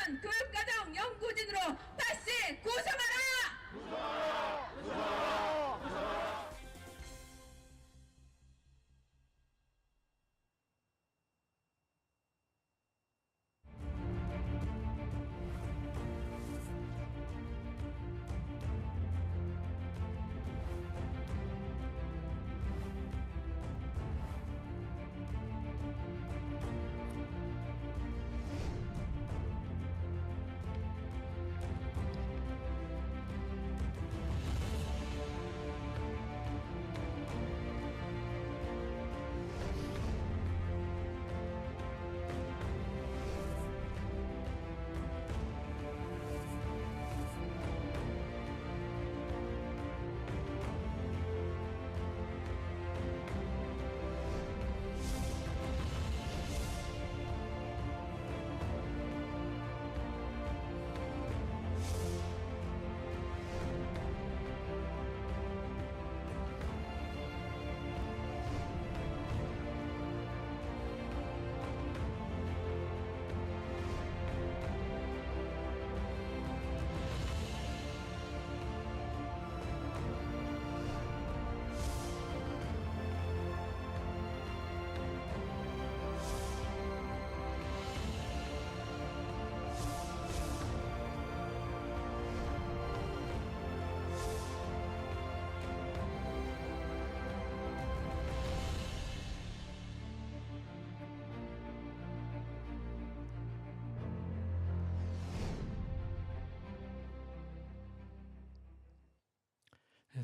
청년 교육과정 연구진으로 다시 구성하라!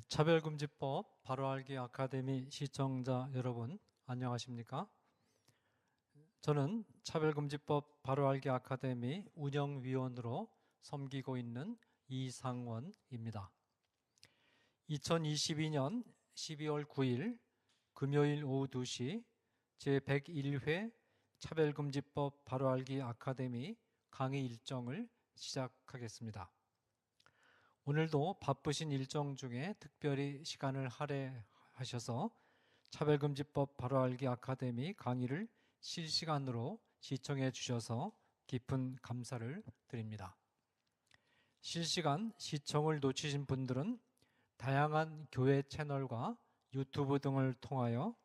차별금지법 바로알기 아카데미 시청자 여러분, 안녕하십니까? 저는 차별금지법 바로알기 아카데미 운영위원으로 섬기고 있는 이상원입니다. 2022년 12월 9일 금요일 오후 2시 제101회 차별금지법 바로알기 아카데미 강의 일정을 시작하겠습니다. 오늘도 바쁘신 일정 중에 특별히 시간을 할애하셔서 차별금지법 바로알기 아카데미 강의를 실시간으로 시청해 주셔서 깊은 감사를 드립니다. 실시간 시청을 놓치신 분들은 다양한 교회 채널과 유튜브 등을 통하여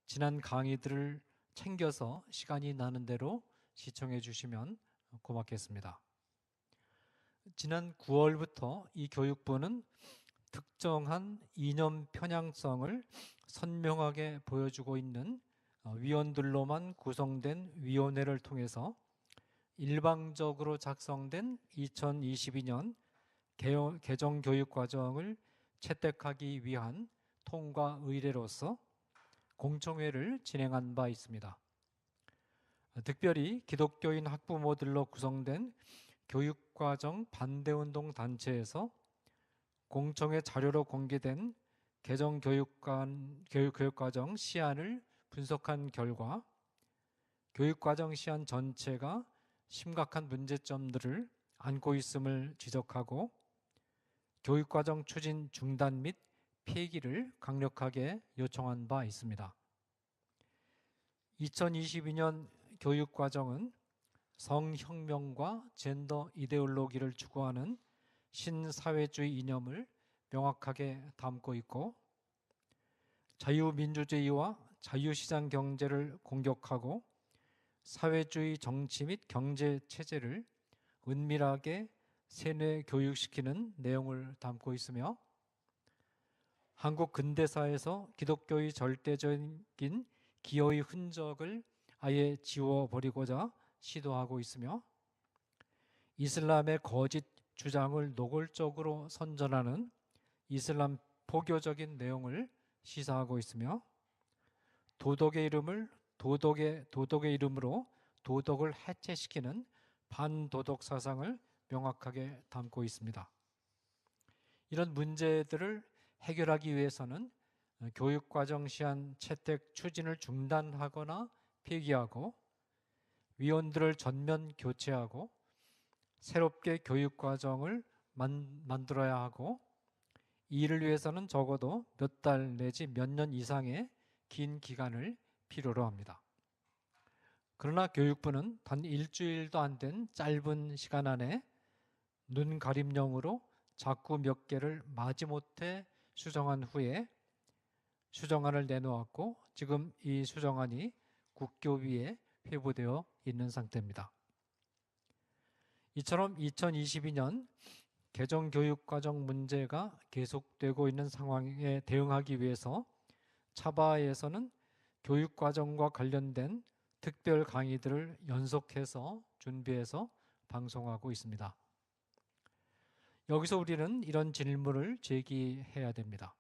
지난 강의들을 챙겨서 시간이 나는 대로 시청해 주시면 고맙겠습니다. 지난 9월부터 이 교육부는 특정한 이념 편향성을 선명하게 보여주고 있는 위원들로만 구성된 위원회를 통해서 일방적으로 작성된 2022년 개정교육과정을 채택하기 위한 통과 의례로서 공청회를 진행한 바 있습니다. 특별히 기독교인 학부모들로 구성된 교육과정 반대운동 단체에서 공청회 자료로 공개된 교육과정 시안을 분석한 결과 교육과정 시안 전체가 심각한 문제점들을 안고 있음을 지적하고 교육과정 추진 중단 및 폐기를 강력하게 요청한 바 있습니다. 2022년 교육과정은 성혁명과 젠더 이데올로기를 추구하는 신사회주의 이념을 명확하게 담고 있고 자유민주주의와 자유시장 경제를 공격하고 사회주의 정치 및 경제 체제를 은밀하게 세뇌 교육시키는 내용을 담고 있으며 한국 근대사에서 기독교의 절대적인 기여의 흔적을 아예 지워버리고자 시도하고 있으며 이슬람의 거짓 주장을 노골적으로 선전하는 이슬람 포교적인 내용을 시사하고 있으며 도덕의 이름으로 도덕을 해체시키는 반도덕 사상을 명확하게 담고 있습니다. 이런 문제들을 해결하기 위해서는 교육과정 시안 채택 추진을 중단하거나 폐기하고 위원들을 전면 교체하고 새롭게 교육과정을 만들어야 하고 이를 위해서는 적어도 몇 달 내지 몇 년 이상의 긴 기간을 필요로 합니다. 그러나 교육부는 단 일주일도 안 된 짧은 시간 안에 눈 가림령으로 자꾸 몇 개를 마지못해 수정한 후에 수정안을 내놓았고 지금 이 수정안이 국교위에 회부되어 있는 상태입니다. 이처럼 2022년 개정교육과정 문제가 계속되고 있는 상황에 대응하기 위해서 차바에서는 교육과정과 관련된 특별 강의들을 연속해서 준비해서 방송하고 있습니다. 여기서 우리는 이런 질문을 제기해야 됩니다.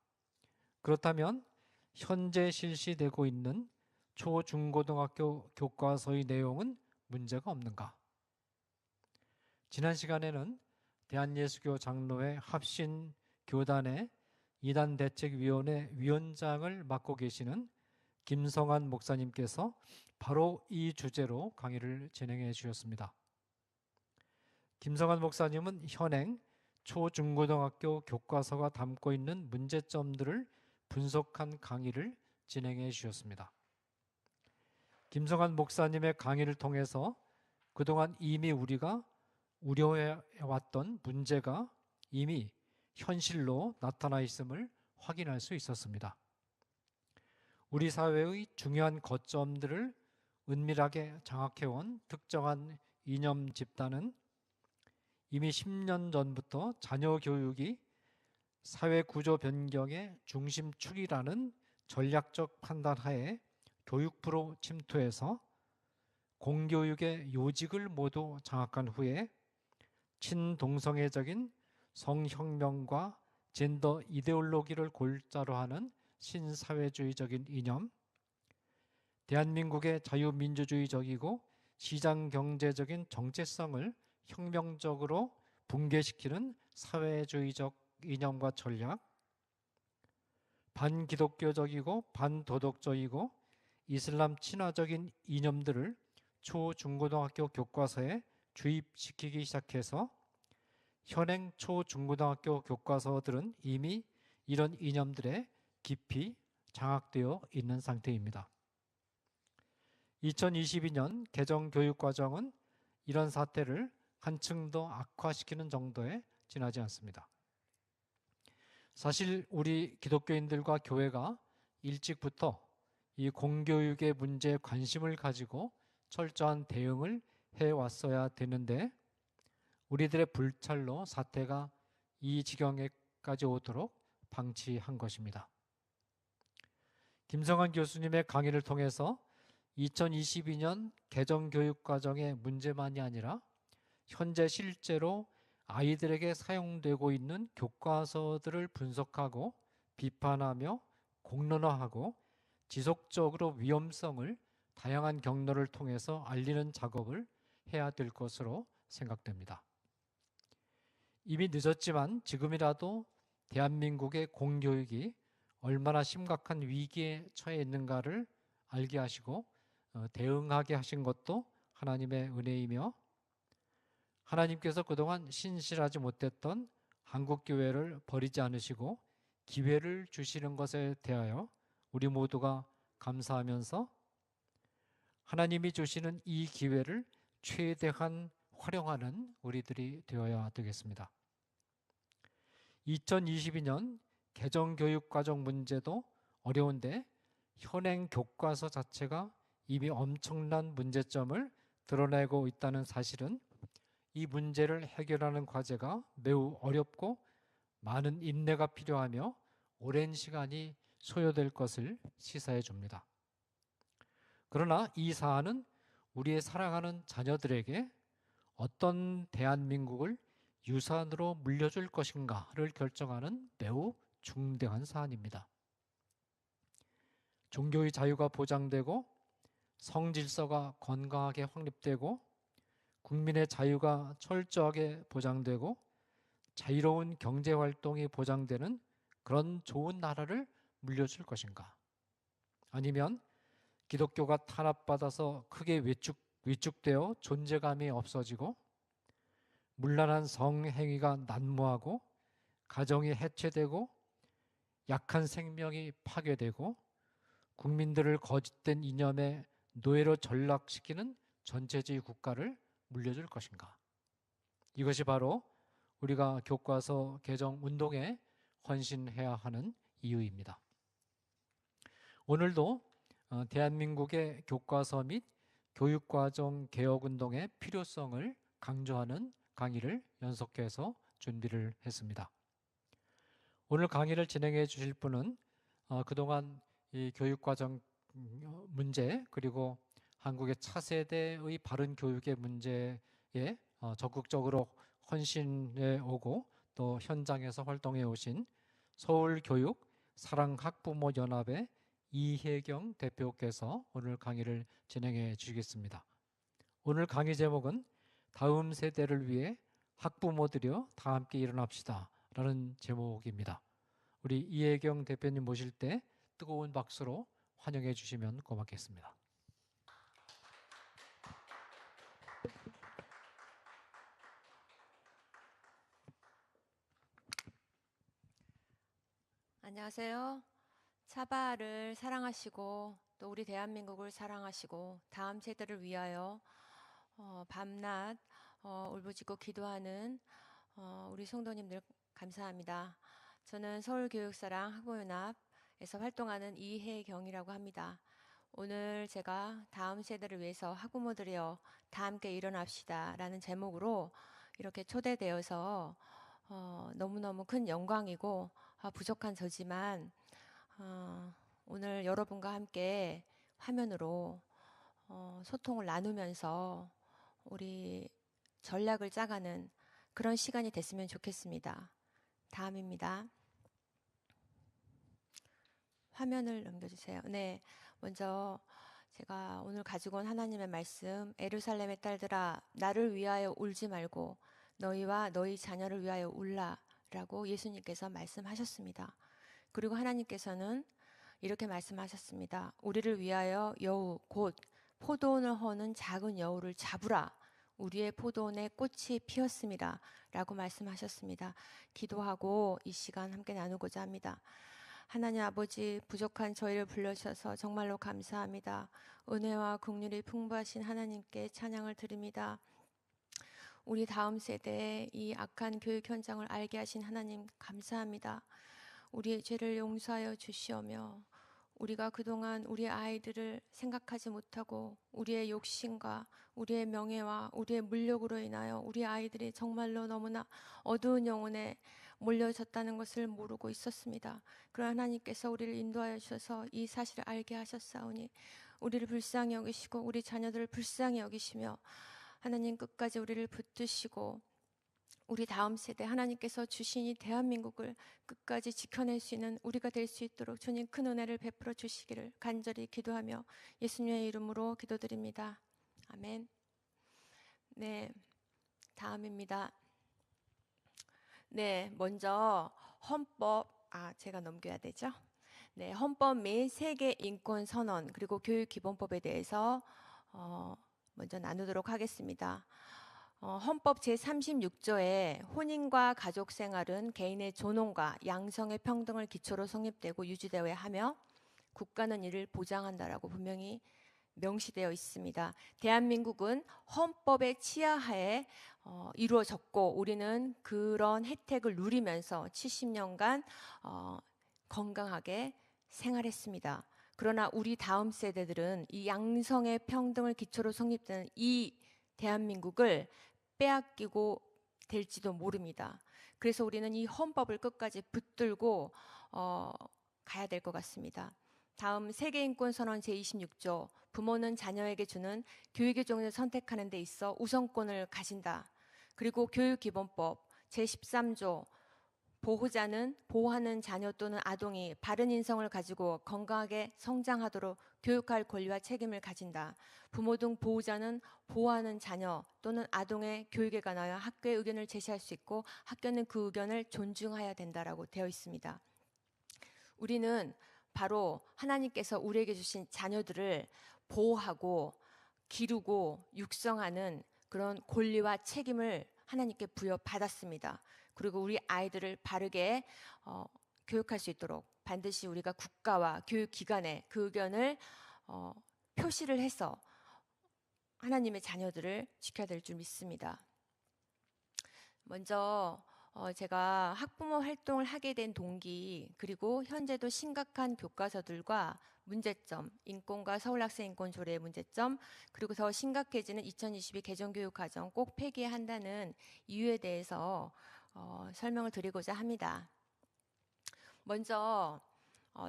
그렇다면 현재 실시되고 있는 초, 중고등학교 교과서의 내용은 문제가 없는가? 지난 시간에는 대한예수교 장로회 합신 교단의 이단대책위원회 위원장을 맡고 계시는 김성환 목사님께서 바로 이 주제로 강의를 진행해 주셨습니다. 김성환 목사님은 현행 초, 중고등학교 교과서가 담고 있는 문제점들을 분석한 강의를 진행해 주셨습니다. 김성환 목사님의 강의를 통해서 그동안 이미 우리가 우려해왔던 문제가 이미 현실로 나타나 있음을 확인할 수 있었습니다. 우리 사회의 중요한 거점들을 은밀하게 장악해온 특정한 이념 집단은 이미 10년 전부터 자녀 교육이 사회 구조 변경의 중심축이라는 전략적 판단하에 교육부로 침투해서 공교육의 요직을 모두 장악한 후에 친동성애적인 성혁명과 젠더 이데올로기를 골자로 하는 신사회주의적인 이념, 대한민국의 자유민주주의적이고 시장경제적인 정체성을 혁명적으로 붕괴시키는 사회주의적 이념과 전략, 반기독교적이고 반도덕적이고 이슬람 친화적인 이념들을 초, 중고등학교 교과서에 주입시키기 시작해서 현행 초, 중고등학교 교과서들은 이미 이런 이념들에 깊이 장악되어 있는 상태입니다. 2022년 개정교육과정은 이런 사태를 한층 더 악화시키는 정도에 지나지 않습니다. 사실 우리 기독교인들과 교회가 일찍부터 이 공교육의 문제에 관심을 가지고 철저한 대응을 해왔어야 되는데 우리들의 불찰로 사태가 이 지경에까지 오도록 방치한 것입니다. 김성환 교수님의 강의를 통해서 2022년 개정교육과정의 문제만이 아니라 현재 실제로 아이들에게 사용되고 있는 교과서들을 분석하고 비판하며 공론화하고 지속적으로 위험성을 다양한 경로를 통해서 알리는 작업을 해야 될 것으로 생각됩니다. 이미 늦었지만 지금이라도 대한민국의 공교육이 얼마나 심각한 위기에 처해 있는가를 알게 하시고 대응하게 하신 것도 하나님의 은혜이며 하나님께서 그동안 신실하지 못했던 한국교회를 버리지 않으시고 기회를 주시는 것에 대하여 우리 모두가 감사하면서 하나님이 주시는 이 기회를 최대한 활용하는 우리들이 되어야 되겠습니다. 2022년 개정교육과정 문제도 어려운데 현행 교과서 자체가 이미 엄청난 문제점을 드러내고 있다는 사실은 이 문제를 해결하는 과제가 매우 어렵고 많은 인내가 필요하며 오랜 시간이 소요될 것을 시사해 줍니다. 그러나 이 사안은 우리의 사랑하는 자녀들에게 어떤 대한민국을 유산으로 물려줄 것인가를 결정하는 매우 중대한 사안입니다. 종교의 자유가 보장되고 성질서가 건강하게 확립되고 국민의 자유가 철저하게 보장되고 자유로운 경제활동이 보장되는 그런 좋은 나라를 물려줄 것인가? 아니면 기독교가 탄압받아서 크게 위축되어 존재감이 없어지고 문란한 성행위가 난무하고 가정이 해체되고 약한 생명이 파괴되고 국민들을 거짓된 이념에 노예로 전락시키는 전체주의 국가를 물려줄 것인가? 이것이 바로 우리가 교과서 개정 운동에 헌신해야 하는 이유입니다. 오늘도 대한민국의 교과서 및 교육과정 개혁운동의 필요성을 강조하는 강의를 연속해서 준비를 했습니다. 오늘 강의를 진행해 주실 분은 그동안 이 교육과정 문제 그리고 한국의 차세대의 바른 교육의 문제에 적극적으로 헌신해 오고 또 현장에서 활동해 오신 서울교육 사랑학부모연합의 이혜경 대표께서 오늘 강의를 진행해 주시겠습니다. 오늘 강의 제목은 다음 세대를 위해 학부모들여 다 함께 일어납시다 라는 제목입니다. 우리 이혜경 대표님 모실 때 뜨거운 박수로 환영해 주시면 고맙겠습니다. 안녕하세요. 차바를 사랑하시고 또 우리 대한민국을 사랑하시고 다음 세대를 위하여 밤낮 울부짖고 기도하는 우리 성도님들 감사합니다. 저는 서울교육사랑 학부모연합에서 활동하는 이혜경이라고 합니다. 오늘 제가 다음 세대를 위해서 학부모들이여 다 함께 일어납시다 라는 제목으로 이렇게 초대되어서 너무너무 큰 영광이고 부족한 저지만 오늘 여러분과 함께 화면으로 소통을 나누면서 우리 전략을 짜가는 그런 시간이 됐으면 좋겠습니다. 다음입니다. 화면을 넘겨주세요. 네, 먼저 제가 오늘 가지고 온 하나님의 말씀, 예루살렘의 딸들아 나를 위하여 울지 말고 너희와 너희 자녀를 위하여 울라 라고 예수님께서 말씀하셨습니다. 그리고 하나님께서는 이렇게 말씀하셨습니다. 우리를 위하여 여우 곧 포도원을 허는 작은 여우를 잡으라. 우리의 포도원에 꽃이 피었습니다 라고 말씀하셨습니다. 기도하고 이 시간 함께 나누고자 합니다. 하나님 아버지, 부족한 저희를 불러주셔서 정말로 감사합니다. 은혜와 긍휼이 풍부하신 하나님께 찬양을 드립니다. 우리 다음 세대의 이 악한 교육 현장을 알게 하신 하나님 감사합니다. 우리의 죄를 용서하여 주시오며 우리가 그동안 우리 아이들을 생각하지 못하고 우리의 욕심과 우리의 명예와 우리의 물욕으로 인하여 우리 아이들이 정말로 너무나 어두운 영혼에 몰려졌다는 것을 모르고 있었습니다. 그러나 하나님께서 우리를 인도하여 주셔서 이 사실을 알게 하셨사오니 우리를 불쌍히 여기시고 우리 자녀들을 불쌍히 여기시며 하나님 끝까지 우리를 붙드시고 우리 다음 세대 하나님께서 주신 이 대한민국을 끝까지 지켜낼 수 있는 우리가 될 수 있도록 주님 큰 은혜를 베풀어 주시기를 간절히 기도하며 예수님의 이름으로 기도드립니다. 아멘. 네, 다음입니다. 네, 먼저 헌법, 제가 넘겨야 되죠? 네, 헌법 및 세계 인권 선언 그리고 교육 기본법에 대해서 먼저 나누도록 하겠습니다. 헌법 제36조에 혼인과 가족 생활은 개인의 존엄과 양성의 평등을 기초로 성립되고 유지되어야 하며 국가는 이를 보장한다라고 분명히 명시되어 있습니다. 대한민국은 헌법의 치하하에 이루어졌고 우리는 그런 혜택을 누리면서 70년간 건강하게 생활했습니다. 그러나 우리 다음 세대들은 이 양성의 평등을 기초로 성립된 이 대한민국을 빼앗기고 될지도 모릅니다. 그래서 우리는 이 헌법을 끝까지 붙들고 가야 될 것 같습니다. 다음 세계인권선언 제26조 부모는 자녀에게 주는 교육의 종류를 선택하는 데 있어 우선권을 가진다. 그리고 교육기본법 제13조 보호자는 보호하는 자녀 또는 아동이 바른 인성을 가지고 건강하게 성장하도록 교육할 권리와 책임을 가진다. 부모 등 보호자는 보호하는 자녀 또는 아동의 교육에 관하여 학교의 의견을 제시할 수 있고 학교는 그 의견을 존중해야 된다라고 되어 있습니다. 우리는 바로 하나님께서 우리에게 주신 자녀들을 보호하고 기르고 육성하는 그런 권리와 책임을 하나님께 부여받았습니다. 그리고 우리 아이들을 바르게 교육할 수 있도록 반드시 우리가 국가와 교육기관에 그 의견을 표시를 해서 하나님의 자녀들을 지켜야 될 줄 믿습니다. 먼저 제가 학부모 활동을 하게 된 동기, 그리고 현재도 심각한 교과서들과 문제점, 인권과 서울학생인권 조례의 문제점, 그리고 더 심각해지는 2022 개정교육과정 꼭 폐기해야 한다는 이유에 대해서 설명을 드리고자 합니다. 먼저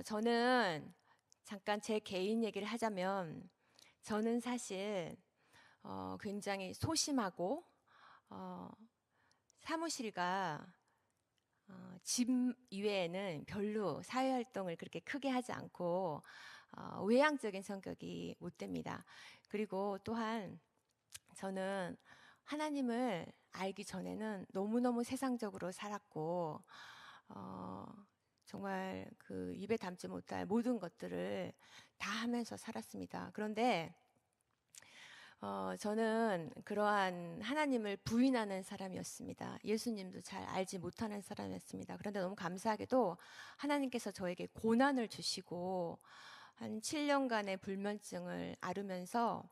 저는 잠깐 제 개인 얘기를 하자면, 저는 사실 굉장히 소심하고 사무실과 집 이외에는 별로 사회활동을 그렇게 크게 하지 않고 외향적인 성격이 못 됩니다. 그리고 또한 저는 하나님을 알기 전에는 너무너무 세상적으로 살았고 정말 그 입에 담지 못할 모든 것들을 다 하면서 살았습니다. 그런데 저는 그러한 하나님을 부인하는 사람이었습니다. 예수님도 잘 알지 못하는 사람이었습니다. 그런데 너무 감사하게도 하나님께서 저에게 고난을 주시고 한 7년간의 불면증을 앓으면서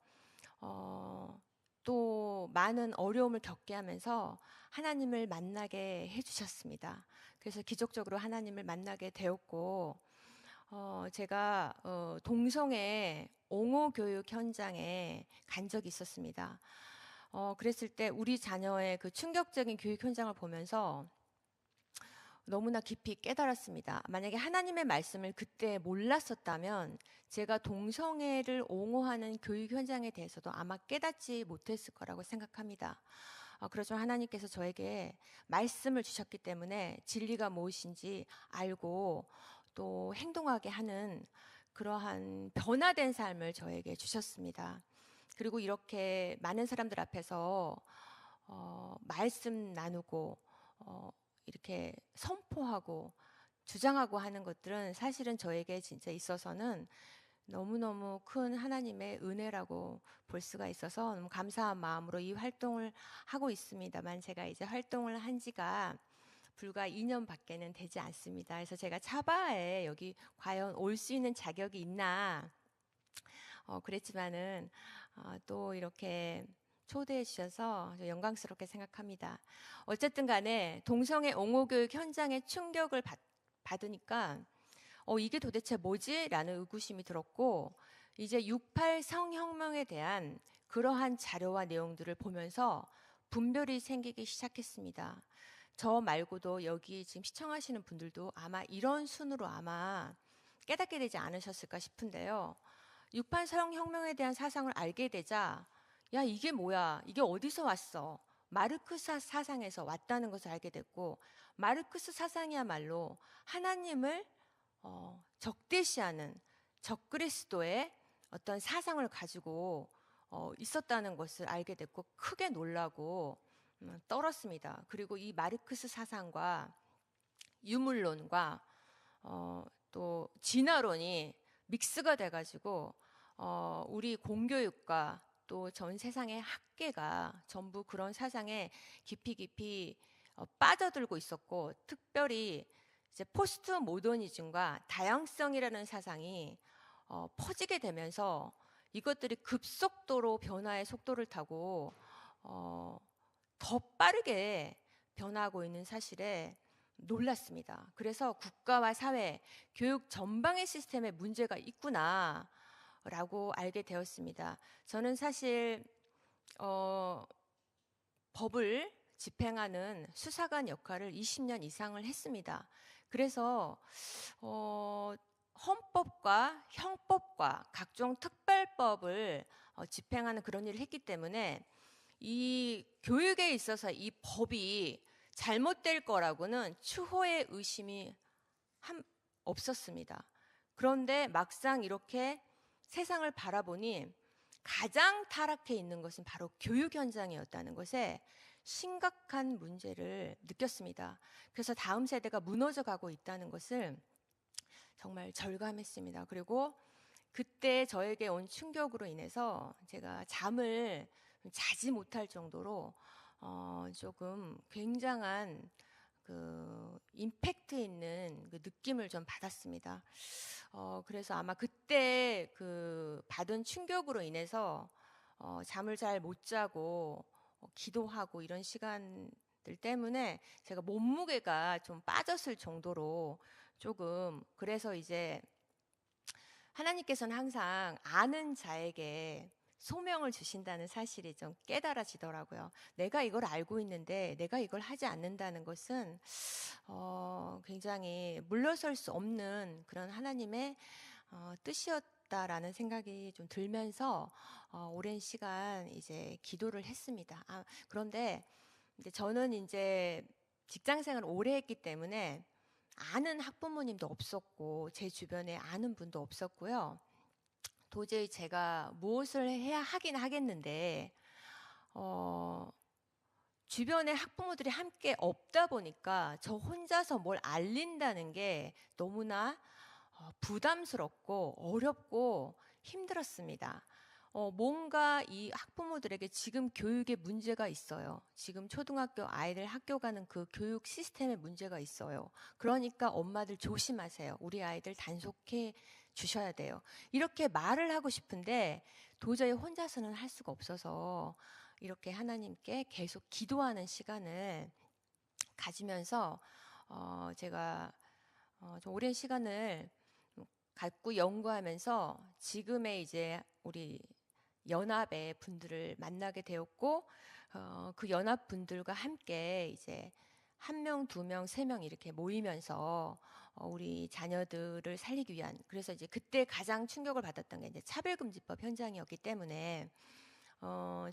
또 많은 어려움을 겪게 하면서 하나님을 만나게 해주셨습니다. 그래서 기적적으로 하나님을 만나게 되었고, 제가 동성애 옹호 교육 현장에 간 적이 있었습니다. 그랬을 때 우리 자녀의 그 충격적인 교육 현장을 보면서 너무나 깊이 깨달았습니다. 만약에 하나님의 말씀을 그때 몰랐었다면 제가 동성애를 옹호하는 교육 현장에 대해서도 아마 깨닫지 못했을 거라고 생각합니다. 그렇지만 하나님께서 저에게 말씀을 주셨기 때문에 진리가 무엇인지 알고 또 행동하게 하는 그러한 변화된 삶을 저에게 주셨습니다. 그리고 이렇게 많은 사람들 앞에서 말씀 나누고 이렇게 선포하고 주장하고 하는 것들은 사실은 저에게 진짜 있어서는 너무너무 큰 하나님의 은혜라고 볼 수가 있어서 너무 감사한 마음으로 이 활동을 하고 있습니다만, 제가 이제 활동을 한 지가 불과 2년밖에는 되지 않습니다. 그래서 제가 차바에 여기 과연 올 수 있는 자격이 있나 그랬지만은 또 이렇게 초대해 주셔서 영광스럽게 생각합니다. 어쨌든 간에 동성애 옹호교육 현장의 충격을 받으니까 이게 도대체 뭐지? 라는 의구심이 들었고, 이제 6.8 성혁명에 대한 그러한 자료와 내용들을 보면서 분별이 생기기 시작했습니다. 저 말고도 여기 지금 시청하시는 분들도 아마 이런 순으로 아마 깨닫게 되지 않으셨을까 싶은데요. 6.8 성혁명에 대한 사상을 알게 되자, 야, 이게 뭐야? 이게 어디서 왔어? 마르크스 사상에서 왔다는 것을 알게 됐고, 마르크스 사상이야말로 하나님을 적대시하는 적그리스도의 어떤 사상을 가지고 있었다는 것을 알게 됐고, 크게 놀라고 떨었습니다. 그리고 이 마르크스 사상과 유물론과 또 진화론이 믹스가 돼가지고 우리 공교육과 또 전 세상의 학계가 전부 그런 사상에 깊이 빠져들고 있었고, 특별히 이제 포스트 모더니즘과 다양성이라는 사상이 퍼지게 되면서 이것들이 급속도로 변화의 속도를 타고 더 빠르게 변화하고 있는 사실에 놀랐습니다. 그래서 국가와 사회, 교육 전방의 시스템에 문제가 있구나 라고 알게 되었습니다. 저는 사실 법을 집행하는 수사관 역할을 20년 이상을 했습니다. 그래서 헌법과 형법과 각종 특별법을 집행하는 그런 일을 했기 때문에 이 교육에 있어서 이 법이 잘못될 거라고는 추호의 의심이 없었습니다. 그런데 막상 이렇게 세상을 바라보니 가장 타락해 있는 것은 바로 교육 현장이었다는 것에 심각한 문제를 느꼈습니다. 그래서 다음 세대가 무너져 가고 있다는 것을 정말 절감했습니다. 그리고 그때 저에게 온 충격으로 인해서 제가 잠을 자지 못할 정도로 조금 굉장한 그 임팩트 있는 그 느낌을 좀 받았습니다. 그래서 아마 그때 그 받은 충격으로 인해서 잠을 잘 못 자고 기도하고 이런 시간들 때문에 제가 몸무게가 좀 빠졌을 정도로 조금, 그래서 이제 하나님께서는 항상 아는 자에게 소명을 주신다는 사실이 좀 깨달아지더라고요. 내가 이걸 알고 있는데 내가 이걸 하지 않는다는 것은 굉장히 물러설 수 없는 그런 하나님의 뜻이었다라는 생각이 좀 들면서 오랜 시간 이제 기도를 했습니다. 그런데 이제 저는 이제 직장 생활을 오래 했기 때문에 아는 학부모님도 없었고 제 주변에 아는 분도 없었고요. 도저히 제가 무엇을 해야 하긴 하겠는데 주변에 학부모들이 함께 없다 보니까 저 혼자서 뭘 알린다는 게 너무나 부담스럽고 어렵고 힘들었습니다. 뭔가 이 학부모들에게 지금 교육에 문제가 있어요. 지금 초등학교 아이들 학교 가는 그 교육 시스템에 문제가 있어요. 그러니까 엄마들 조심하세요. 우리 아이들 단속해 주셔야 돼요. 이렇게 말을 하고 싶은데 도저히 혼자서는 할 수가 없어서 이렇게 하나님께 계속 기도하는 시간을 가지면서 제가 좀 오랜 시간을 갖고 연구하면서 지금의 이제 우리 연합의 분들을 만나게 되었고 그 연합 분들과 함께 이제 1명, 2명, 3명 이렇게 모이면서 우리 자녀들을 살리기 위한, 그래서 이제 그때 가장 충격을 받았던 게 이제 차별금지법 현장이었기 때문에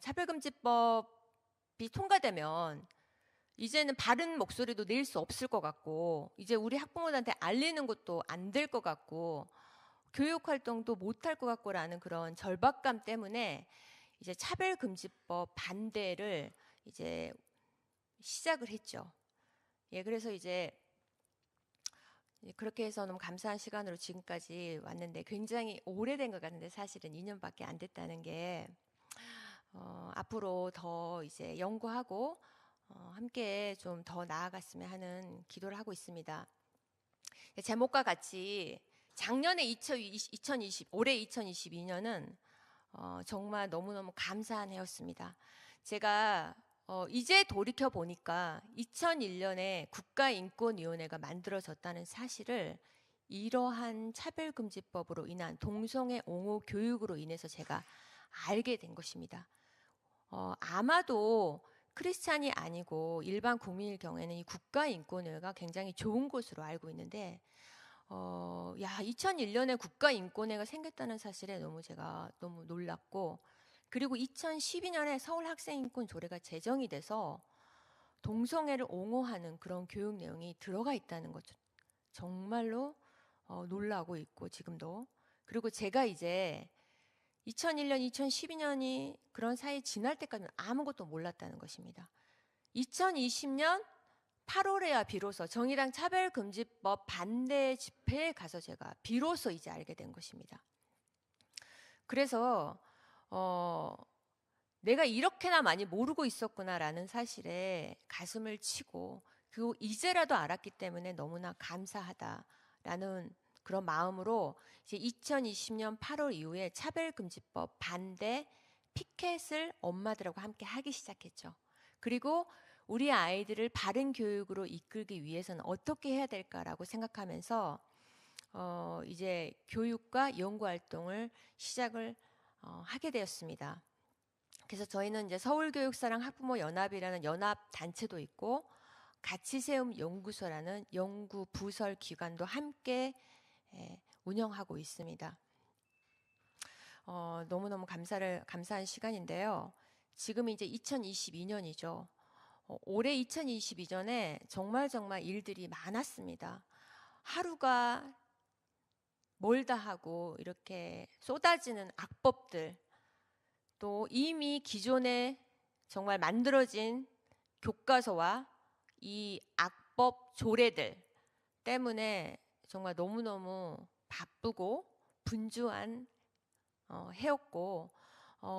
차별금지법이 통과되면 이제는 바른 목소리도 낼 수 없을 것 같고 이제 우리 학부모들한테 알리는 것도 안 될 것 같고 교육 활동도 못할 것 같고라는 그런 절박감 때문에 이제 차별금지법 반대를 이제 시작을 했죠. 예, 그래서 이제 그렇게 해서 너무 감사한 시간으로 지금까지 왔는데 굉장히 오래된 것 같은데 사실은 2년밖에 안 됐다는 게 앞으로 더 이제 연구하고 함께 좀 더 나아갔으면 하는 기도를 하고 있습니다. 제목과 같이 작년에 올해 2022년은 정말 너무너무 감사한 해였습니다. 제가 이제 돌이켜 보니까 2001년에 국가인권위원회가 만들어졌다는 사실을 이러한 차별금지법으로 인한 동성애 옹호 교육으로 인해서 제가 알게 된 것입니다. 아마도 크리스찬이 아니고 일반 국민일 경우에는 이 국가인권위가 굉장히 좋은 곳으로 알고 있는데 2001년에 국가인권회가 생겼다는 사실에 제가 너무 놀랐고, 그리고 2012년에 서울학생인권 조례가 제정이 돼서 동성애를 옹호하는 그런 교육 내용이 들어가 있다는 것 정말로 놀라고 있고 지금도. 그리고 제가 이제 2001년, 2012년이 그런 사이 지날 때까지는 아무것도 몰랐다는 것입니다. 2020년 8월에야 비로소 정의당 차별금지법 반대 집회에 가서 제가 비로소 이제 알게 된 것입니다. 그래서 내가 이렇게나 많이 모르고 있었구나라는 사실에 가슴을 치고, 그리고 이제라도 알았기 때문에 너무나 감사하다라는 그런 마음으로 이제 2020년 8월 이후에 차별금지법 반대 피켓을 엄마들하고 함께 하기 시작했죠. 그리고 우리 아이들을 바른 교육으로 이끌기 위해서는 어떻게 해야 될까라고 생각하면서 이제 교육과 연구 활동을 시작을 하게 되었습니다. 그래서 저희는 이제 서울교육사랑 학부모 연합이라는 연합 단체도 있고 가치세움 연구소라는 연구 부설 기관도 함께 운영하고 있습니다. 너무너무 감사한 시간인데요. 지금 이제 2022년이죠. 올해 2022년에 정말 일들이 많았습니다. 하루가 멀다 하고 이렇게 쏟아지는 악법들, 또 이미 기존에 정말 만들어진 교과서와 이 악법 조례들 때문에 정말 너무너무 바쁘고 분주한 해였고,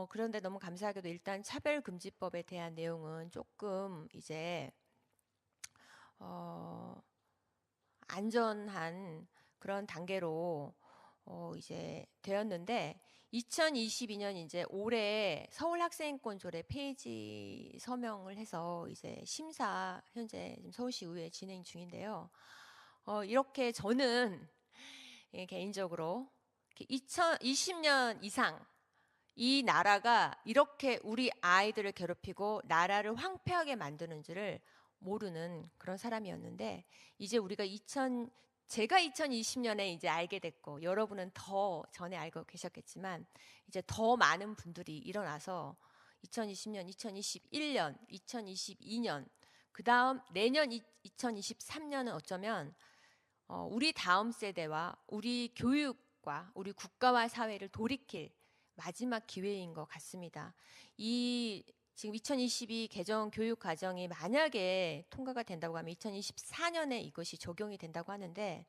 그런데 너무 감사하게도 일단 차별금지법에 대한 내용은 조금 이제 안전한 그런 단계로 이제 되었는데 2022년 이제 올해 서울 학생인권 조례 폐지 서명을 해서 이제 심사 현재 지금 서울시의회에 진행 중인데요. 이렇게 저는 개인적으로 2020년 이상 이 나라가 이렇게 우리 아이들을 괴롭히고 나라를 황폐하게 만드는지를 모르는 그런 사람이었는데 이제 우리가 제가 2020년에 이제 알게 됐고 여러분은 더 전에 알고 계셨겠지만 이제 더 많은 분들이 일어나서 2020년, 2021년, 2022년 그 다음 내년 2023년은 어쩌면 우리 다음 세대와 우리 교육과 우리 국가와 사회를 돌이킬 마지막 기회인 것 같습니다. 지금 2022 개정 교육 과정이 만약에 통과가 된다고 하면 2024년에 이것이 적용이 된다고 하는데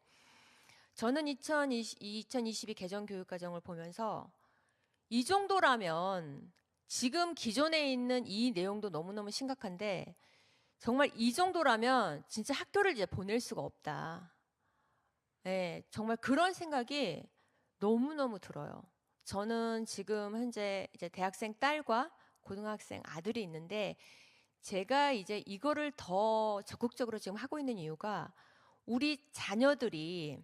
저는 2022 개정 교육 과정을 보면서 이 정도라면 지금 기존에 있는 이 내용도 너무너무 심각한데 정말 이 정도라면 진짜 학교를 이제 보낼 수가 없다. 네, 정말 그런 생각이 너무너무 들어요. 저는 지금 현재 이제 대학생 딸과 고등학생 아들이 있는데 제가 이제 이거를 더 적극적으로 지금 하고 있는 이유가 우리 자녀들이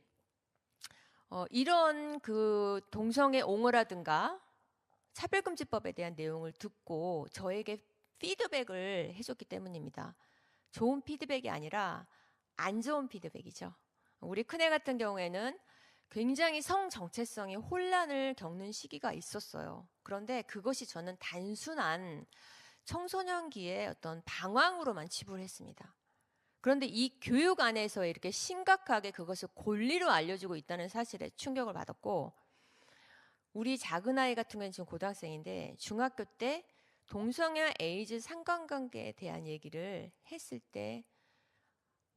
이런 그 동성애 옹호라든가 차별금지법에 대한 내용을 듣고 저에게 피드백을 해줬기 때문입니다. 좋은 피드백이 아니라 안 좋은 피드백이죠. 우리 큰애 같은 경우에는 굉장히 성 정체성이 혼란을 겪는 시기가 있었어요. 그런데 그것이 저는 단순한 청소년기의 어떤 방황으로만 치부를 했습니다. 그런데 이 교육 안에서 이렇게 심각하게 그것을 권리로 알려주고 있다는 사실에 충격을 받았고 우리 작은 아이 같은 경우는 지금 고등학생인데 중학교 때 동성애 에이즈 상관관계에 대한 얘기를 했을 때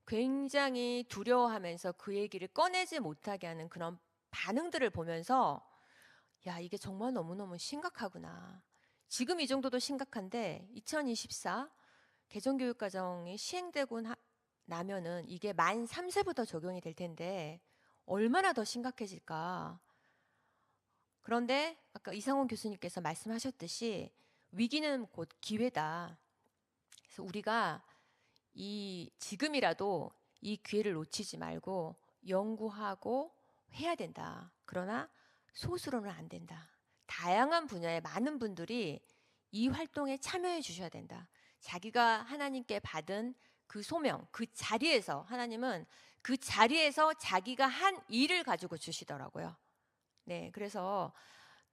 굉장히 두려워하면서 그 얘기를 꺼내지 못하게 하는 그런 반응들을 보면서 야, 이게 정말 너무너무 심각하구나. 지금 이 정도도 심각한데 2024 개정교육과정이 시행되고 나면은 이게 만 3세부터 적용이 될 텐데 얼마나 더 심각해질까. 그런데 아까 이상훈 교수님께서 말씀하셨듯이 위기는 곧 기회다. 그래서 우리가 지금이라도 이 기회를 놓치지 말고 연구하고 해야 된다. 그러나 소수로는 안 된다. 다양한 분야의 많은 분들이 이 활동에 참여해 주셔야 된다. 자기가 하나님께 받은 그 소명, 그 자리에서 하나님은 그 자리에서 자기가 한 일을 가지고 주시더라고요. 네, 그래서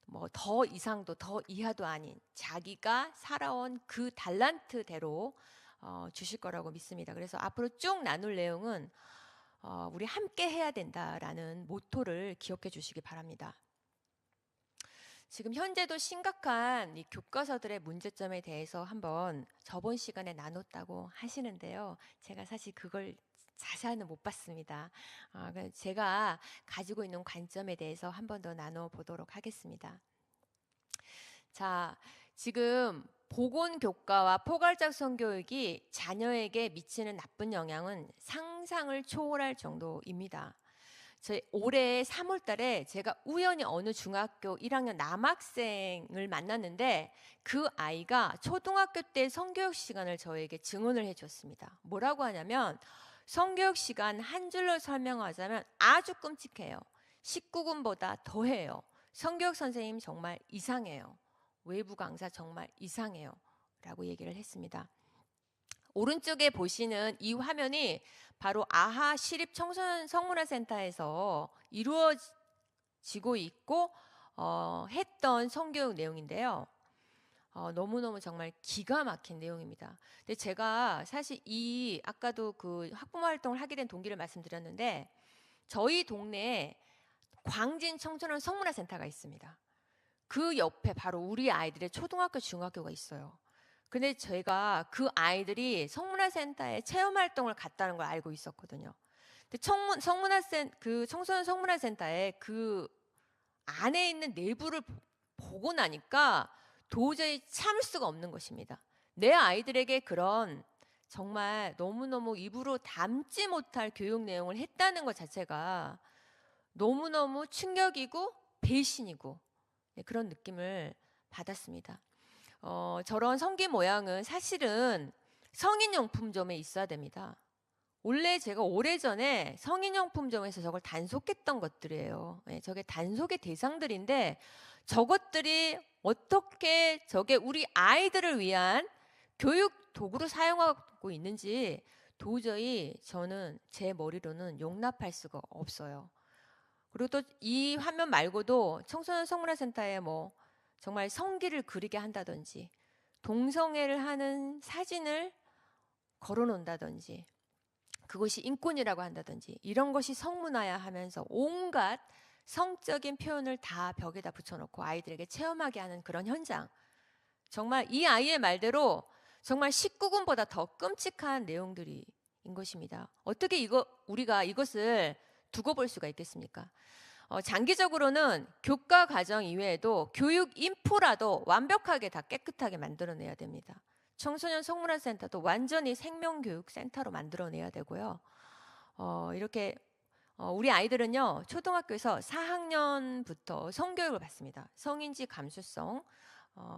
뭐 더 이상도 더 이하도 아닌 자기가 살아온 그 달란트대로 주실 거라고 믿습니다. 그래서 앞으로 쭉 나눌 내용은 우리 함께 해야 된다라는 모토를 기억해 주시기 바랍니다. 지금 현재도 심각한 이 교과서들의 문제점에 대해서 한번 저번 시간에 나눴다고 하시는데요. 제가 사실 그걸 자세히는 못 봤습니다. 제가 가지고 있는 관점에 대해서 한 번 더 나눠보도록 하겠습니다. 자, 지금 보건교과와 포괄적 성교육이 자녀에게 미치는 나쁜 영향은 상상을 초월할 정도입니다. 올해 3월 달에 제가 우연히 어느 중학교 1학년 남학생을 만났는데 그 아이가 초등학교 때 성교육 시간을 저에게 증언을 해줬습니다. 뭐라고 하냐면 성교육 시간 한 줄로 설명하자면 아주 끔찍해요. 19금보다 더해요. 성교육 선생님 정말 이상해요. 외부 강사 정말 이상해요. 라고 얘기를 했습니다. 오른쪽에 보시는 이 화면이 바로 아하 시립 청소년 성문화센터에서 이루어지고 있고 했던 성교육 내용인데요. 너무너무 정말 기가 막힌 내용입니다. 근데 제가 사실 아까도 그 학부모 활동을 하게 된 동기를 말씀드렸는데 저희 동네에 광진 청소년 성문화센터가 있습니다. 그 옆에 바로 우리 아이들의 초등학교, 중학교가 있어요. 근데 제가 그 아이들이 성문화센터에 체험활동을 갔다는 걸 알고 있었거든요. 근데 청소년 성문화센터에 그 안에 있는 내부를 보고 나니까 도저히 참을 수가 없는 것입니다. 내 아이들에게 그런 정말 너무너무 입으로 담지 못할 교육 내용을 했다는 것 자체가 너무너무 충격이고 배신이고 네, 그런 느낌을 받았습니다. 저런 성기 모양은 사실은 성인용품점에 있어야 됩니다. 원래 제가 오래전에 성인용품점에서 저걸 단속했던 것들이에요. 네, 저게 단속의 대상들인데 저것들이 어떻게 저게 우리 아이들을 위한 교육 도구로 사용하고 있는지 도저히 저는 제 머리로는 용납할 수가 없어요. 그리고 또 이 화면 말고도 청소년 성문화센터에 뭐 정말 성기를 그리게 한다든지 동성애를 하는 사진을 걸어 놓는다든지 그것이 인권이라고 한다든지 이런 것이 성문화야 하면서 온갖 성적인 표현을 다 벽에다 붙여놓고 아이들에게 체험하게 하는 그런 현장. 정말 이 아이의 말대로 정말 19금보다 더 끔찍한 내용들이 인 것입니다. 어떻게 우리가 이것을 두고 볼 수가 있겠습니까? 장기적으로는 교과 과정 이외에도 교육 인프라도 완벽하게 다 깨끗하게 만들어내야 됩니다. 청소년 성문화센터도 완전히 생명교육센터로 만들어내야 되고요. 이렇게 우리 아이들은요 초등학교에서 4학년부터 성교육을 받습니다. 성인지 감수성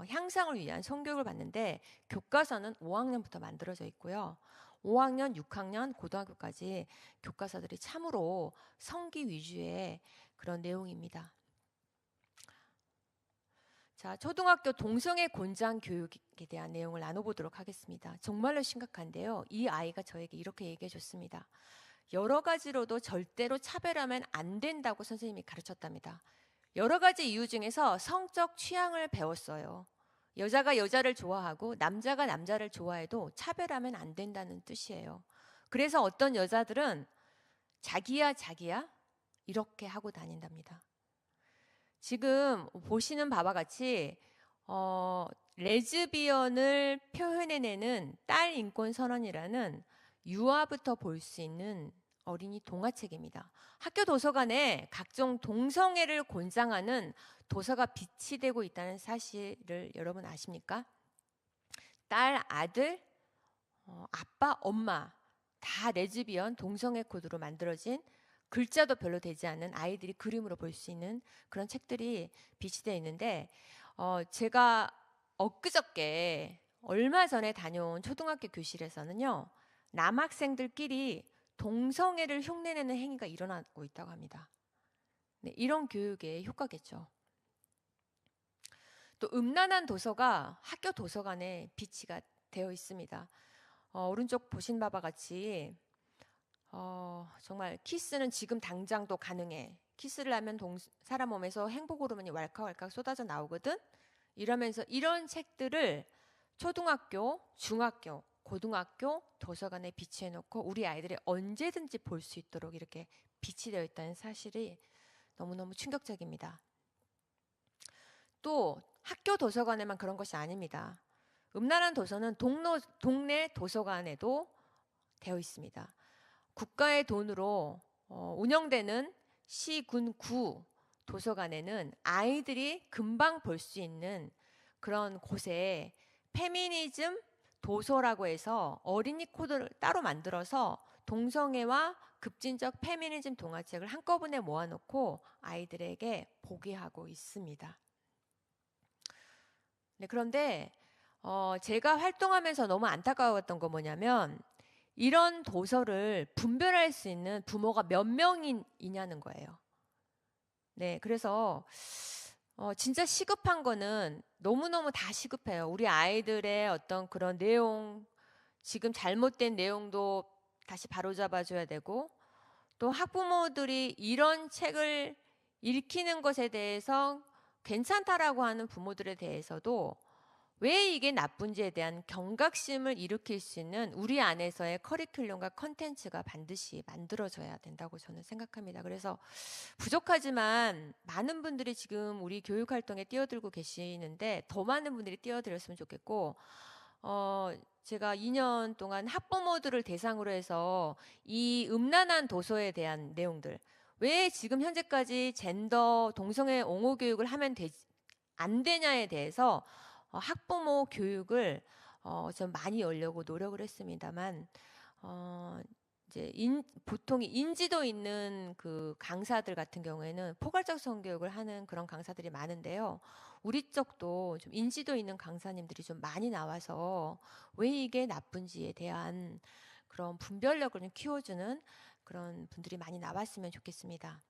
향상을 위한 성교육을 받는데 교과서는 5학년부터 만들어져 있고요. 5학년, 6학년, 고등학교까지 교과서들이 참으로 성기 위주의 그런 내용입니다. 자, 초등학교 동성애 권장 교육에 대한 내용을 나눠보도록 하겠습니다. 정말로 심각한데요. 이 아이가 저에게 이렇게 얘기해 줬습니다. 여러 가지로도 절대로 차별하면 안 된다고 선생님이 가르쳤답니다. 여러 가지 이유 중에서 성적 취향을 배웠어요. 여자가 여자를 좋아하고 남자가 남자를 좋아해도 차별하면 안 된다는 뜻이에요. 그래서 어떤 여자들은 자기야 이렇게 하고 다닌답니다. 지금 보시는 바와 같이 레즈비언을 표현해내는 딸 인권 선언이라는 유아부터 볼 수 있는 어린이 동화책입니다. 학교 도서관에 각종 동성애를 권장하는 도서가 비치되고 있다는 사실을 여러분 아십니까? 딸, 아들, 아빠, 엄마 다 레즈비언 동성애 코드로 만들어진 글자도 별로 되지 않는 아이들이 그림으로 볼 수 있는 그런 책들이 비치되어 있는데 제가 엊그저께 얼마 전에 다녀온 초등학교 교실에서는요 남학생들끼리 동성애를 흉내내는 행위가 일어나고 있다고 합니다. 네, 이런 교육의 효과겠죠. 또 음란한 도서가 학교 도서관에 비치가 되어 있습니다. 오른쪽 보신 바와 같이 정말 키스는 지금 당장도 가능해. 키스를 하면 사람 몸에서 행복 호르몬이 왈칵왈칵 쏟아져 나오거든. 이러면서 이런 책들을 초등학교, 중학교, 고등학교 도서관에 비치해 놓고 우리 아이들이 언제든지 볼 수 있도록 이렇게 비치되어 있다는 사실이 너무너무 충격적입니다. 또 학교 도서관에만 그런 것이 아닙니다. 음란한 도서는 동네 도서관에도 되어 있습니다. 국가의 돈으로 운영되는 시, 군, 구 도서관에는 아이들이 금방 볼 수 있는 그런 곳에 페미니즘 도서라고 해서 어린이 코드를 따로 만들어서 동성애와 급진적 페미니즘 동화책을 한꺼번에 모아놓고 아이들에게 보게 하고 있습니다. 네, 그런데 제가 활동하면서 너무 안타까웠던 건 뭐냐면 이런 도서를 분별할 수 있는 부모가 몇 명이냐는 거예요. 네, 그래서 진짜 시급한 거는 너무너무 다 시급해요. 우리 아이들의 어떤 그런 내용, 지금 잘못된 내용도 다시 바로잡아줘야 되고 또 학부모들이 이런 책을 읽히는 것에 대해서 괜찮다라고 하는 부모들에 대해서도 왜 이게 나쁜지에 대한 경각심을 일으킬 수 있는 우리 안에서의 커리큘럼과 컨텐츠가 반드시 만들어져야 된다고 저는 생각합니다. 그래서 부족하지만 많은 분들이 지금 우리 교육활동에 뛰어들고 계시는데 더 많은 분들이 뛰어들었으면 좋겠고 제가 2년 동안 학부모들을 대상으로 해서 이 음란한 도서에 대한 내용들 왜 지금 현재까지 젠더 동성애 옹호 교육을 하면 안 되냐에 대해서 학부모 교육을 좀 많이 열려고 노력을 했습니다만 이제 보통 인지도 있는 그 강사들 같은 경우에는 포괄적 성교육을 하는 그런 강사들이 많은데요. 우리 쪽도 좀 인지도 있는 강사님들이 좀 많이 나와서 왜 이게 나쁜지에 대한 그런 분별력을 좀 키워주는 그런 분들이 많이 나왔으면 좋겠습니다.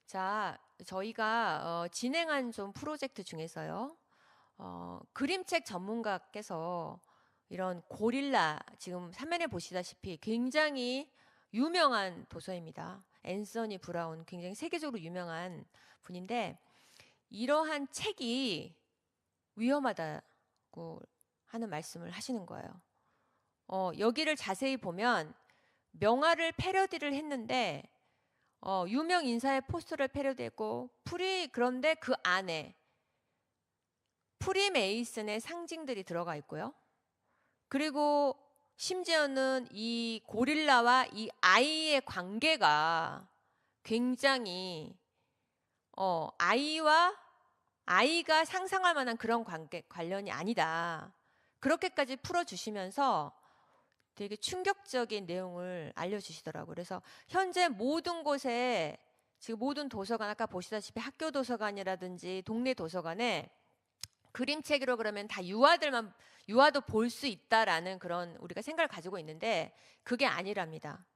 자, 저희가 진행한 좀 프로젝트 중에서요. 그림책 전문가께서 이런 고릴라, 지금 화면에 보시다시피 굉장히 유명한 도서입니다. 앤서니 브라운, 굉장히 세계적으로 유명한 분인데 이러한 책이 위험하다고 하는 말씀을 하시는 거예요. 여기를 자세히 보면 명화를 패러디를 했는데 유명 인사의 포스터를 패러디했고 그런데 그 안에 프리메이슨의 상징들이 들어가 있고요. 그리고 심지어는 이 고릴라와 이 아이의 관계가 굉장히 아이가 상상할 만한 그런 관련이 아니다. 그렇게까지 풀어주시면서 되게 충격적인 내용을 알려주시더라고요. 그래서 현재 모든 곳에 지금 모든 도서관 아까 보시다시피 학교 도서관이라든지 동네 도서관에 그림책으로 그러면 다 유아도 볼 수 있다라는 그런 우리가 생각을 가지고 있는데 그게 아니랍니다.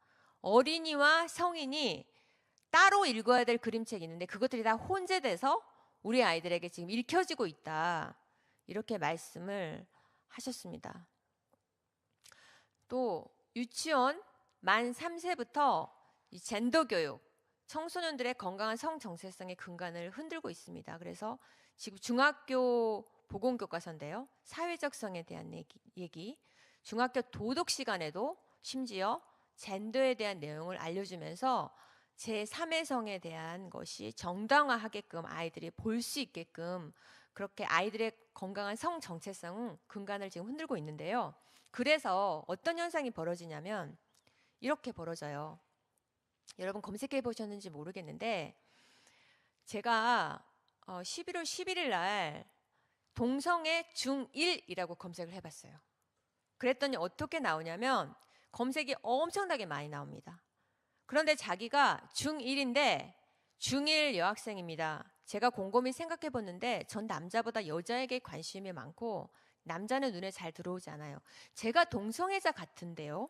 어린이와 성인이 따로 읽어야 될 그림책이 있는데 그것들이 다 혼재돼서 우리 아이들에게 지금 읽혀지고 있다. 이렇게 말씀을 하셨습니다. 또 유치원 만 3세부터 이 젠더 교육, 청소년들의 건강한 성 정체성의 근간을 흔들고 있습니다. 그래서 지금 중학교 보건교과서인데요. 사회적성에 대한 얘기, 중학교 도덕 시간에도 심지어 젠더에 대한 내용을 알려주면서 제3의 성에 대한 것이 정당화하게끔 아이들이 볼 수 있게끔 그렇게 아이들의 건강한 성 정체성 근간을 지금 흔들고 있는데요. 그래서 어떤 현상이 벌어지냐면 이렇게 벌어져요. 여러분 검색해 보셨는지 모르겠는데 제가 11월 11일 날 동성애 중1이라고 검색을 해봤어요. 그랬더니 어떻게 나오냐면 검색이 엄청나게 많이 나옵니다. 그런데 자기가 중1인데 중1 여학생입니다. 제가 곰곰이 생각해 봤는데 전 남자보다 여자에게 관심이 많고 남자는 눈에 잘 들어오지 않아요. 제가 동성애자 같은데요.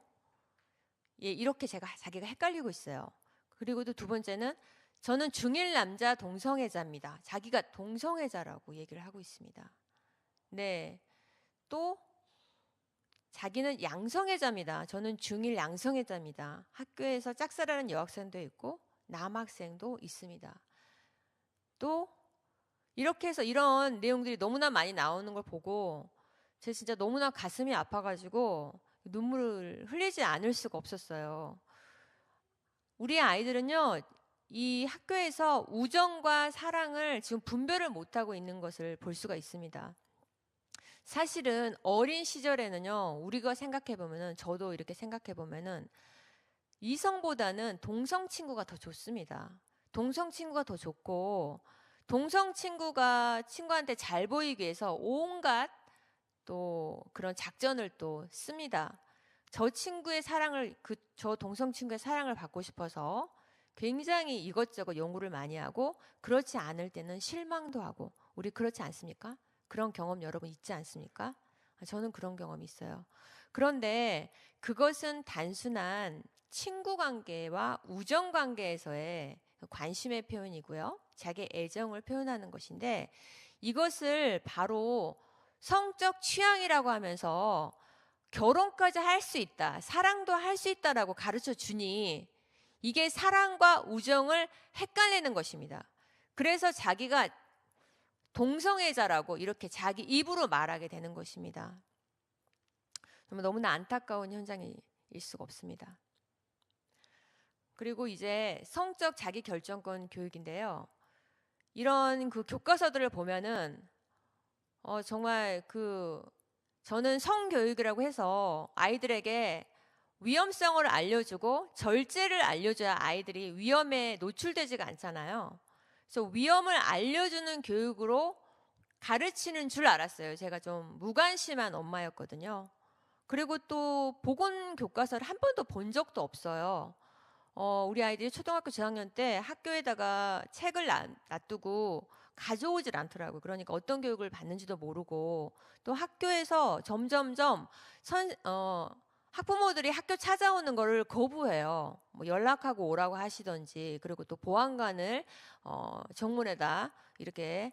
예, 이렇게 자기가 헷갈리고 있어요. 그리고 또 두 번째는 저는 중1 남자 동성애자입니다. 자기가 동성애자라고 얘기를 하고 있습니다. 네, 또 자기는 양성애자입니다. 저는 중1 양성애자입니다. 학교에서 짝사랑하는 여학생도 있고 남학생도 있습니다. 또 이렇게 해서 이런 내용들이 너무나 많이 나오는 걸 보고 제가 진짜 너무나 가슴이 아파가지고 눈물을 흘리지 않을 수가 없었어요. 우리 아이들은요, 이 학교에서 우정과 사랑을 지금 분별을 못하고 있는 것을 볼 수가 있습니다. 사실은 어린 시절에는요, 우리가 생각해보면은, 저도 이렇게 생각해보면은, 이성보다는 동성 친구가 더 좋습니다. 동성 친구가 더 좋고, 동성 친구가 친구한테 잘 보이기 위해서 온갖 또 그런 작전을 또 씁니다. 저 동성 친구의 사랑을 받고 싶어서 굉장히 이것저것 연구를 많이 하고 그렇지 않을 때는 실망도 하고 우리 그렇지 않습니까? 그런 경험 여러분 있지 않습니까? 저는 그런 경험이 있어요. 그런데 그것은 단순한 친구 관계와 우정 관계에서의 관심의 표현이고요. 자기의 애정을 표현하는 것인데 이것을 바로 성적 취향이라고 하면서 결혼까지 할 수 있다, 사랑도 할 수 있다라고 가르쳐 주니 이게 사랑과 우정을 헷갈리는 것입니다. 그래서 자기가 동성애자라고 이렇게 자기 입으로 말하게 되는 것입니다. 정말 너무나 안타까운 현장일 수가 없습니다. 그리고 이제 성적 자기 결정권 교육인데요. 이런 그 교과서들을 보면은 정말 저는 성교육이라고 해서 아이들에게 위험성을 알려주고 절제를 알려줘야 아이들이 위험에 노출되지가 않잖아요. 그래서 위험을 알려주는 교육으로 가르치는 줄 알았어요. 제가 좀 무관심한 엄마였거든요. 그리고 또 보건 교과서를 한 번도 본 적도 없어요. 우리 아이들이 초등학교 저학년 때 학교에다가 책을 놔두고 가져오질 않더라고요. 그러니까 어떤 교육을 받는지도 모르고 또 학교에서 점점점 학부모들이 학교 찾아오는 거를 거부해요. 뭐 연락하고 오라고 하시던지, 그리고 또 보안관을 정문에다 이렇게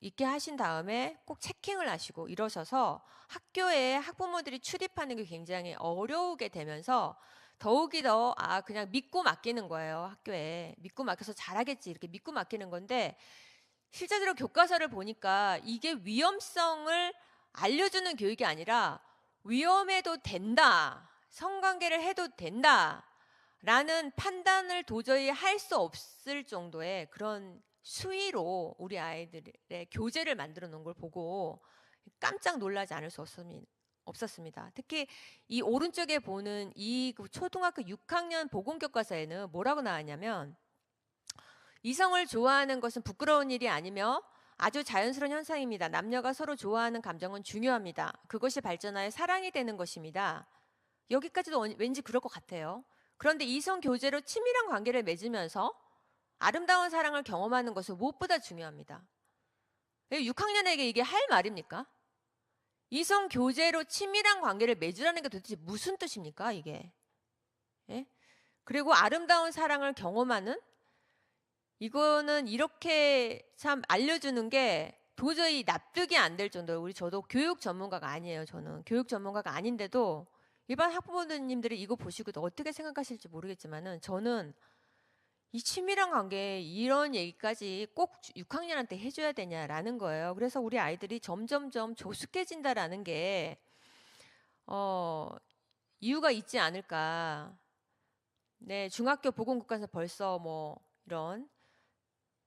있게 하신 다음에 꼭 체킹을 하시고 이러셔서 학교에 학부모들이 출입하는 게 굉장히 어려우게 되면서 더욱이 더 그냥 믿고 맡기는 거예요. 학교에 믿고 맡겨서 잘하겠지 이렇게 믿고 맡기는 건데, 실제로 교과서를 보니까 이게 위험성을 알려주는 교육이 아니라 위험해도 된다, 성관계를 해도 된다 라는 판단을 도저히 할 수 없을 정도의 그런 수위로 우리 아이들의 교재를 만들어 놓은 걸 보고 깜짝 놀라지 않을 수 없었습니다. 특히 이 오른쪽에 보는 이 초등학교 6학년 보건교과서에는 뭐라고 나왔냐면, 이성을 좋아하는 것은 부끄러운 일이 아니며 아주 자연스러운 현상입니다. 남녀가 서로 좋아하는 감정은 중요합니다. 그것이 발전하여 사랑이 되는 것입니다. 여기까지도 왠지 그럴 것 같아요. 그런데 이성 교제로 친밀한 관계를 맺으면서 아름다운 사랑을 경험하는 것은 무엇보다 중요합니다. 6학년에게 이게 할 말입니까? 이성 교제로 친밀한 관계를 맺으라는 게 도대체 무슨 뜻입니까, 이게? 예? 그리고 아름다운 사랑을 경험하는, 이거는 이렇게 참 알려주는 게 도저히 납득이 안 될 정도로, 저도 교육 전문가가 아니에요. 저는 교육 전문가가 아닌데도 일반 학부모님들이 이거 보시고 어떻게 생각하실지 모르겠지만은, 저는 이 친밀한 관계 이런 얘기까지 꼭 6학년한테 해줘야 되냐라는 거예요. 그래서 우리 아이들이 점점점 조숙해진다라는 게 이유가 있지 않을까. 네, 중학교 보건국가에서 벌써 뭐 이런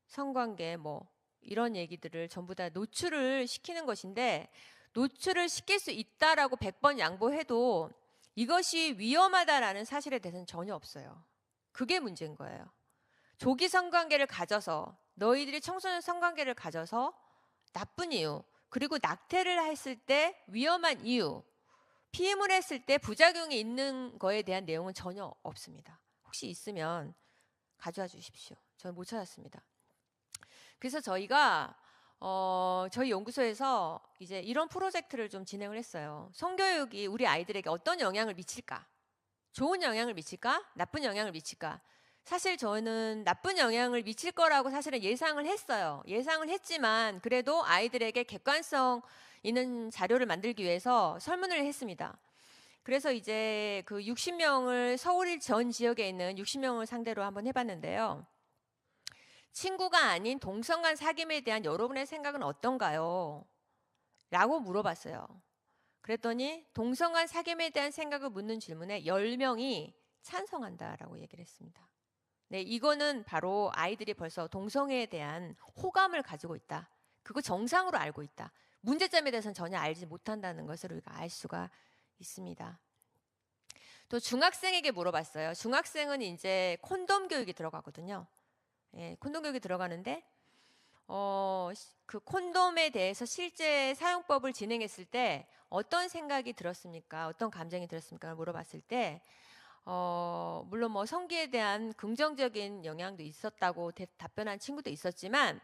성관계 뭐 이런 얘기들을 전부 다 노출을 시키는 것인데, 노출을 시킬 수 있다라고 100번 양보해도 이것이 위험하다라는 사실에 대해서는 전혀 없어요. 그게 문제인 거예요. 조기 성관계를 가져서, 너희들이 청소년 성관계를 가져서 나쁜 이유, 그리고 낙태를 했을 때 위험한 이유, 피임을 했을 때 부작용이 있는 거에 대한 내용은 전혀 없습니다. 혹시 있으면 가져와 주십시오. 저는 못 찾았습니다. 그래서 저희가 저희 연구소에서 이제 이런 프로젝트를 좀 진행을 했어요. 성교육이 우리 아이들에게 어떤 영향을 미칠까? 좋은 영향을 미칠까? 나쁜 영향을 미칠까? 사실 저는 나쁜 영향을 미칠 거라고 사실은 예상을 했어요. 예상을 했지만 그래도 아이들에게 객관성 있는 자료를 만들기 위해서 설문을 했습니다. 그래서 이제 그 60명을 서울 전 지역에 있는 60명을 상대로 한번 해봤는데요. 친구가 아닌 동성 간 사귐에 대한 여러분의 생각은 어떤가요? 라고 물어봤어요. 그랬더니 동성 간 사귐에 대한 생각을 묻는 질문에 10명이 찬성한다라고 얘기를 했습니다. 네, 이거는 바로 아이들이 벌써 동성애에 대한 호감을 가지고 있다. 그거 정상으로 알고 있다. 문제점에 대해서는 전혀 알지 못한다는 것을 우리가 알 수가 있습니다. 또 중학생에게 물어봤어요. 중학생은 이제 콘돔 교육이 들어가거든요. 예, 콘돔 교육이 들어가는데 그 콘돔에 대해서 실제 사용법을 진행했을 때 어떤 생각이 들었습니까? 어떤 감정이 들었습니까? 물어봤을 때 물론 뭐 성기에 대한 긍정적인 영향도 있었다고 답변한 친구도 있었지만,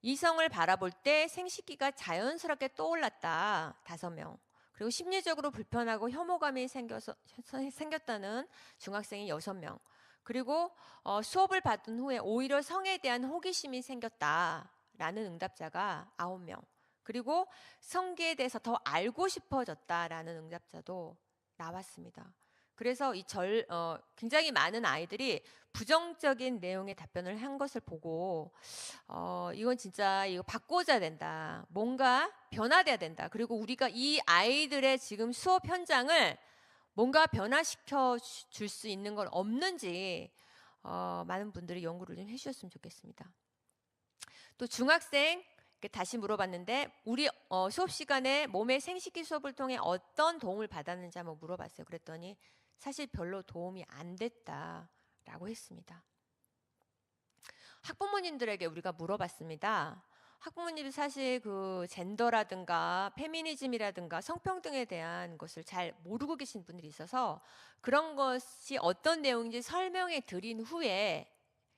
이성을 바라볼 때 생식기가 자연스럽게 떠올랐다 5명, 그리고 심리적으로 불편하고 혐오감이 생겼다는 중학생이 6명, 그리고 수업을 받은 후에 오히려 성에 대한 호기심이 생겼다라는 응답자가 9명, 그리고 성기에 대해서 더 알고 싶어졌다라는 응답자도 나왔습니다. 그래서 굉장히 많은 아이들이 부정적인 내용의 답변을 한 것을 보고 이건 진짜 이거 바꿔줘야 된다. 뭔가 변화돼야 된다. 그리고 우리가 이 아이들의 지금 수업 현장을 뭔가 변화시켜 줄 수 있는 건 없는지 많은 분들이 연구를 좀 해주셨으면 좋겠습니다. 또 중학생 다시 물어봤는데, 우리 수업 시간에 몸의 생식기 수업을 통해 어떤 도움을 받았는지 한번 물어봤어요. 그랬더니 사실 별로 도움이 안 됐다라고 했습니다. 학부모님들에게 우리가 물어봤습니다. 학부모님도 사실 그 젠더라든가 페미니즘이라든가 성평등에 대한 것을 잘 모르고 계신 분들이 있어서 그런 것이 어떤 내용인지 설명해 드린 후에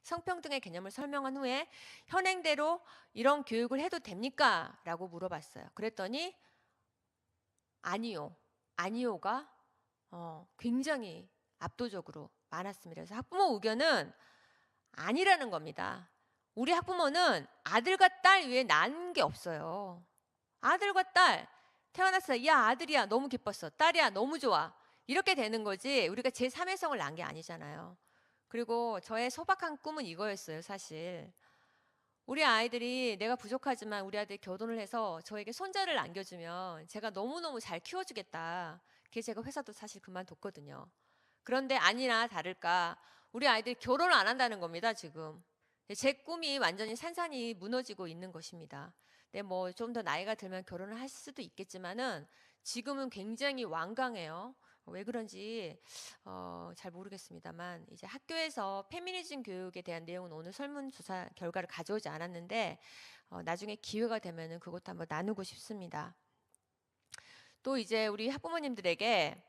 성평등의 개념을 설명한 후에 현행대로 이런 교육을 해도 됩니까? 라고 물어봤어요. 그랬더니 아니요. 아니요가 굉장히 압도적으로 많았습니다. 그래서 학부모 의견은 아니라는 겁니다. 우리 학부모는 아들과 딸 외에 낳은 게 없어요. 아들과 딸 태어났어요. 야 아들이야 너무 기뻤어. 딸이야 너무 좋아. 이렇게 되는 거지 우리가 제3의 성을 낳은 게 아니잖아요. 그리고 저의 소박한 꿈은 이거였어요. 사실 우리 아이들이 내가 부족하지만 우리 아들이 결혼을 해서 저에게 손자를 안겨주면 제가 너무너무 잘 키워주겠다. 그게 제가 회사도 사실 그만뒀거든요. 그런데 아니나 다를까 우리 아이들이 결혼을 안 한다는 겁니다. 지금 제 꿈이 완전히 산산이 무너지고 있는 것입니다. 근데 뭐 좀 더 나이가 들면 결혼을 할 수도 있겠지만은 지금은 굉장히 완강해요. 왜 그런지 잘 모르겠습니다만 이제 학교에서 페미니즘 교육에 대한 내용은 오늘 설문조사 결과를 가져오지 않았는데 나중에 기회가 되면은 그것도 한번 나누고 싶습니다. 또 이제 우리 학부모님들에게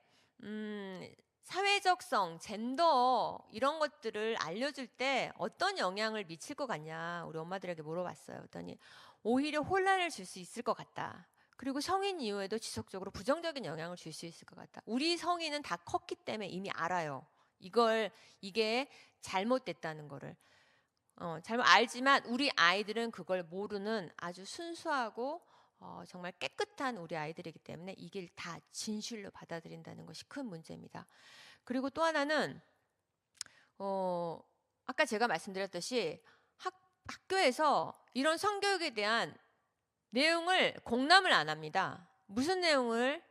사회적성, 젠더 이런 것들을 알려줄 때 어떤 영향을 미칠 것 같냐 우리 엄마들에게 물어봤어요. 그랬더니 오히려 혼란을 줄 수 있을 것 같다. 그리고 성인 이후에도 지속적으로 부정적인 영향을 줄 수 있을 것 같다. 우리 성인은 다 컸기 때문에 이미 알아요. 이게 잘못됐다는 거를 잘못 알지만 우리 아이들은 그걸 모르는 아주 순수하고 정말 깨끗한 우리 아이들이기 때문에 이게 다 진실로 받아들인다는 것이 큰 문제입니다. 그리고 또 하나는 아까 제가 말씀드렸듯이 학교에서 이런 성교육에 대한 내용을 공람을 안 합니다. 무슨 내용을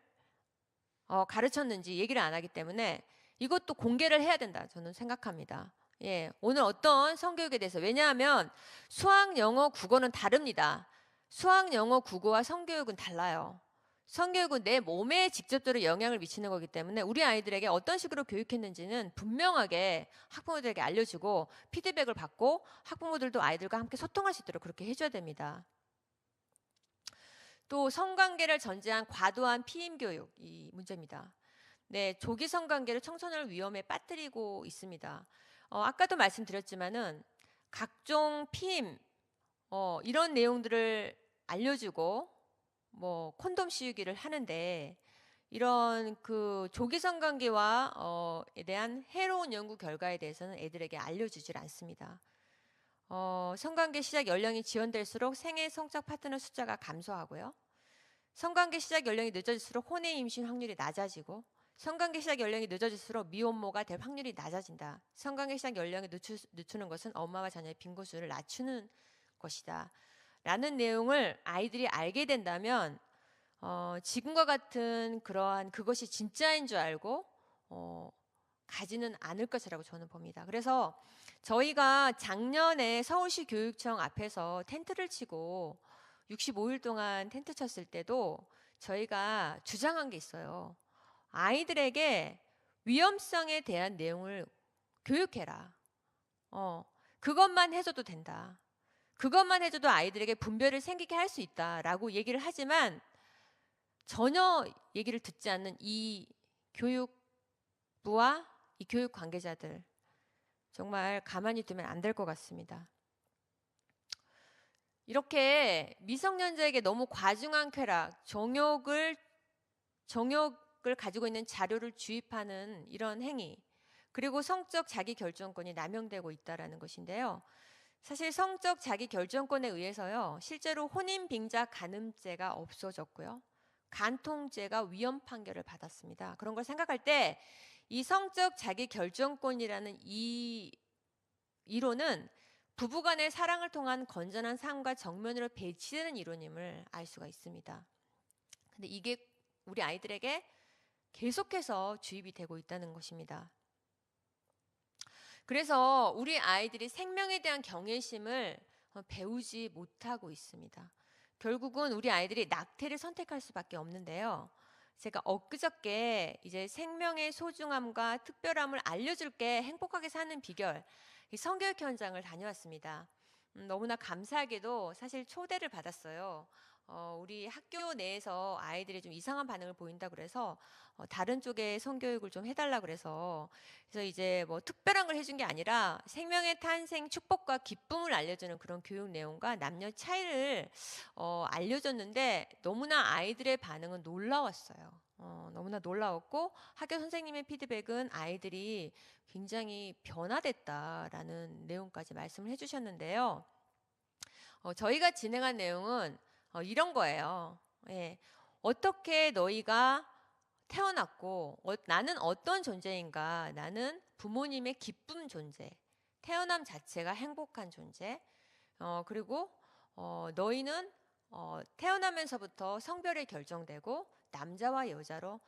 가르쳤는지 얘기를 안 하기 때문에 이것도 공개를 해야 된다 저는 생각합니다. 예, 오늘 어떤 성교육에 대해서 왜냐하면 수학, 영어, 국어는 다릅니다. 수학, 영어, 국어와 성교육은 달라요. 성교육은 내 몸에 직접적으로 영향을 미치는 거기 때문에 우리 아이들에게 어떤 식으로 교육했는지는 분명하게 학부모들에게 알려주고 피드백을 받고 학부모들도 아이들과 함께 소통할 수 있도록 그렇게 해줘야 됩니다. 또 성관계를 전제한 과도한 피임 교육 이 문제입니다. 네, 조기 성관계를 청소년을 위험에 빠뜨리고 있습니다. 아까도 말씀드렸지만은 각종 피임 이런 내용들을 알려주고 뭐 콘돔 씌우기를 하는데 이런 그 조기 성관계와에 대한 해로운 연구 결과에 대해서는 애들에게 알려주질 않습니다. 성관계 시작 연령이 지연될수록 생애 성적 파트너 숫자가 감소하고요. 성관계 시작 연령이 늦어질수록 혼외 임신 확률이 낮아지고 성관계 시작 연령이 늦어질수록 미혼모가 될 확률이 낮아진다. 성관계 시작 연령을 늦추는 것은 엄마와 자녀의 빈곤수를 낮추는 것이다. 라는 내용을 아이들이 알게 된다면 지금과 같은 그러한 그것이 진짜인 줄 알고 가지는 않을 것이라고 저는 봅니다. 그래서 저희가 작년에 서울시 교육청 앞에서 텐트를 치고 65일 동안 텐트 쳤을 때도 저희가 주장한 게 있어요. 아이들에게 위험성에 대한 내용을 교육해라. 그것만 해줘도 된다. 그것만 해줘도 아이들에게 분별을 생기게 할 수 있다라고 얘기를 하지만 전혀 얘기를 듣지 않는 이 교육부와 이 교육 관계자들 정말 가만히 두면 안 될 것 같습니다. 이렇게 미성년자에게 너무 과중한 쾌락, 정욕을 가지고 있는 자료를 주입하는 이런 행위, 그리고 성적 자기 결정권이 남용되고 있다라는 것인데요. 사실 성적 자기 결정권에 의해서요, 실제로 혼인 빙자 간음죄가 없어졌고요, 간통죄가 위헌 판결을 받았습니다. 그런 걸 생각할 때 이 성적 자기 결정권이라는 이 이론은 부부간의 사랑을 통한 건전한 삶과 정면으로 배치되는 이론임을 알 수가 있습니다. 근데 이게 우리 아이들에게 계속해서 주입이 되고 있다는 것입니다. 그래서 우리 아이들이 생명에 대한 경외심을 배우지 못하고 있습니다. 결국은 우리 아이들이 낙태를 선택할 수밖에 없는데요. 제가 엊그저께 이제 생명의 소중함과 특별함을 알려줄게 행복하게 사는 비결 이 성교육 현장을 다녀왔습니다. 너무나 감사하게도 사실 초대를 받았어요. 우리 학교 내에서 아이들이 좀 이상한 반응을 보인다 그래서 다른 쪽에 성교육을 좀 해달라 그래서 이제 뭐 특별한 걸 해준 게 아니라 생명의 탄생 축복과 기쁨을 알려주는 그런 교육 내용과 남녀 차이를 알려줬는데 너무나 아이들의 반응은 놀라웠어요. 너무나 놀라웠고 학교 선생님의 피드백은 아이들이 굉장히 변화됐다라는 내용까지 말씀을 해주셨는데요. 저희가 진행한 내용은 이런 거예요. 예. 어떻게 너희가 태어났고 나는 어떤 존재인가? 나는 부모님의 기쁨 존재, 태어남 자체가 행복한 존재. 그리고 너희는 태어나면서부터 성별이 결정되고 남자와 여자로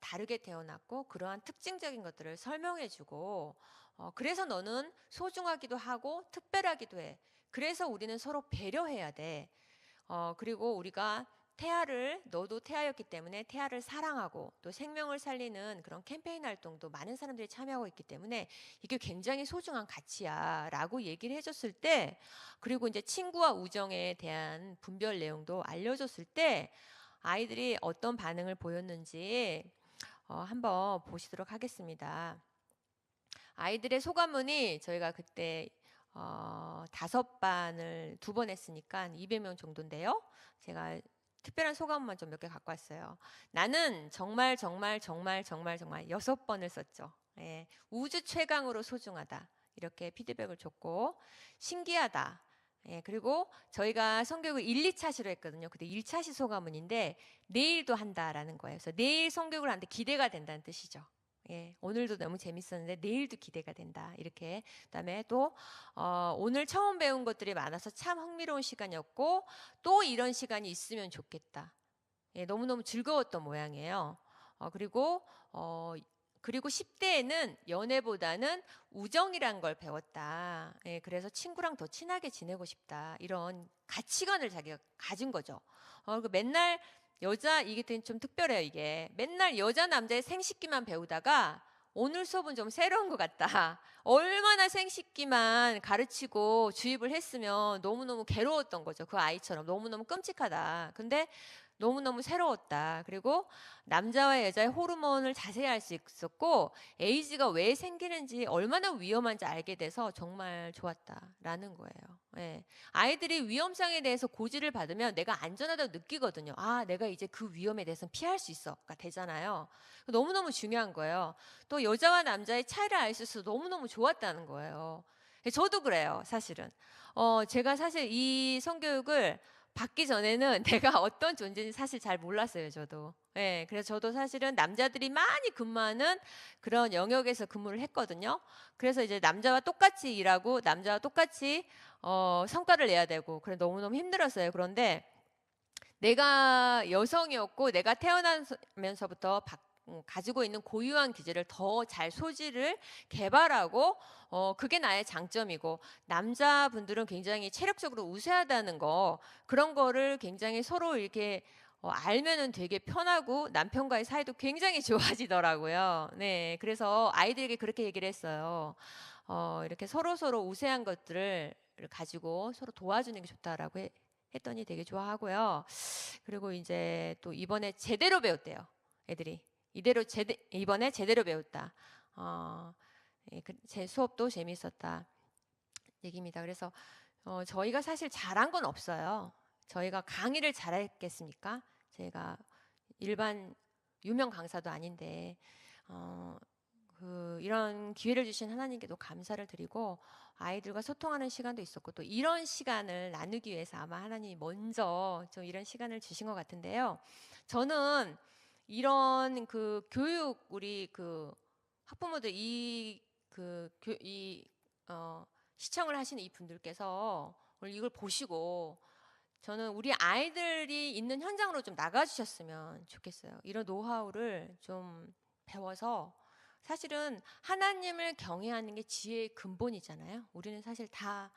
다르게 태어났고 그러한 특징적인 것들을 설명해주고 그래서 너는 소중하기도 하고 특별하기도 해. 그래서 우리는 서로 배려해야 돼. 그리고 우리가 너도 태아였기 때문에 태아를 사랑하고 또 생명을 살리는 그런 캠페인 활동도 많은 사람들이 참여하고 있기 때문에 이게 굉장히 소중한 가치야 라고 얘기를 해줬을 때, 그리고 이제 친구와 우정에 대한 분별 내용도 알려줬을 때 아이들이 어떤 반응을 보였는지 한번 보시도록 하겠습니다. 아이들의 소감문이 저희가 그때 5반을 2번 했으니까 200명 정도인데요. 제가 특별한 소감만 좀 몇 개 갖고 왔어요. 나는 정말 6번을 썼죠. 예, 우주 최강으로 소중하다. 이렇게 피드백을 줬고 신기하다. 예, 그리고 저희가 성교육을 1, 2차시로 했거든요. 근데 1차시 소감문인데 내일도 한다라는 거예요. 그래서 내일 성교육을 하는데 기대가 된다는 뜻이죠. 예, 오늘도 너무 재밌었는데 내일도 기대가 된다. 이렇게. 그다음에 또 오늘 처음 배운 것들이 많아서 참 흥미로운 시간이었고 또 이런 시간이 있으면 좋겠다. 예, 너무너무 즐거웠던 모양이에요. 그리고 10대에는 연애보다는 우정이란 걸 배웠다. 예, 그래서 친구랑 더 친하게 지내고 싶다. 이런 가치관을 자기가 가진 거죠. 맨날 이게 좀 특별해요, 이게. 맨날 여자, 남자의 생식기만 배우다가 오늘 수업은 좀 새로운 것 같다. 얼마나 생식기만 가르치고 주입을 했으면 너무너무 괴로웠던 거죠. 그 아이처럼. 너무너무 끔찍하다. 근데 너무너무 새로웠다. 그리고 남자와 여자의 호르몬을 자세히 알 수 있었고 에이즈가 왜 생기는지 얼마나 위험한지 알게 돼서 정말 좋았다라는 거예요. 예. 아이들이 위험성에 대해서 고지를 받으면 내가 안전하다고 느끼거든요. 아, 내가 이제 그 위험에 대해서 피할 수 있어가 되잖아요. 너무너무 중요한 거예요. 또 여자와 남자의 차이를 알 수 있어서 너무너무 좋았다는 거예요. 저도 그래요, 사실은. 제가 사실 이 성교육을 받기 전에는 내가 어떤 존재인지 사실 잘 몰랐어요, 저도. 예, 그래서 저도 사실은 남자들이 많이 근무하는 그런 영역에서 근무를 했거든요. 그래서 이제 남자와 똑같이 일하고 남자와 똑같이 성과를 내야 되고 그래 너무너무 힘들었어요. 그런데 내가 여성이었고 내가 태어나면서부터 가지고 있는 고유한 기질을 더 잘 소질을 개발하고 그게 나의 장점이고 남자분들은 굉장히 체력적으로 우세하다는 거 그런 거를 굉장히 서로 이렇게 알면은 되게 편하고 남편과의 사이도 굉장히 좋아지더라고요. 네, 그래서 아이들에게 그렇게 얘기를 했어요. 이렇게 서로 우세한 것들을 가지고 서로 도와주는 게 좋다라고 했더니 되게 좋아하고요. 그리고 이제 또 이번에 제대로 배웠대요, 애들이. 이번에 제대로 배웠다. 제 수업도 재밌었다. 얘기입니다. 그래서 저희가 사실 잘한 건 없어요. 저희가 강의를 잘했겠습니까? 제가 일반 유명 강사도 아닌데 이런 기회를 주신 하나님께도 감사를 드리고 아이들과 소통하는 시간도 있었고 또 이런 시간을 나누기 위해서 아마 하나님이 먼저 좀 이런 시간을 주신 것 같은데요. 저는 이런 그 교육 우리 그 학부모들 시청을 하시는 이 분들께서 오늘 이걸 보시고 저는 우리 아이들이 있는 현장으로 좀 나가주셨으면 좋겠어요. 이런 노하우를 좀 배워서 사실은 하나님을 경외하는 게 지혜의 근본이잖아요. 우리는 사실 다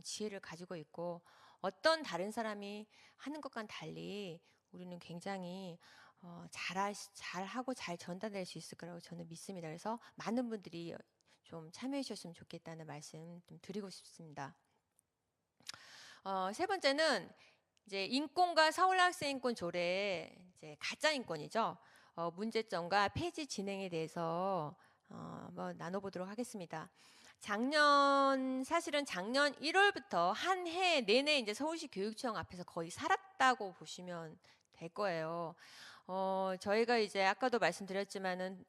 지혜를 가지고 있고 어떤 다른 사람이 하는 것과는 달리 우리는 굉장히 잘하고 잘 전달될 수 있을 거라고 저는 믿습니다. 그래서 많은 분들이 좀 참여해 주셨으면 좋겠다는 말씀 좀 드리고 싶습니다. 세 번째는 이제 인권과 서울학생인권 조례 이제 가짜 인권이죠. 문제점과 폐지 진행에 대해서 한번 나눠보도록 하겠습니다. 사실은 작년 1월부터 한 해 내내 이제 서울시 교육청 앞에서 거의 살았다고 보시면 될 거예요. 저희가 이제 아까도 말씀드렸지만은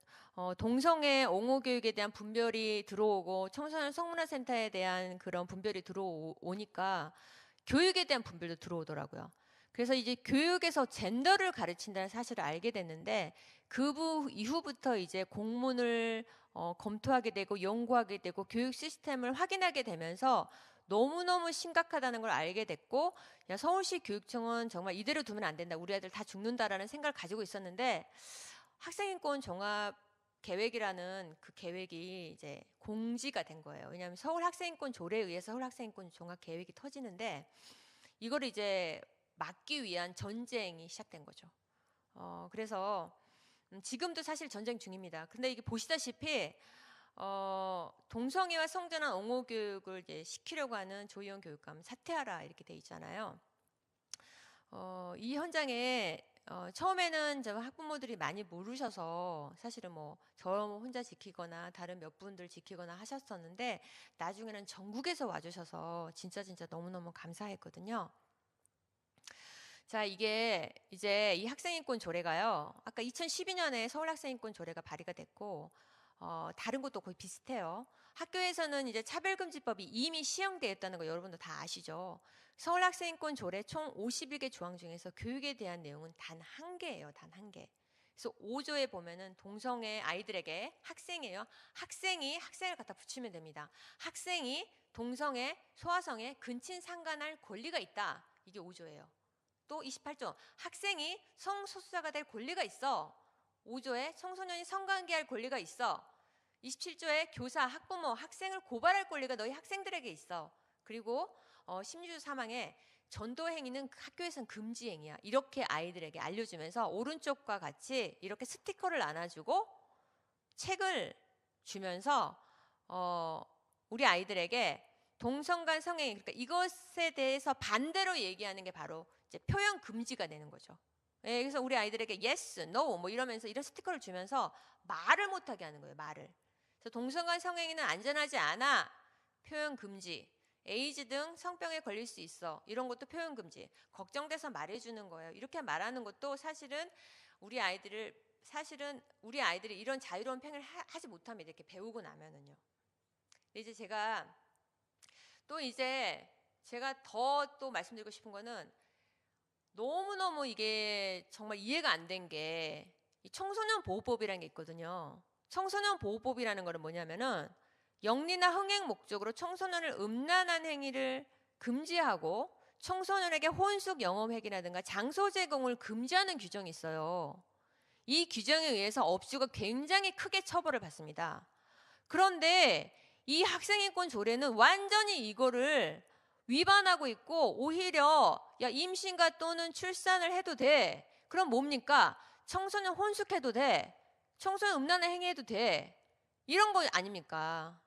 동성애 옹호 교육에 대한 분별이 들어오고 청소년 성문화센터에 대한 그런 분별이 들어오니까 교육에 대한 분별도 들어오더라고요. 그래서 이제 교육에서 젠더를 가르친다는 사실을 알게 됐는데 이후부터 이제 공문을 검토하게 되고 연구하게 되고 교육 시스템을 확인하게 되면서 너무너무 심각하다는 걸 알게 됐고, 야, 서울시 교육청은 정말 이대로 두면 안 된다, 우리 아들 다 죽는다라는 생각을 가지고 있었는데, 학생인권 종합 계획이라는 그 계획이 이제 공지가 된 거예요. 왜냐하면 서울 학생인권 조례에 의해서 서울 학생인권 종합 계획이 터지는데, 이거를 이제 막기 위한 전쟁이 시작된 거죠. 그래서 지금도 사실 전쟁 중입니다. 근데 이게 보시다시피 동성애와 성전환 옹호 교육을 이제 시키려고 하는 조희연 교육감 사퇴하라 이렇게 돼 있잖아요. 이 현장에 처음에는 학부모들이 많이 모르셔서 사실은 뭐 저 혼자 지키거나 다른 몇 분들 지키거나 하셨었는데, 나중에는 전국에서 와주셔서 진짜 너무너무 감사했거든요. 자, 이게 이제 이 학생인권 조례가요, 아까 2012년에 서울학생인권 조례가 발의가 됐고, 다른 것도 거의 비슷해요. 학교에서는 이제 차별금지법이 이미 시행되어 있다는 거 여러분도 다 아시죠? 서울학생인권 조례 총 51개 조항 중에서 교육에 대한 내용은 단 한 개예요. 단 한 개. 그래서 5조에 보면은 동성애 아이들에게 학생이에요. 학생을 갖다 붙이면 됩니다. 학생이 동성애, 소아성애 근친 상간할 권리가 있다. 이게 5조예요. 또 28조, 학생이 성소수자가 될 권리가 있어. 5조에 청소년이 성관계할 권리가 있어. 27조에 교사, 학부모, 학생을 고발할 권리가 너희 학생들에게 있어. 그리고 16조 3항에 전도 행위는 학교에서는 금지 행위야. 이렇게 아이들에게 알려주면서 오른쪽과 같이 이렇게 스티커를 나눠주고 책을 주면서 우리 아이들에게 동성 간 성행위, 그러니까 이것에 대해서 반대로 얘기하는 게 바로 이제 표현 금지가 되는 거죠. 예, 그래서 우리 아이들에게 yes, no 뭐 이러면서 이런 스티커를 주면서 말을 못하게 하는 거예요. 말을. 그래서 동성 간 성행위는 안전하지 않아. 표현 금지. 에이즈 등 성병에 걸릴 수 있어. 이런 것도 표현 금지. 걱정돼서 말해주는 거예요. 이렇게 말하는 것도 사실은 우리 아이들이 이런 자유로운 표현을 하지 못합니다. 이렇게 배우고 나면은요. 이제 제가 더 또 말씀드리고 싶은 거는, 너무너무 이게 정말 이해가 안 된 게 청소년 보호법이라는 게 있거든요. 청소년 보호법이라는 거는 뭐냐면은 영리나 흥행 목적으로 청소년을 음란한 행위를 금지하고 청소년에게 혼숙 영업행위라든가 장소 제공을 금지하는 규정이 있어요. 이 규정에 의해서 업주가 굉장히 크게 처벌을 받습니다. 그런데 이 학생인권 조례는 완전히 이거를 위반하고 있고, 오히려 야, 임신과 또는 출산을 해도 돼. 그럼 뭡니까? 청소년 혼숙해도 돼. 청소년 음란한 행위해도 돼. 이런 거 아닙니까?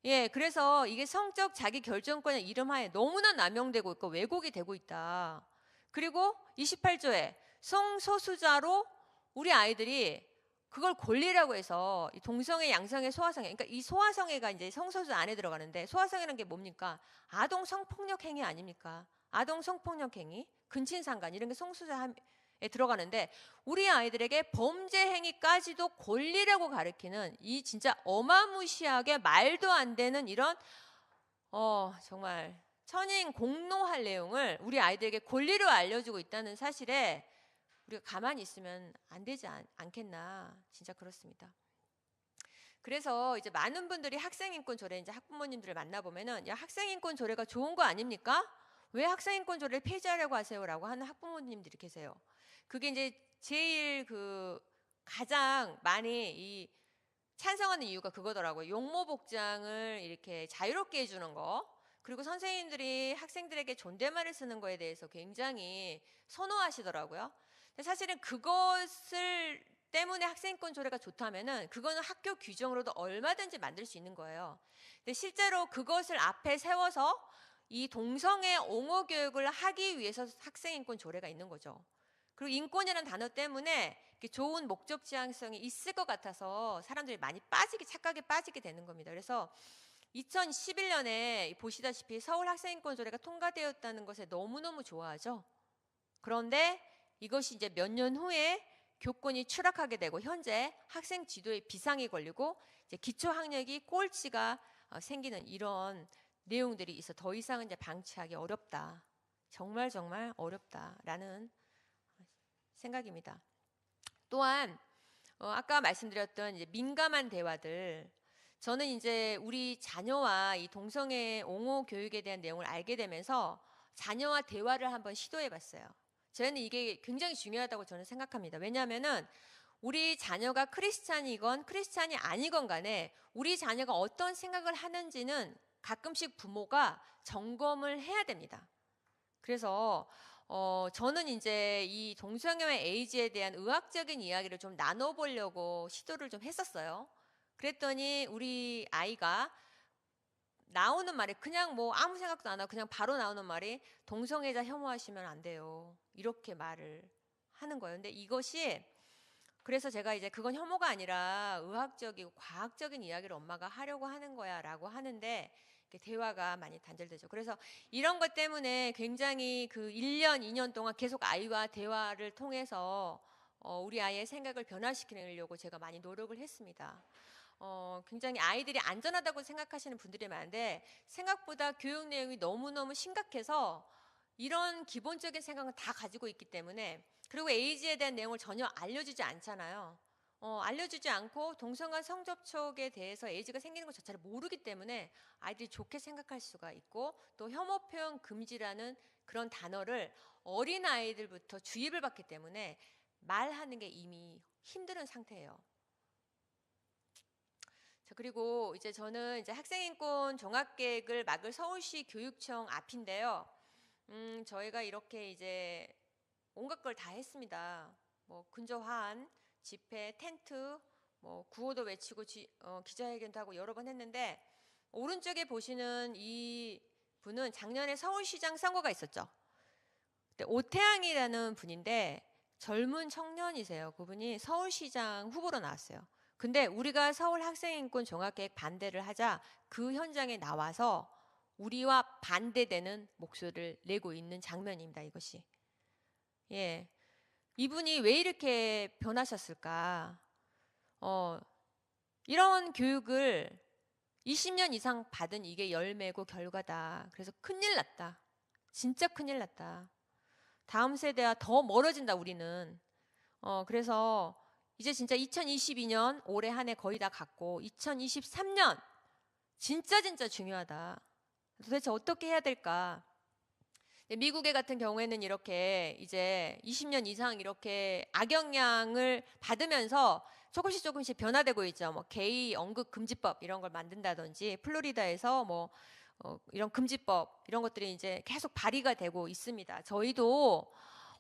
예, 그래서 이게 성적 자기 결정권의 이름하에 너무나 남용되고 있고 왜곡이 되고 있다. 그리고 28조에 성소수자로 우리 아이들이 그걸 권리라고 해서 이 동성애, 양성애, 소아성애, 그러니까 이 소아성애가 이제 성소수자 안에 들어가는데, 소아성애라는 게 뭡니까? 아동 성폭력 행위 아닙니까? 아동 성폭력 행위, 근친상간 이런 게 성소수자에 들어가는데, 우리 아이들에게 범죄 행위까지도 권리라고 가르치는 이 진짜 어마무시하게 말도 안 되는 이런 정말 천인 공노할 내용을 우리 아이들에게 권리로 알려주고 있다는 사실에 우리가 가만히 있으면 안 되지 않겠나, 진짜 그렇습니다. 그래서 이제 많은 분들이 학생인권 조례, 이제 학부모님들을 만나보면은, 야, 학생인권 조례가 좋은 거 아닙니까? 왜 학생인권 조례를 폐지하려고 하세요라고 하는 학부모님들이 계세요. 그게 이제 제일 가장 많이 이 찬성하는 이유가 그거더라고요. 용모 복장을 이렇게 자유롭게 해주는 거, 그리고 선생님들이 학생들에게 존댓말을 쓰는 거에 대해서 굉장히 선호하시더라고요. 근데 사실은 그것을 때문에 학생인권 조례가 좋다면은 그거는 학교 규정으로도 얼마든지 만들 수 있는 거예요. 근데 실제로 그것을 앞에 세워서 이 동성애 옹호 교육을 하기 위해서 학생인권 조례가 있는 거죠. 그리고 인권이라는 단어 때문에 좋은 목적 지향성이 있을 것 같아서 사람들이 많이 착각에 빠지게 되는 겁니다. 그래서 2011년에 보시다시피 서울 학생인권 조례가 통과되었다는 것에 너무너무 좋아하죠. 그런데 이것이 이제 몇 년 후에 교권이 추락하게 되고 현재 학생 지도에 비상이 걸리고 이제 기초 학력이 꼴찌가 생기는 이런 내용들이 있어 더 이상은 이제 방치하기 어렵다. 정말 어렵다라는 생각입니다. 또한 아까 말씀드렸던 이제 민감한 대화들, 저는 이제 우리 자녀와 이 동성애 옹호 교육에 대한 내용을 알게 되면서 자녀와 대화를 한번 시도해봤어요. 저는 이게 굉장히 중요하다고 저는 생각합니다. 왜냐하면은 우리 자녀가 크리스찬이건 크리스찬이 아니건 간에 우리 자녀가 어떤 생각을 하는지는 가끔씩 부모가 점검을 해야 됩니다. 그래서 저는 이제 이 동성애와 에이즈에 대한 의학적인 이야기를 좀 나눠보려고 시도를 좀 했었어요. 그랬더니 우리 아이가 나오는 말이 그냥 뭐 아무 생각도 안 하고 그냥 바로 나오는 말이 동성애자 혐오하시면 안 돼요. 이렇게 말을 하는 거예요. 근데 이것이 그래서 제가 이제 그건 혐오가 아니라 의학적이고 과학적인 이야기를 엄마가 하려고 하는 거야 라고 하는데 대화가 많이 단절되죠. 그래서 이런 것 때문에 굉장히 그 1년, 2년 동안 계속 아이와 대화를 통해서 우리 아이의 생각을 변화시키려고 제가 많이 노력을 했습니다. 굉장히 아이들이 안전하다고 생각하시는 분들이 많은데 생각보다 교육 내용이 너무너무 심각해서 이런 기본적인 생각은 다 가지고 있기 때문에 그리고 에이즈에 대한 내용을 전혀 알려주지 않잖아요. 알려주지 않고 동성간 성접촉에 대해서 에이즈가 생기는 것 자체를 모르기 때문에 아이들이 좋게 생각할 수가 있고 또 혐오 표현 금지라는 그런 단어를 어린 아이들부터 주입을 받기 때문에 말하는 게 이미 힘든 상태예요. 자, 그리고 이제 저는 이제 학생인권 종합계획을 막을 서울시 교육청 앞인데요. 저희가 이렇게 이제 온갖 걸 다 했습니다. 뭐 근조 화한, 집회, 텐트, 뭐 구호도 외치고 기자회견도 하고 여러 번 했는데 오른쪽에 보시는 이 분은 작년에 서울시장 선거가 있었죠. 근데 오태양이라는 분인데 젊은 청년이세요. 그분이 서울시장 후보로 나왔어요. 근데 우리가 서울 학생인권 종합계획 반대를 하자 그 현장에 나와서 우리와 반대되는 목소리를 내고 있는 장면입니다. 이것이. 예. 이분이 왜 이렇게 변하셨을까? 이런 교육을 20년 이상 받은 이게 열매고 결과다. 그래서 큰일 났다. 진짜 큰일 났다. 다음 세대와 더 멀어진다, 우리는. 그래서 이제 진짜 2022년 올해 한 해 거의 다 갔고 2023년 진짜 중요하다. 도대체 어떻게 해야 될까? 미국의 같은 경우에는 이렇게 이제 20년 이상 이렇게 악영향을 받으면서 조금씩 변화되고 있죠. 뭐 게이 언급 금지법 이런 걸 만든다든지 플로리다에서 뭐 이런 금지법 이런 것들이 이제 계속 발의가 되고 있습니다. 저희도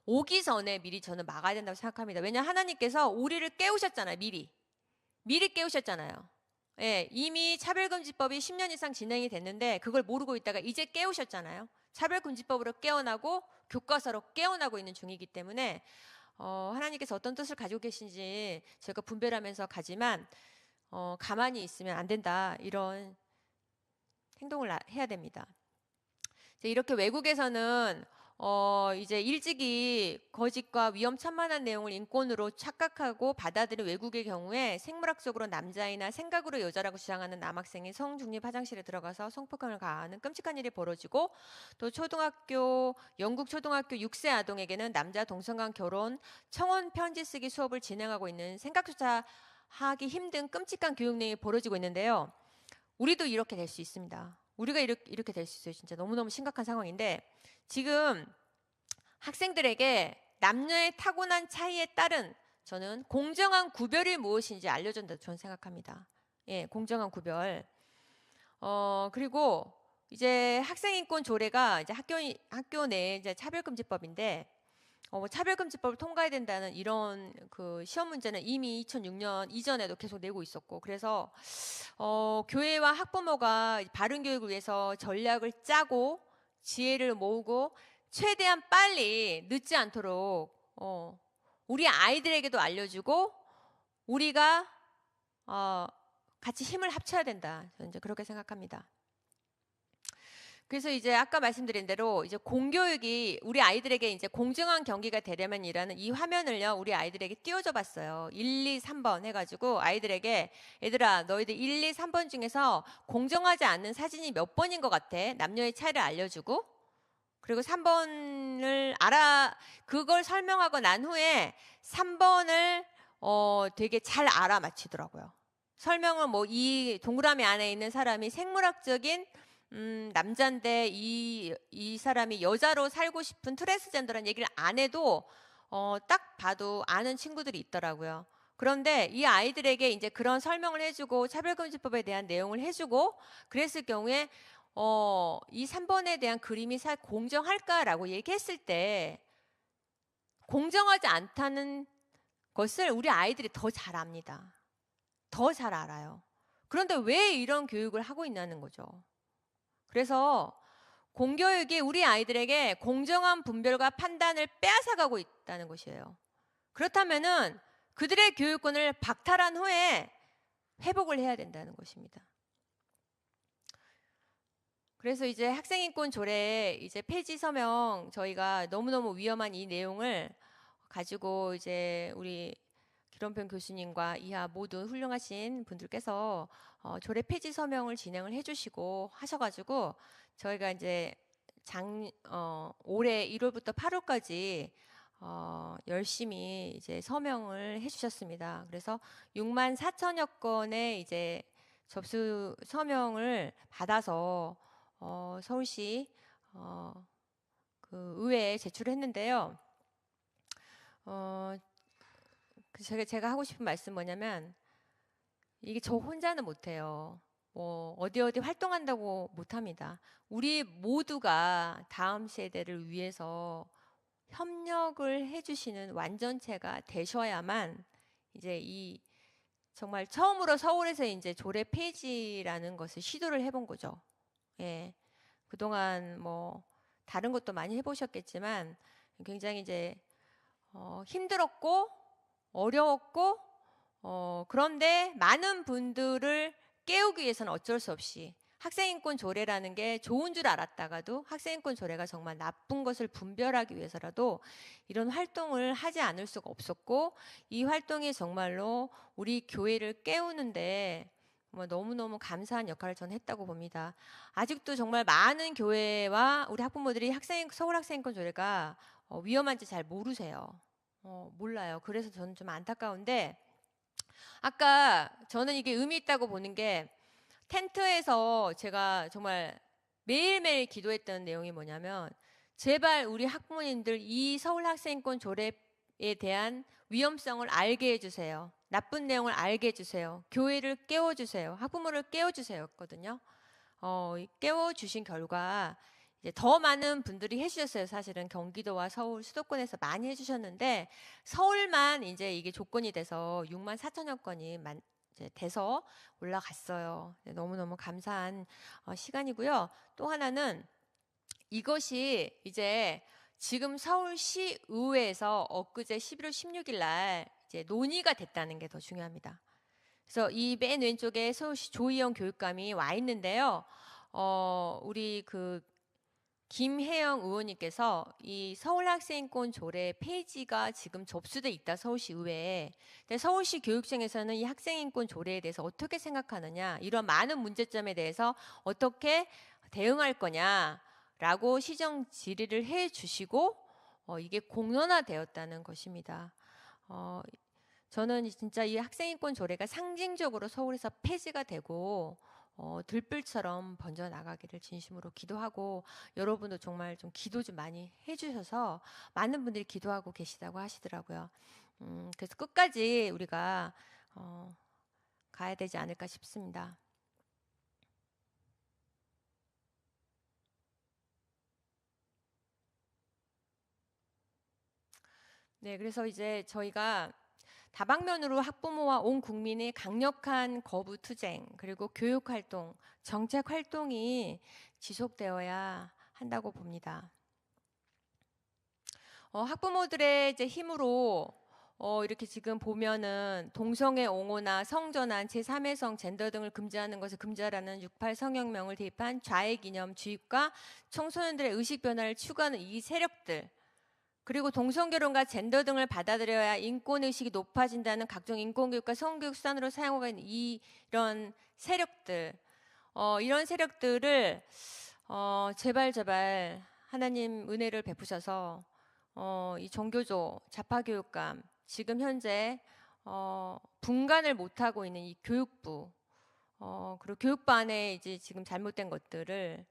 오기 전에 미리 저는 막아야 된다고 생각합니다. 왜냐 하나님께서 우리를 깨우셨잖아요. 미리 깨우셨잖아요. 예, 이미 차별금지법이 10년 이상 진행이 됐는데 그걸 모르고 있다가 이제 깨우셨잖아요. 차별금지법으로 깨어나고 교과서로 깨어나고 있는 중이기 때문에 하나님께서 어떤 뜻을 가지고 계신지 저희가 분별하면서 가지만 가만히 있으면 안 된다. 이런 행동을 해야 됩니다. 이렇게 외국에서는 이제 일찍이 거짓과 위험천만한 내용을 인권으로 착각하고 받아들인 외국의 경우에 생물학적으로 남자이나 생각으로 여자라고 주장하는 남학생이 성중립 화장실에 들어가서 성폭행을 가하는 끔찍한 일이 벌어지고 또 영국 초등학교 6세 아동에게는 남자 동성간 결혼 청혼 편지 쓰기 수업을 진행하고 있는 생각조차 하기 힘든 끔찍한 교육 내용이 벌어지고 있는데요. 우리도 이렇게 될 수 있습니다. 우리가 이렇게 될 수 있어요. 진짜 너무너무 심각한 상황인데 지금 학생들에게 남녀의 타고난 차이에 따른 저는 공정한 구별이 무엇인지 알려준다고 저는 생각합니다. 예, 공정한 구별. 그리고 이제 학생인권 조례가 이제 학교 내에 이제 차별금지법인데 차별금지법을 통과해야 된다는 이런 그 시험 문제는 이미 2006년 이전에도 계속 내고 있었고 그래서 교회와 학부모가 바른 교육을 위해서 전략을 짜고 지혜를 모으고 최대한 빨리 늦지 않도록 우리 아이들에게도 알려주고 우리가 같이 힘을 합쳐야 된다. 저는 이제 그렇게 생각합니다. 그래서 이제 아까 말씀드린 대로 이제 공교육이 우리 아이들에게 이제 공정한 경기가 되려면이라는 이 화면을요, 우리 아이들에게 띄워줘 봤어요. 1, 2, 3번 해가지고 아이들에게 얘들아, 너희들 1, 2, 3번 중에서 공정하지 않는 사진이 몇 번인 것 같아? 남녀의 차이를 알려주고, 그리고 3번을 그걸 설명하고 난 후에 3번을 되게 잘 알아맞히더라고요. 설명은 뭐 이 동그라미 안에 있는 사람이 생물학적인 남자인데 이 사람이 여자로 살고 싶은 트랜스젠더라는 얘기를 안 해도 딱 봐도 아는 친구들이 있더라고요. 그런데 이 아이들에게 이제 그런 설명을 해주고 차별금지법에 대한 내용을 해주고 그랬을 경우에 이 3번에 대한 그림이 공정할까라고 얘기했을 때 공정하지 않다는 것을 우리 아이들이 더 잘 압니다. 더 잘 알아요. 그런데 왜 이런 교육을 하고 있냐는 거죠. 그래서 공교육이 우리 아이들에게 공정한 분별과 판단을 빼앗아가고 있다는 것이에요. 그렇다면은 그들의 교육권을 박탈한 후에 회복을 해야 된다는 것입니다. 그래서 이제 학생인권 조례 이제 폐지 서명 저희가 너무너무 위험한 이 내용을 가지고 이제 우리 기론편 교수님과 이하 모든 훌륭하신 분들께서 조례 폐지 서명을 진행을 해주시고 하셔가지고 저희가 이제 올해 1월부터 8월까지 열심히 이제 서명을 해주셨습니다. 그래서 6만 4천여 건의 이제 접수 서명을 받아서 서울시 그 의회에 제출했는데요. 제가 하고 싶은 말씀 뭐냐면 이게 저 혼자는 못해요. 뭐 어디 활동한다고 못합니다. 우리 모두가 다음 세대를 위해서 협력을 해주시는 완전체가 되셔야만 이제 이 정말 처음으로 서울에서 이제 조례 폐지라는 것을 시도를 해본 거죠. 예, 그동안 뭐 다른 것도 많이 해보셨겠지만 굉장히 이제 힘들었고 어려웠고 그런데 많은 분들을 깨우기 위해서는 어쩔 수 없이 학생인권 조례라는 게 좋은 줄 알았다가도 학생인권 조례가 정말 나쁜 것을 분별하기 위해서라도 이런 활동을 하지 않을 수가 없었고 이 활동이 정말로 우리 교회를 깨우는데 너무너무 감사한 역할을 저는 했다고 봅니다. 아직도 정말 많은 교회와 우리 학부모들이 서울 학생인권 조례가 위험한지 잘 모르세요. 몰라요. 그래서 저는 좀 안타까운데 아까 저는 이게 의미 있다고 보는 게 텐트에서 제가 정말 매일매일 기도했던 내용이 뭐냐면 제발 우리 학부모님들 이 서울 학생인권 조례에 대한 위험성을 알게 해주세요. 나쁜 내용을 알게 해주세요. 교회를 깨워주세요. 학부모를 깨워주세요였거든요. 깨워주신 결과 이제 더 많은 분들이 해주셨어요. 사실은 경기도와 서울 수도권에서 많이 해주셨는데 서울만 이제 이게 조건이 돼서 6만 4천여 건이 이제 돼서 올라갔어요. 너무너무 감사한 시간이고요. 또 하나는 이것이 이제 지금 서울시 의회에서 엊그제 11월 16일 날 이제 논의가 됐다는 게 더 중요합니다. 그래서 이 맨 왼쪽에 서울시 조희영 교육감이 와 있는데요. 우리 그 김혜영 의원님께서 이 서울학생인권 조례 폐지가 지금 접수돼 있다 서울시 의회에. 근데 서울시 교육청에서는 이 학생인권 조례에 대해서 어떻게 생각하느냐, 이런 많은 문제점에 대해서 어떻게 대응할 거냐라고 시정 질의를 해주시고 이게 공론화되었다는 것입니다. 저는 진짜 이 학생인권 조례가 상징적으로 서울에서 폐지가 되고 들불처럼 번져나가기를 진심으로 기도하고 여러분도 정말 좀 기도 좀 많이 해주셔서 많은 분들이 기도하고 계시다고 하시더라고요. 그래서 끝까지 우리가 가야 되지 않을까 싶습니다. 네, 그래서 이제 저희가 다방면으로 학부모와 온 국민의 강력한 거부 투쟁 그리고 교육 활동, 정책 활동이 지속되어야 한다고 봅니다. 학부모들의 이제 힘으로 이렇게 지금 보면은 동성애 옹호나 성전환, 제3의 성, 젠더 등을 금지하는 것을 금지하라는 6.8 성혁명을 대입한 좌익 이념 주입과 청소년들의 의식 변화를 추구하는 이 세력들, 그리고 동성결혼과 젠더 등을 받아들여야 인권의식이 높아진다는 각종 인권교육과 성교육 수단으로 사용하고 있는 이런 세력들, 이런 세력들을 제발 하나님 은혜를 베푸셔서 이 종교조 좌파교육감, 지금 현재 분간을 못하고 있는 이 교육부, 그리고 교육부 안에 이제 지금 잘못된 것들을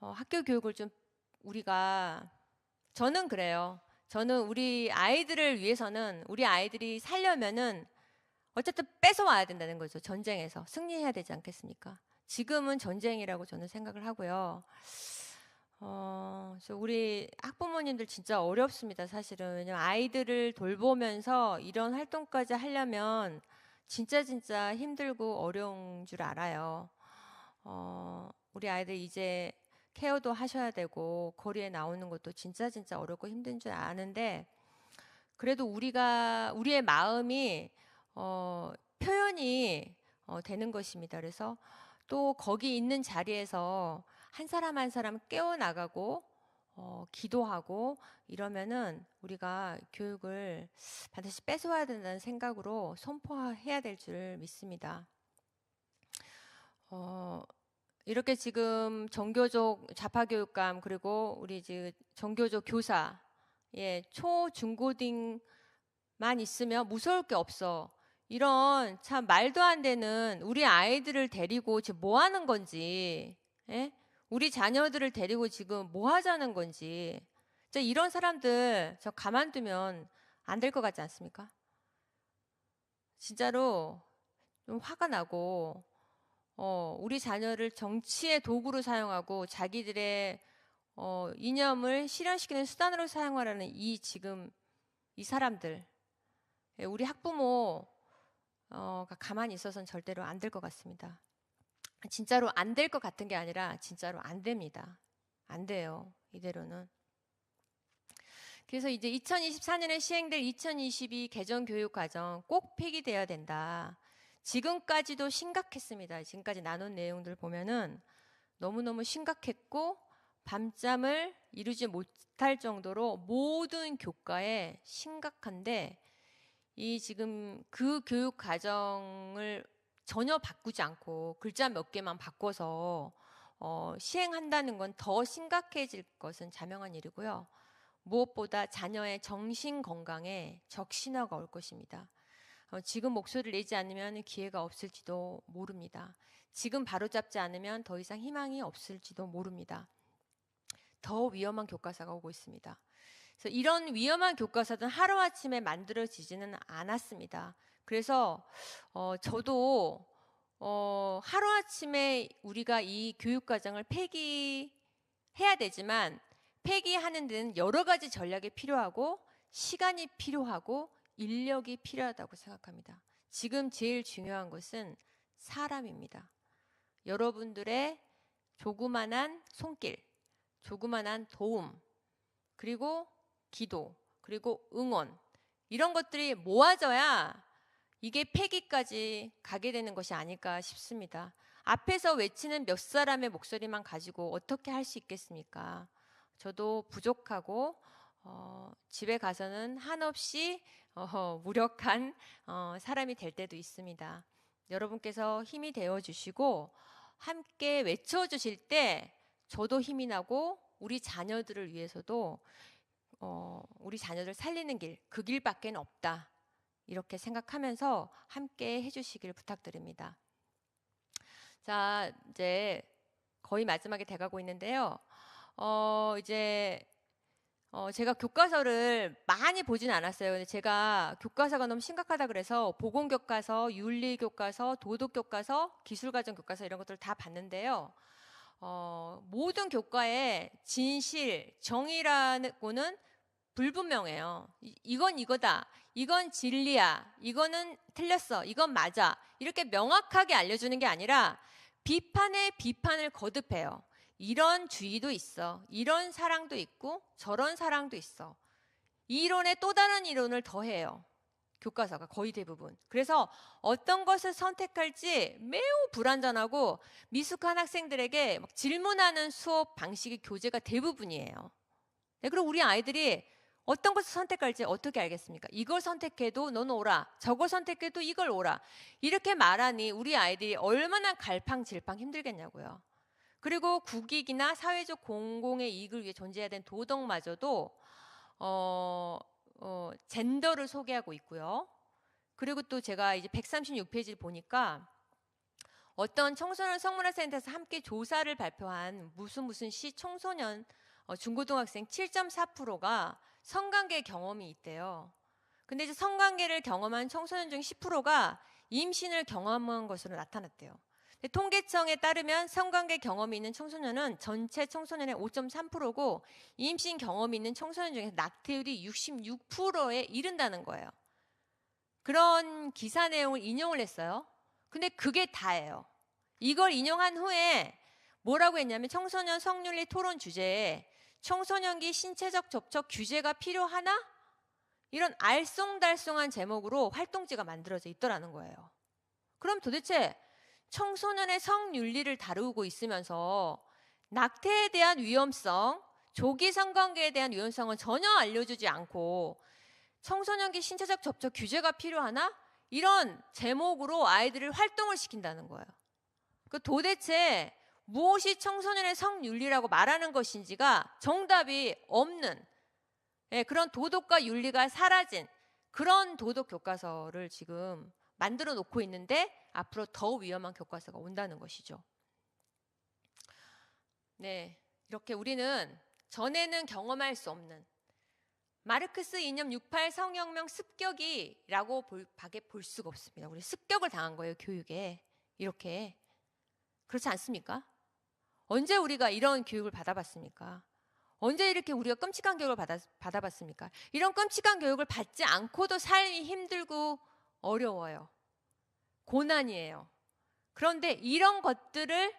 학교 교육을 좀 우리가, 저는 그래요. 저는 우리 아이들을 위해서는, 우리 아이들이 살려면은 어쨌든 뺏어와야 된다는 거죠. 전쟁에서 승리해야 되지 않겠습니까? 지금은 전쟁이라고 저는 생각을 하고요. 그래서 우리 학부모님들 진짜 어렵습니다, 사실은. 왜냐면 아이들을 돌보면서 이런 활동까지 하려면 진짜 힘들고 어려운 줄 알아요. 우리 아이들 이제 케어도 하셔야 되고 거리에 나오는 것도 진짜 어렵고 힘든 줄 아는데, 그래도 우리의 마음이 표현이 되는 것입니다. 그래서 또 거기 있는 자리에서 한 사람 한 사람 깨어나가고 기도하고 이러면은 우리가 교육을 반드시 뺏어와야 된다는 생각으로 선포해야 될 줄 믿습니다. 이렇게 지금 정교조 좌파교육감, 그리고 우리 지금 정교조 교사, 초, 중고딩만 있으면 무서울 게 없어. 이런 참 말도 안 되는 우리 아이들을 데리고 지금 뭐 하는 건지, 우리 자녀들을 데리고 지금 뭐 하자는 건지, 이런 사람들 저 가만두면 안 될 것 같지 않습니까? 진짜로 좀 화가 나고, 우리 자녀를 정치의 도구로 사용하고 자기들의 이념을 실현시키는 수단으로 사용하라는 지금 이 사람들, 우리 학부모가 가만히 있어서는 절대로 안 될 것 같습니다. 진짜로 안 될 것 같은 게 아니라 진짜로 안 됩니다. 안 돼요, 이대로는. 그래서 이제 2024년에 시행될 2022 개정교육과정 꼭 폐기돼야 된다. 지금까지도 심각했습니다. 지금까지 나눈 내용들 보면은 너무너무 심각했고 밤잠을 이루지 못할 정도로 모든 교과에 심각한데, 이 지금 그 교육 과정을 전혀 바꾸지 않고 글자 몇 개만 바꿔서 시행한다는 건 더 심각해질 것은 자명한 일이고요. 무엇보다 자녀의 정신 건강에 적신호가 올 것입니다. 지금 목소리를 내지 않으면 기회가 없을지도 모릅니다. 지금 바로잡지 않으면 더 이상 희망이 없을지도 모릅니다. 더 위험한 교과서가 오고 있습니다. 그래서 이런 위험한 교과서는 하루아침에 만들어지지는 않았습니다. 그래서 저도 하루아침에 우리가 이 교육과정을 폐기해야 되지만, 폐기하는 데는 여러 가지 전략이 필요하고 시간이 필요하고 인력이 필요하다고 생각합니다. 지금 제일 중요한 것은 사람입니다. 여러분들의 조그만한 손길, 조그만한 도움, 그리고 기도, 그리고 응원, 이런 것들이 모아져야 이게 폐기까지 가게 되는 것이 아닐까 싶습니다. 앞에서 외치는 몇 사람의 목소리만 가지고 어떻게 할 수 있겠습니까? 저도 부족하고 집에 가서는 한없이 무력한 사람이 될 때도 있습니다. 여러분께서 힘이 되어주시고 함께 외쳐주실 때 저도 힘이 나고, 우리 자녀들을 위해서도 우리 자녀들 살리는 길, 그 길밖에 없다, 이렇게 생각하면서 함께 해주시길 부탁드립니다. 자, 이제 거의 마지막에 돼가고 있는데요. 이제 제가 교과서를 많이 보진 않았어요. 근데 제가 교과서가 너무 심각하다 그래서 보건교과서, 윤리교과서, 도덕교과서, 기술과정 교과서 이런 것들을 다 봤는데요. 모든 교과에 진실, 정의라고는 불분명해요. 이건 이거다, 이건 진리야, 이거는 틀렸어, 이건 맞아, 이렇게 명확하게 알려주는 게 아니라 비판에 비판을 거듭해요. 이런 주의도 있어. 이런 사랑도 있고 저런 사랑도 있어. 이 이론에 또 다른 이론을 더해요. 교과서가 거의 대부분. 그래서 어떤 것을 선택할지 매우 불안전하고 미숙한 학생들에게 막 질문하는 수업 방식의 교재가 대부분이에요. 네, 그리고 우리 아이들이 어떤 것을 선택할지 어떻게 알겠습니까? 이걸 선택해도 너는 오라. 저걸 선택해도 이걸 오라. 이렇게 말하니 우리 아이들이 얼마나 갈팡질팡 힘들겠냐고요. 그리고 국익이나 사회적 공공의 이익을 위해 존재해야 되는 도덕마저도 젠더를 소개하고 있고요. 그리고 또 제가 이제 136페이지를 보니까 어떤 청소년 성문화센터에서 함께 조사를 발표한 무슨 시 청소년 중고등학생 7.4%가 성관계 경험이 있대요. 근데 이제 성관계를 경험한 청소년 중 10%가 임신을 경험한 것으로 나타났대요. 통계청에 따르면 성관계 경험이 있는 청소년은 전체 청소년의 5.3%고 임신 경험이 있는 청소년 중에 낙태율이 66%에 이른다는 거예요. 그런 기사 내용을 인용을 했어요. 근데 그게 다예요. 이걸 인용한 후에 뭐라고 했냐면 청소년 성윤리 토론 주제에 청소년기 신체적 접촉 규제가 필요하나? 이런 알쏭달쏭한 제목으로 활동지가 만들어져 있더라는 거예요. 그럼 도대체 청소년의 성윤리를 다루고 있으면서 낙태에 대한 위험성, 조기 성관계에 대한 위험성은 전혀 알려주지 않고 청소년기 신체적 접촉 규제가 필요하나? 이런 제목으로 아이들을 활동을 시킨다는 거예요. 그 도대체 무엇이 청소년의 성윤리라고 말하는 것인지가 정답이 없는 그런 도덕과 윤리가 사라진 그런 도덕 교과서를 지금 만들어 놓고 있는데 앞으로 더 위험한 교과서가 온다는 것이죠. 네, 이렇게 우리는 전에는 경험할 수 없는 마르크스 이념 68 성혁명 습격이라고 밖에 볼 수가 없습니다. 우리 습격을 당한 거예요, 교육에. 이렇게. 그렇지 않습니까? 언제 우리가 이런 교육을 받아봤습니까? 언제 이렇게 우리가 끔찍한 교육을 받아봤습니까? 이런 끔찍한 교육을 받지 않고도 삶이 힘들고 어려워요. 고난이에요. 그런데 이런 것들을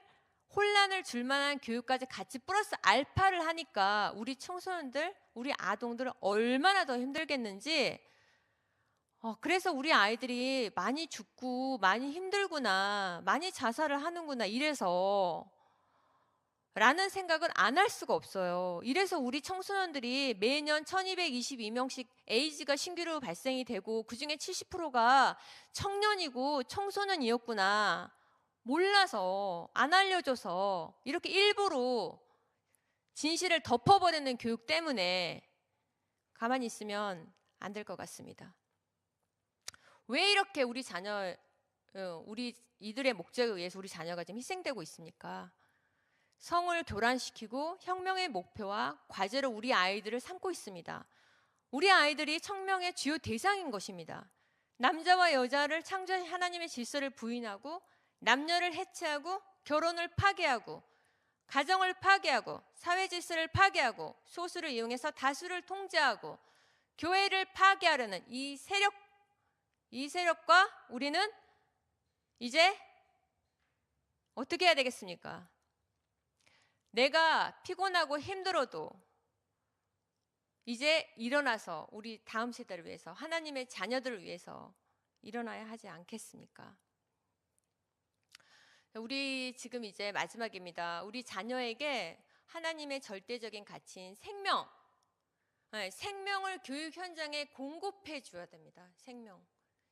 혼란을 줄 만한 교육까지 같이 플러스 알파를 하니까 우리 청소년들, 우리 아동들은 얼마나 더 힘들겠는지 그래서 우리 아이들이 많이 죽고 많이 힘들구나, 많이 자살을 하는구나 이래서 라는 생각은 안 할 수가 없어요. 이래서 우리 청소년들이 매년 1222명씩 에이즈가 신규로 발생이 되고 그중에 70%가 청년이고 청소년이었구나 몰라서 안 알려줘서 이렇게 일부러 진실을 덮어버리는 교육 때문에 가만히 있으면 안 될 것 같습니다. 왜 이렇게 우리 자녀, 우리 이들의 목적에 의해서 우리 자녀가 지금 희생되고 있습니까? 성을 교란시키고 혁명의 목표와 과제로 우리 아이들을 삼고 있습니다. 우리 아이들이 혁명의 주요 대상인 것입니다. 남자와 여자를 창조한 하나님의 질서를 부인하고 남녀를 해체하고 결혼을 파괴하고 가정을 파괴하고 사회 질서를 파괴하고 소수를 이용해서 다수를 통제하고 교회를 파괴하려는 이 세력과 우리는 이제 어떻게 해야 되겠습니까? 내가 피곤하고 힘들어도 이제 일어나서 우리 다음 세대를 위해서 하나님의 자녀들을 위해서 일어나야 하지 않겠습니까? 우리 지금 이제 마지막입니다. 우리 자녀에게 하나님의 절대적인 가치인 생명을 교육 현장에 공급해 줘야 됩니다.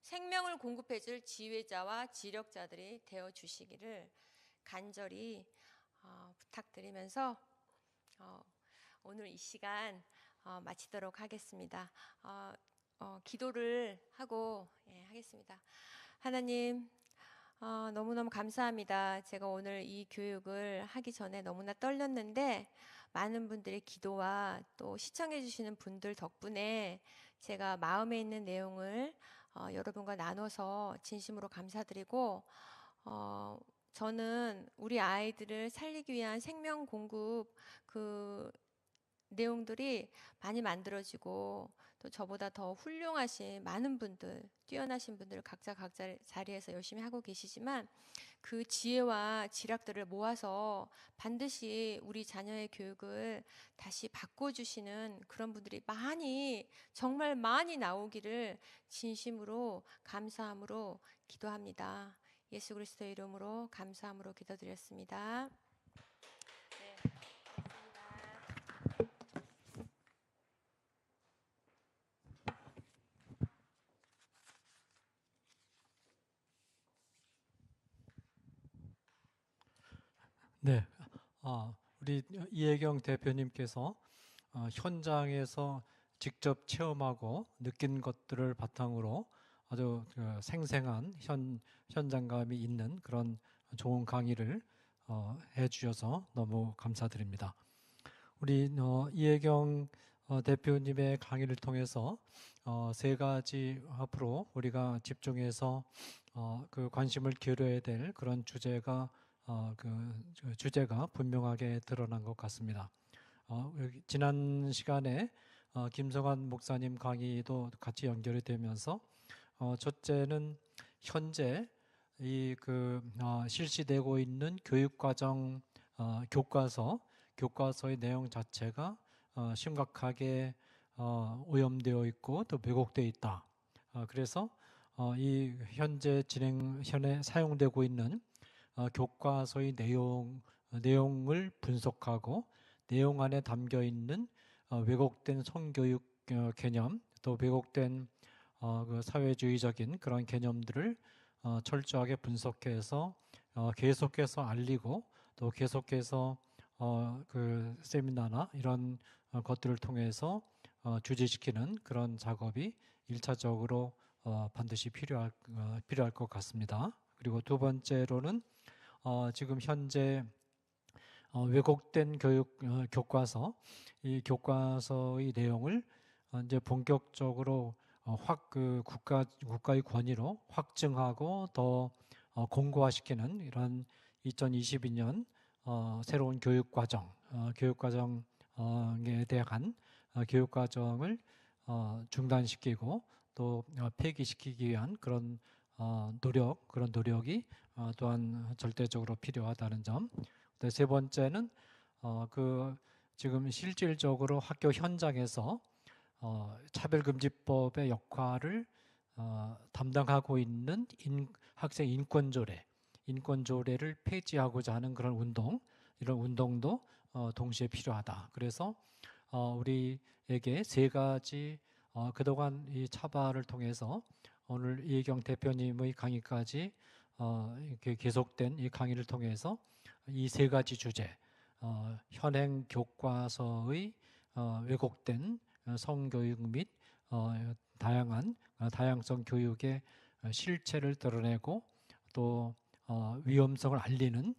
생명을 공급해 줄 지휘자와 지력자들이 되어 주시기를 간절히 부탁드리면서 오늘 이 시간 마치도록 하겠습니다. 기도를 하고 하겠습니다. 하나님, 너무너무 감사합니다. 제가 오늘 이 교육을 하기 전에 너무나 떨렸는데 많은 분들의 기도와 또 시청해 주시는 분들 덕분에 제가 마음에 있는 내용을 여러분과 나눠서 진심으로 감사드리고 저는 우리 아이들을 살리기 위한 생명 공급 내용들이 많이 만들어지고 또 저보다 더 훌륭하신 많은 분들, 뛰어나신 분들 각자 자리에서 열심히 하고 계시지만 그 지혜와 지략들을 모아서 반드시 우리 자녀의 교육을 다시 바꿔주시는 그런 분들이 많이, 정말 많이 나오기를 진심으로 감사함으로 기도합니다. 예수 그리스도의 이름으로 감사함으로 기도드렸습니다. 네, 우리 이혜경 대표님께서 현장에서 직접 체험하고 느낀 것들을 바탕으로 아주 생생한 현장감이 있는 그런 좋은 강의를 해주셔서 너무 감사드립니다. 우리 이혜경 대표님의 강의를 통해서 세 가지 앞으로 우리가 집중해서 그 관심을 기울여야 될 그런 주제가 주제가 분명하게 드러난 것 같습니다. 지난 시간에 김성환 목사님 강의도 같이 연결이 되면서 첫째는 현재 실시되고 있는 교육과정 교과서의 내용 자체가 심각하게 오염되어 있고 또 왜곡되어 있다. 그래서 이 현재 현에 사용되고 있는 교과서의 내용을 분석하고 내용 안에 담겨 있는 왜곡된 성교육 개념, 또 왜곡된 그 사회주의적인 그런 개념들을 철저하게 분석해서 계속해서 알리고 또 계속해서 그 세미나나 이런 것들을 통해서 주지시키는 그런 작업이 1차적으로 반드시 필요할 것 같습니다. 그리고 두 번째로는 지금 현재 왜곡된 교과서, 이 교과서의 내용을 이제 본격적으로 국가의 권위로 확증하고 더 공고화시키는 이런 2022년 새로운 교육과정에 대한 교육과정을 중단시키고 또 폐기시키기 위한 그런 노력이 또한 절대적으로 필요하다는 점. 세 번째는 지금 실질적으로 학교 현장에서 차별금지법의 역할을 담당하고 있는 학생 인권조례를 폐지하고자 하는 그런 이런 운동도 동시에 필요하다. 그래서 우리에게 세 가지 그동안 이 차발을 통해서 오늘 이혜경 대표님의 강의까지 이렇게 계속된 이 강의를 통해서 이 세 가지 주제, 현행 교과서의 왜곡된 성교육 및 다양성 교육의 실체를 드러내고 또 위험성을 알리는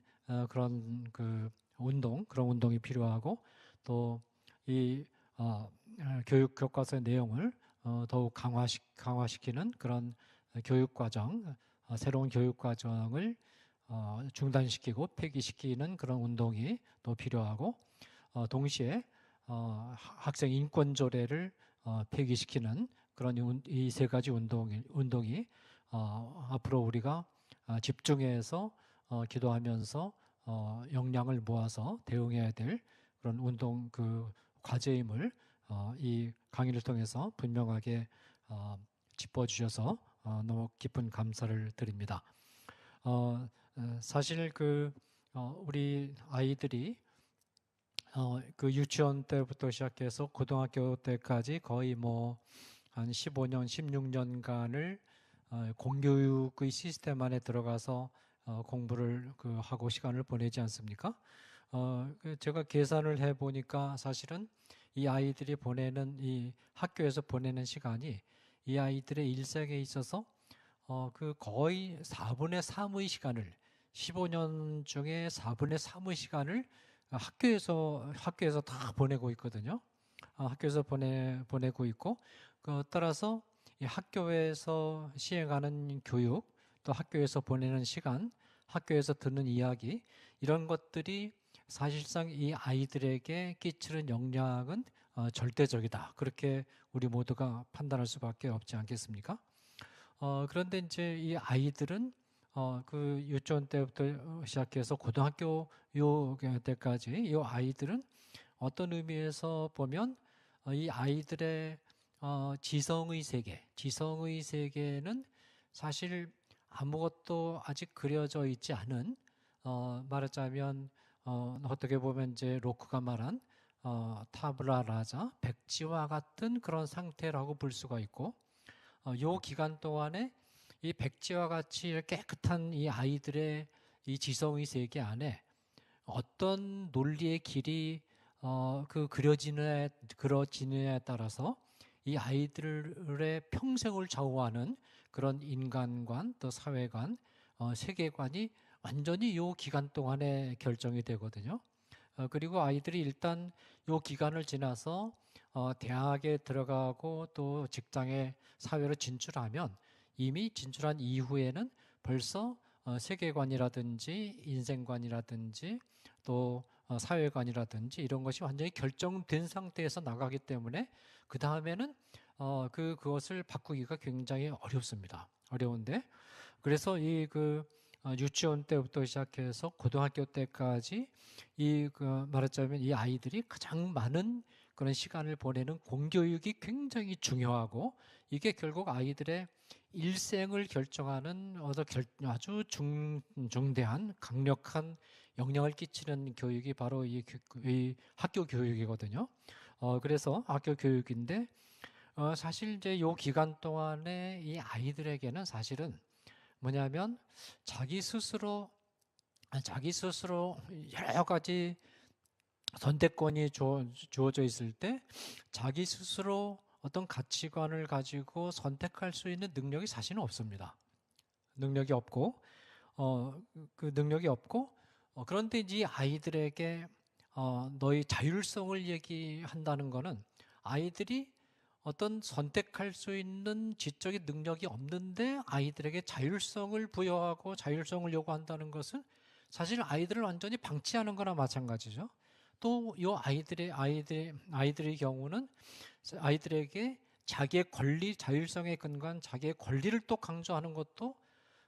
그런 그런 운동이 필요하고 또 이 교육 교과서의 내용을 더욱 강화시키는 그런 새로운 교육과정을 중단시키고 폐기시키는 그런 운동이 또 필요하고 동시에 학생 인권조례를 폐기시키는 그런 이 세 가지 운동이 앞으로 우리가 집중해서 기도하면서 역량을 모아서 대응해야 될 그런 운동 과제임을 이 강의를 통해서 분명하게 짚어주셔서 너무 깊은 감사를 드립니다. 사실 우리 아이들이 유치원 때부터 시작해서 고등학교 때까지 거의 한 15년, 16년간을 공교육의 시스템 안에 들어가서 공부를 하고 시간을 보내지 않습니까? 제가 계산을 해보니까 사실은 이 아이들이 학교에서 보내는 시간이 이 아이들의 일생에 있어서 거의 4분의 3의 시간을 15년 중에 4분의 3의 시간을 학교에서 다 보내고 있거든요. 학교에서 보내고 있고 따라서 이 학교에서 시행하는 교육 또 학교에서 보내는 시간, 학교에서 듣는 이야기 이런 것들이 사실상 이 아이들에게 끼치는 영향은 절대적이다. 그렇게 우리 모두가 판단할 수밖에 없지 않겠습니까? 그런데 이제 이 아이들은 그 유치원 때부터 시작해서 고등학교 요 때까지 이 아이들은 어떤 의미에서 보면 이 아이들의 지성의 세계는 사실 아무것도 아직 그려져 있지 않은 말하자면 어떻게 보면 이제 로크가 말한 타블라 라자 백지와 같은 그런 상태라고 볼 수가 있고 요 기간 동안에 이 백지와 같이 깨끗한 이 아이들의 이 지성의 세계 안에 어떤 논리의 길이 그려지느냐에 따라서 이 아이들의 평생을 좌우하는 그런 인간관 또 사회관 세계관이 완전히 요 기간 동안에 결정이 되거든요. 그리고 아이들이 일단 요 기간을 지나서 대학에 들어가고 또 직장에 사회로 진출하면 이미 진출한 이후에는 벌써 세계관이라든지 인생관이라든지 또 사회관이라든지 이런 것이 완전히 결정된 상태에서 나가기 때문에 그 다음에는 그것을 바꾸기가 굉장히 어렵습니다. 어려운데 그래서 유치원 때부터 시작해서 고등학교 때까지 말하자면 이 아이들이 가장 많은 그런 시간을 보내는 공교육이 굉장히 중요하고 이게 결국 아이들의 일생을 결정하는 아주 중대한 강력한 영향을 끼치는 교육이 바로 이 학교 교육이거든요. 그래서 학교 교육인데 사실 이제 요 기간 동안에 이 아이들에게는 사실은 뭐냐면 자기 스스로 여러 가지 선택권이 주어져 있을 때 자기 스스로 어떤 가치관을 가지고 선택할 수 있는 능력이 사실은 없습니다. 능력이 없고 그런데 이 아이들에게 너의 자율성을 얘기한다는 것은 아이들이 어떤 선택할 수 있는 지적인 능력이 없는데 아이들에게 자율성을 부여하고 자율성을 요구한다는 것은 사실 아이들을 완전히 방치하는 거나 마찬가지죠. 또 이 아이들의 경우는 아이들에게 자기의 권리, 자율성에 근거한 자기의 권리를 또 강조하는 것도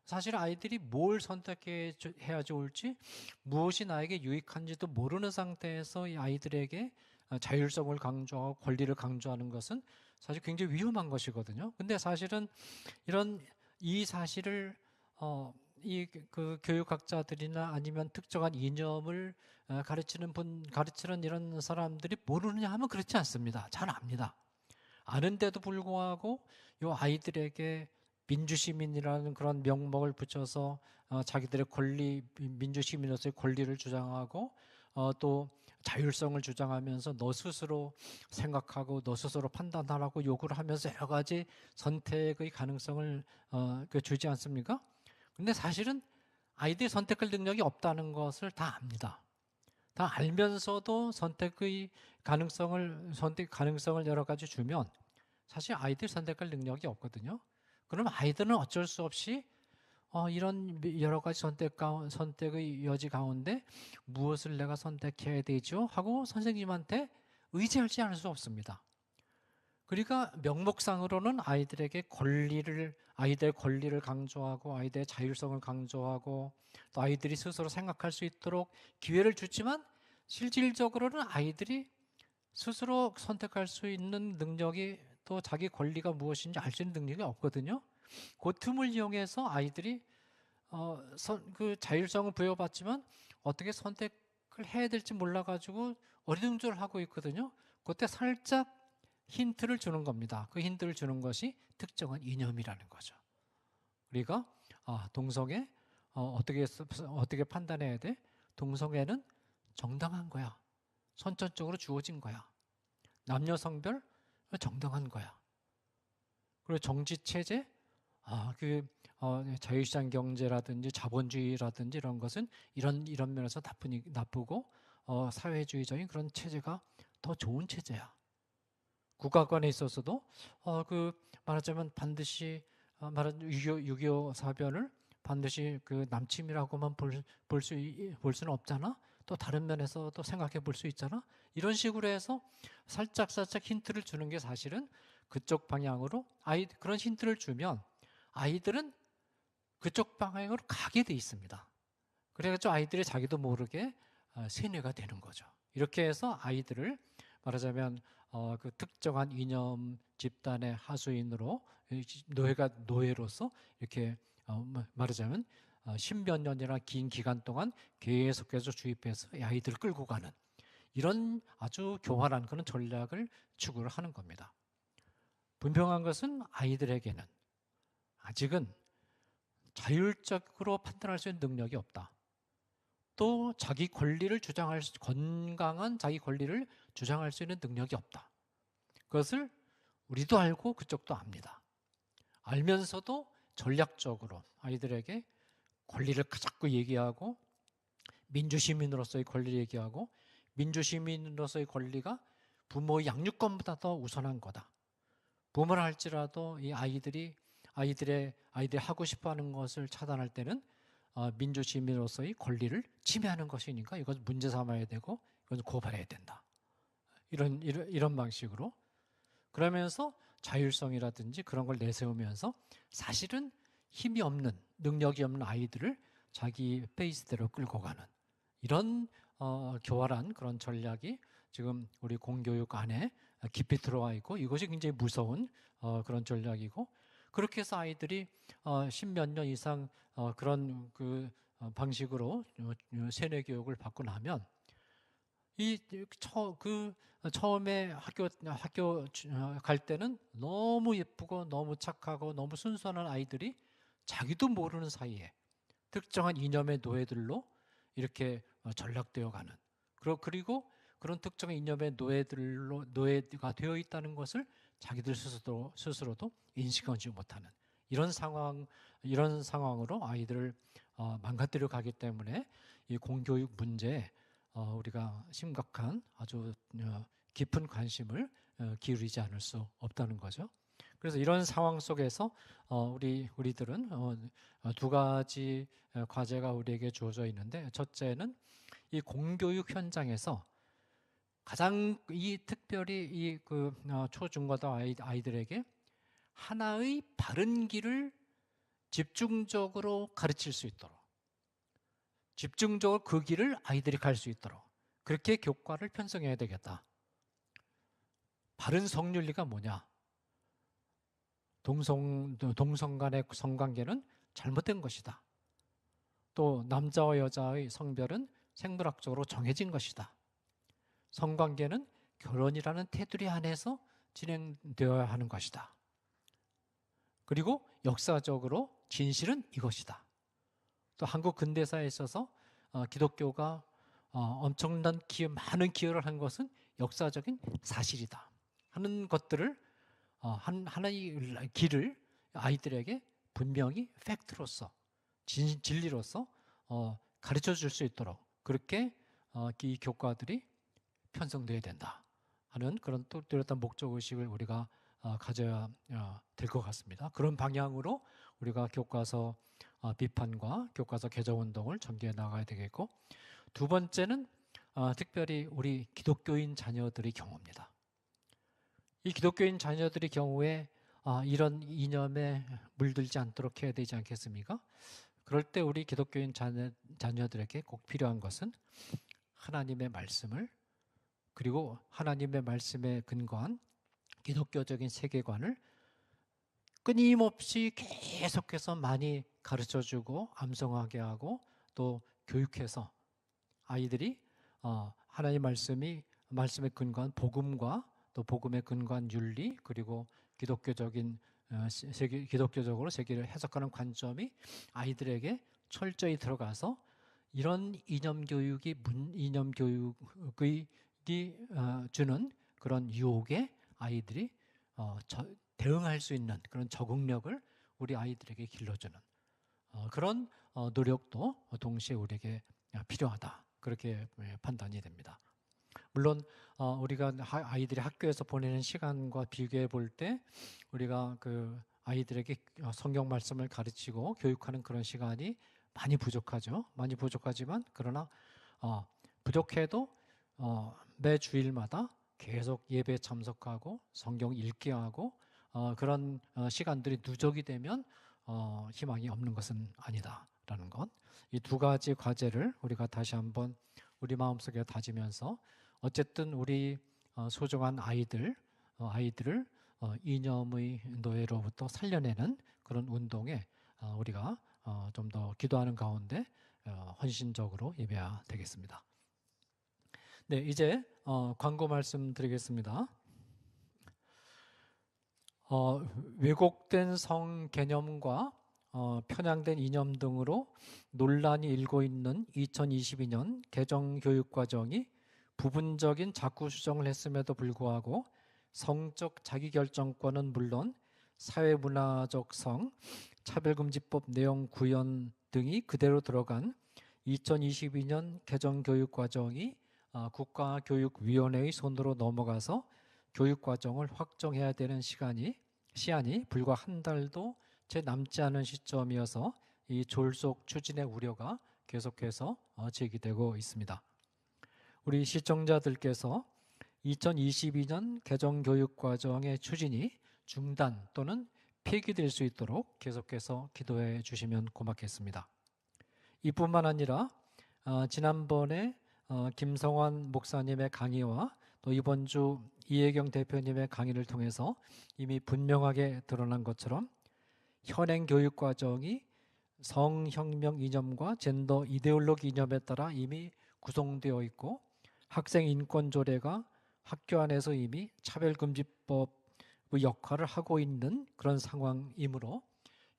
사실 아이들이 뭘 선택해야 좋을지 무엇이 나에게 유익한지도 모르는 상태에서 이 아이들에게 자율성을 강조하고 권리를 강조하는 것은 사실 굉장히 위험한 것이거든요. 근데 사실은 이 사실을 그 교육학자들이나 아니면 특정한 이념을 가르치는 이런 사람들이 모르느냐 하면 그렇지 않습니다. 잘 압니다. 아는데도 불구하고 이 아이들에게 민주시민이라는 그런 명목을 붙여서 자기들의 민주시민으로서의 권리를 주장하고 또 자율성을 주장하면서 너 스스로 생각하고 너 스스로 판단하라고 요구를 하면서 여러 가지 선택의 가능성을 주지 않습니까? 근데 사실은 아이들이 선택할 능력이 없다는 것을 다 압니다. 다 알면서도 선택 가능성을 여러 가지 주면 사실 아이들이 선택할 능력이 없거든요. 그럼 아이들은 어쩔 수 없이 이런 여러 가지 선택의 여지 가운데 무엇을 내가 선택해야 되죠? 하고 선생님한테 의지하지 않을 수 없습니다. 그러니까 명목상으로는 아이들의 권리를 강조하고 아이들의 자율성을 강조하고 또 아이들이 스스로 생각할 수 있도록 기회를 주지만 실질적으로는 아이들이 스스로 선택할 수 있는 능력이 또 자기 권리가 무엇인지 알 수 있는 능력이 없거든요. 그 틈을 이용해서 아이들이 그 자율성을 부여받지만 어떻게 선택을 해야 될지 몰라가지고 어리둥절하고 있거든요. 그때 살짝 힌트를 주는 겁니다. 그 힌트를 주는 것이 특정한 이념이라는 거죠. 우리가 동성애 어떻게 판단해야 돼? 동성애는 정당한 거야. 선천적으로 주어진 거야. 남녀 성별 정당한 거야. 그리고 정치 체제 자유시장 경제라든지 자본주의라든지 이런 것은 이런 면에서 나쁘고 사회주의적인 그런 체제가 더 좋은 체제야. 국가관에 있어서도 말하자면 반드시 6.25 사변을 반드시 그 남침이라고만 볼 수는 없잖아. 또 다른 면에서 또 생각해 볼 수 있잖아. 이런 식으로 해서 살짝 힌트를 주는 게 사실은 그쪽 방향으로 그런 힌트를 주면 아이들은 그쪽 방향으로 가게 돼 있습니다. 그래가지고 아이들이 자기도 모르게 세뇌가 되는 거죠. 이렇게 해서 아이들을 말하자면 그 특정한 이념 집단의 하수인으로 노예로서 이렇게 말하자면 십몇 년이나 긴 기간 동안 계속해서 주입해서 이 아이들을 끌고 가는 이런 아주 교활한 그런 전략을 추구를 하는 겁니다. 분명한 것은 아이들에게는 아직은 자율적으로 판단할 수 있는 능력이 없다. 또 자기 권리를 건강한 자기 권리를 주장할 수 있는 능력이 없다. 그것을 우리도 알고 그쪽도 압니다. 알면서도 전략적으로 아이들에게 권리를 자꾸 얘기하고 민주시민으로서의 권리를 얘기하고 민주시민으로서의 권리가 부모의 양육권보다 더 우선한 거다. 부모를 할지라도 이 아이들이 하고 싶어하는 것을 차단할 때는 민주시민으로서의 권리를 침해하는 것이니까 이건 문제 삼아야 되고 이건 고발해야 된다. 이런 방식으로 그러면서 자율성이라든지 그런 걸 내세우면서 사실은 힘이 없는 능력이 없는 아이들을 자기 페이스대로 끌고 가는 이런 교활한 그런 전략이 지금 우리 공교육 안에 깊이 들어와 있고 이것이 굉장히 무서운 그런 전략이고 그렇게 해서 아이들이 십몇 년 이상 그런 방식으로 세뇌 교육을 받고 나면 처음에 학교 갈 때는 너무 예쁘고 너무 착하고 너무 순수한 아이들이 자기도 모르는 사이에 특정한 이념의 노예들로 이렇게 전락되어 가는 그리고 그런 특정한 이념의 노예가 되어 있다는 것을 자기들 스스로도 인식하지 못하는 이런 상황으로 아이들을 망가뜨려 가기 때문에 이 공교육 문제에 우리가 심각한 아주 깊은 관심을 기울이지 않을 수 없다는 거죠. 그래서 이런 상황 속에서 우리들은 두 가지 과제가 우리에게 주어져 있는데 첫째는 이 공교육 현장에서 가장 특별히 초중고등 아이들에게 하나의 바른 길을 집중적으로 가르칠 수 있도록 집중적으로 그 길을 아이들이 갈 수 있도록 그렇게 교과를 편성해야 되겠다. 바른 성윤리가 뭐냐? 동성 간의 성관계는 잘못된 것이다. 또 남자와 여자의 성별은 생물학적으로 정해진 것이다. 성관계는 결혼이라는 테두리 안에서 진행되어야 하는 것이다. 그리고 역사적으로 진실은 이것이다. 또 한국 근대사에 있어서 기독교가 엄청난 많은 기여를 한 것은 역사적인 사실이다 하는 것들을 하나의 길을 아이들에게 분명히 팩트로서 진리로서 가르쳐 줄 수 있도록 그렇게 이 교과들이 편성되어야 된다 하는 그런 또 뚜렷한 목적의식을 우리가 가져야 될 것 같습니다. 그런 방향으로 우리가 교과서 비판과 교과서 개정운동을 전개해 나가야 되겠고 두 번째는 특별히 우리 기독교인 자녀들의 경우입니다. 이 기독교인 자녀들의 경우에 이런 이념에 물들지 않도록 해야 되지 않겠습니까? 그럴 때 우리 기독교인 자녀들에게 꼭 필요한 것은 하나님의 말씀을 그리고 하나님의 말씀에 근거한 기독교적인 세계관을 끊임없이 계속해서 많이 가르쳐주고 암송하게 하고 또 교육해서 아이들이 하나님 말씀에 근거한 복음과 또 복음에 근거한 윤리 그리고 기독교적으로 세계를 해석하는 관점이 아이들에게 철저히 들어가서 이런 이념 교육이 주는 그런 유혹에 아이들이 대응할 수 있는 그런 적응력을 우리 아이들에게 길러주는 그런 노력도 동시에 우리에게 필요하다. 그렇게 판단이 됩니다. 물론 우리가 아이들이 학교에서 보내는 시간과 비교해 볼 때 우리가 그 아이들에게 성경 말씀을 가르치고 교육하는 그런 시간이 많이 부족하죠. 많이 부족하지만 그러나 부족해도 매 주일마다 계속 예배에 참석하고 성경 읽게 하고 그런 시간들이 누적이 되면 희망이 없는 것은 아니다라는 것. 이 두 가지 과제를 우리가 다시 한번 우리 마음속에 다지면서 어쨌든 우리 소중한 아이들을 이념의 노예로부터 살려내는 그런 운동에 우리가 좀 더 기도하는 가운데 헌신적으로 임해야 되겠습니다. 네, 이제 광고 말씀드리겠습니다. 왜곡된 성 개념과 편향된 이념 등으로 논란이 일고 있는 2022년 개정교육과정이 부분적인 자꾸 수정을 했음에도 불구하고 성적 자기결정권은 물론 사회문화적 성, 차별금지법 내용 구현 등이 그대로 들어간 2022년 개정교육과정이 국가교육위원회의 손으로 넘어가서 교육과정을 확정해야 되는 시한이 불과 한 달도 채 남지 않은 시점이어서 이 졸속 추진의 우려가 계속해서 제기되고 있습니다. 우리 시청자들께서 2022년 개정교육과정의 추진이 중단 또는 폐기될 수 있도록 계속해서 기도해 주시면 고맙겠습니다. 이뿐만 아니라 지난번에 김성환 목사님의 강의와 또 이번 주 이혜경 대표님의 강의를 통해서 이미 분명하게 드러난 것처럼 현행 교육과정이 성혁명 이념과 젠더 이데올로기 이념에 따라 이미 구성되어 있고 학생 인권 조례가 학교 안에서 이미 차별금지법의 역할을 하고 있는 그런 상황이므로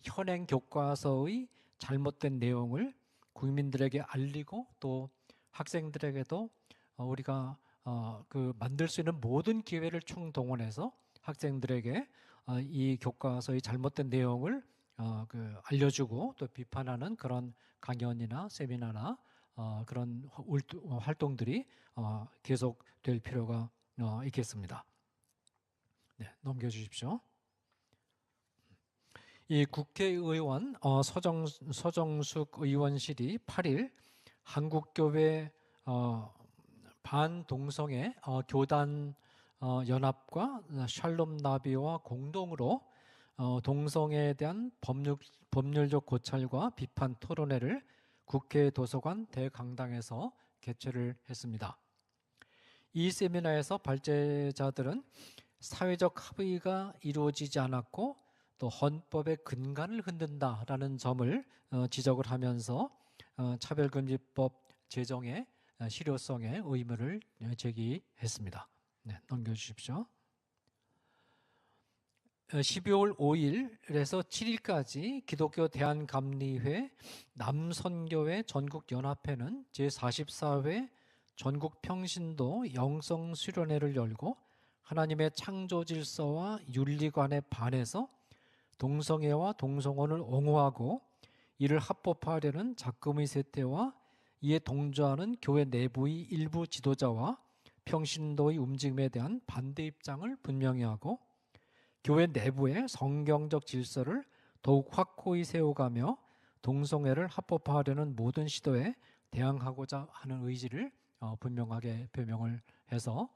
현행 교과서의 잘못된 내용을 국민들에게 알리고 또 학생들에게도 우리가 만들 수 있는 모든 기회를 총동원해서 학생들에게 이 교과서의 잘못된 내용을 알려주고 또 비판하는 그런 강연이나 세미나나 그런 활동들이 계속 될 필요가 있겠습니다. 네, 넘겨주십시오. 이 국회의원 서정숙 의원실이 8일 한국교회 반동성애 교단 연합과 샬롬 나비와 공동으로 동성애에 대한 법률적 고찰과 비판 토론회를 국회 도서관 대강당에서 개최를 했습니다. 이 세미나에서 발제자들은 사회적 합의가 이루어지지 않았고 또 헌법의 근간을 흔든다라는 점을 지적을 하면서 차별금지법 제정의 실효성에 의문을 제기했습니다. 네, 넘겨주십시오. 12월 5일에서 7일까지 기독교 대한감리회 남선교회 전국연합회는 제44회 전국평신도 영성수련회를 열고 하나님의 창조 질서와 윤리관에 반해서 동성애와 동성혼을 옹호하고 이를 합법화하려는 작금의 세태와 이에 동조하는 교회 내부의 일부 지도자와 평신도의 움직임에 대한 반대 입장을 분명히 하고 교회 내부의 성경적 질서를 더욱 확고히 세워가며 동성애를 합법화하려는 모든 시도에 대항하고자 하는 의지를 분명하게 표명을 해서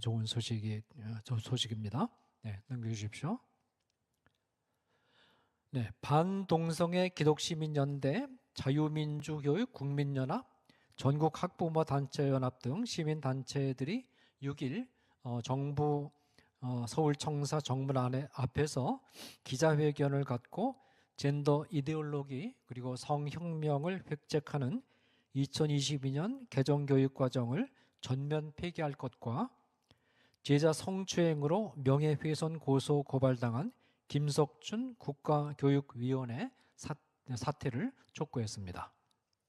좋은 소식입니다. 네, 넘겨주십시오. 네, 반동성애 기독시민연대, 자유민주교육 국민연합, 전국학부모단체연합 등 시민단체들이 6일 정부 서울청사 정문 앞에서 기자회견을 갖고 젠더 이데올로기 그리고 성혁명을 획책하는 2022년 개정교육과정을 전면 폐기할 것과 제자 성추행으로 명예훼손 고소 고발당한 김석준 국가교육위원회 사퇴를 촉구했습니다.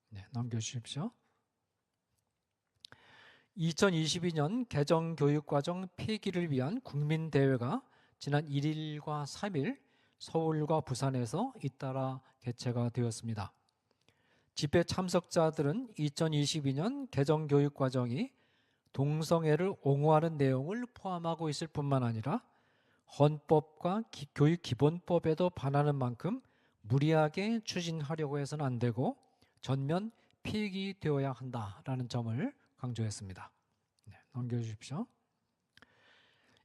네, 넘겨주십시오. 2022년 개정교육과정 폐기를 위한 국민대회가 지난 1일과 3일 서울과 부산에서 잇따라 개최가 되었습니다. 집회 참석자들은 2022년 개정교육과정이 동성애를 옹호하는 내용을 포함하고 있을 뿐만 아니라 헌법과 교육기본법에도 반하는 만큼 무리하게 추진하려고 해서는 안 되고 전면 피익이 되어야 한다라는 점을 강조했습니다. 네, 넘겨주십시오.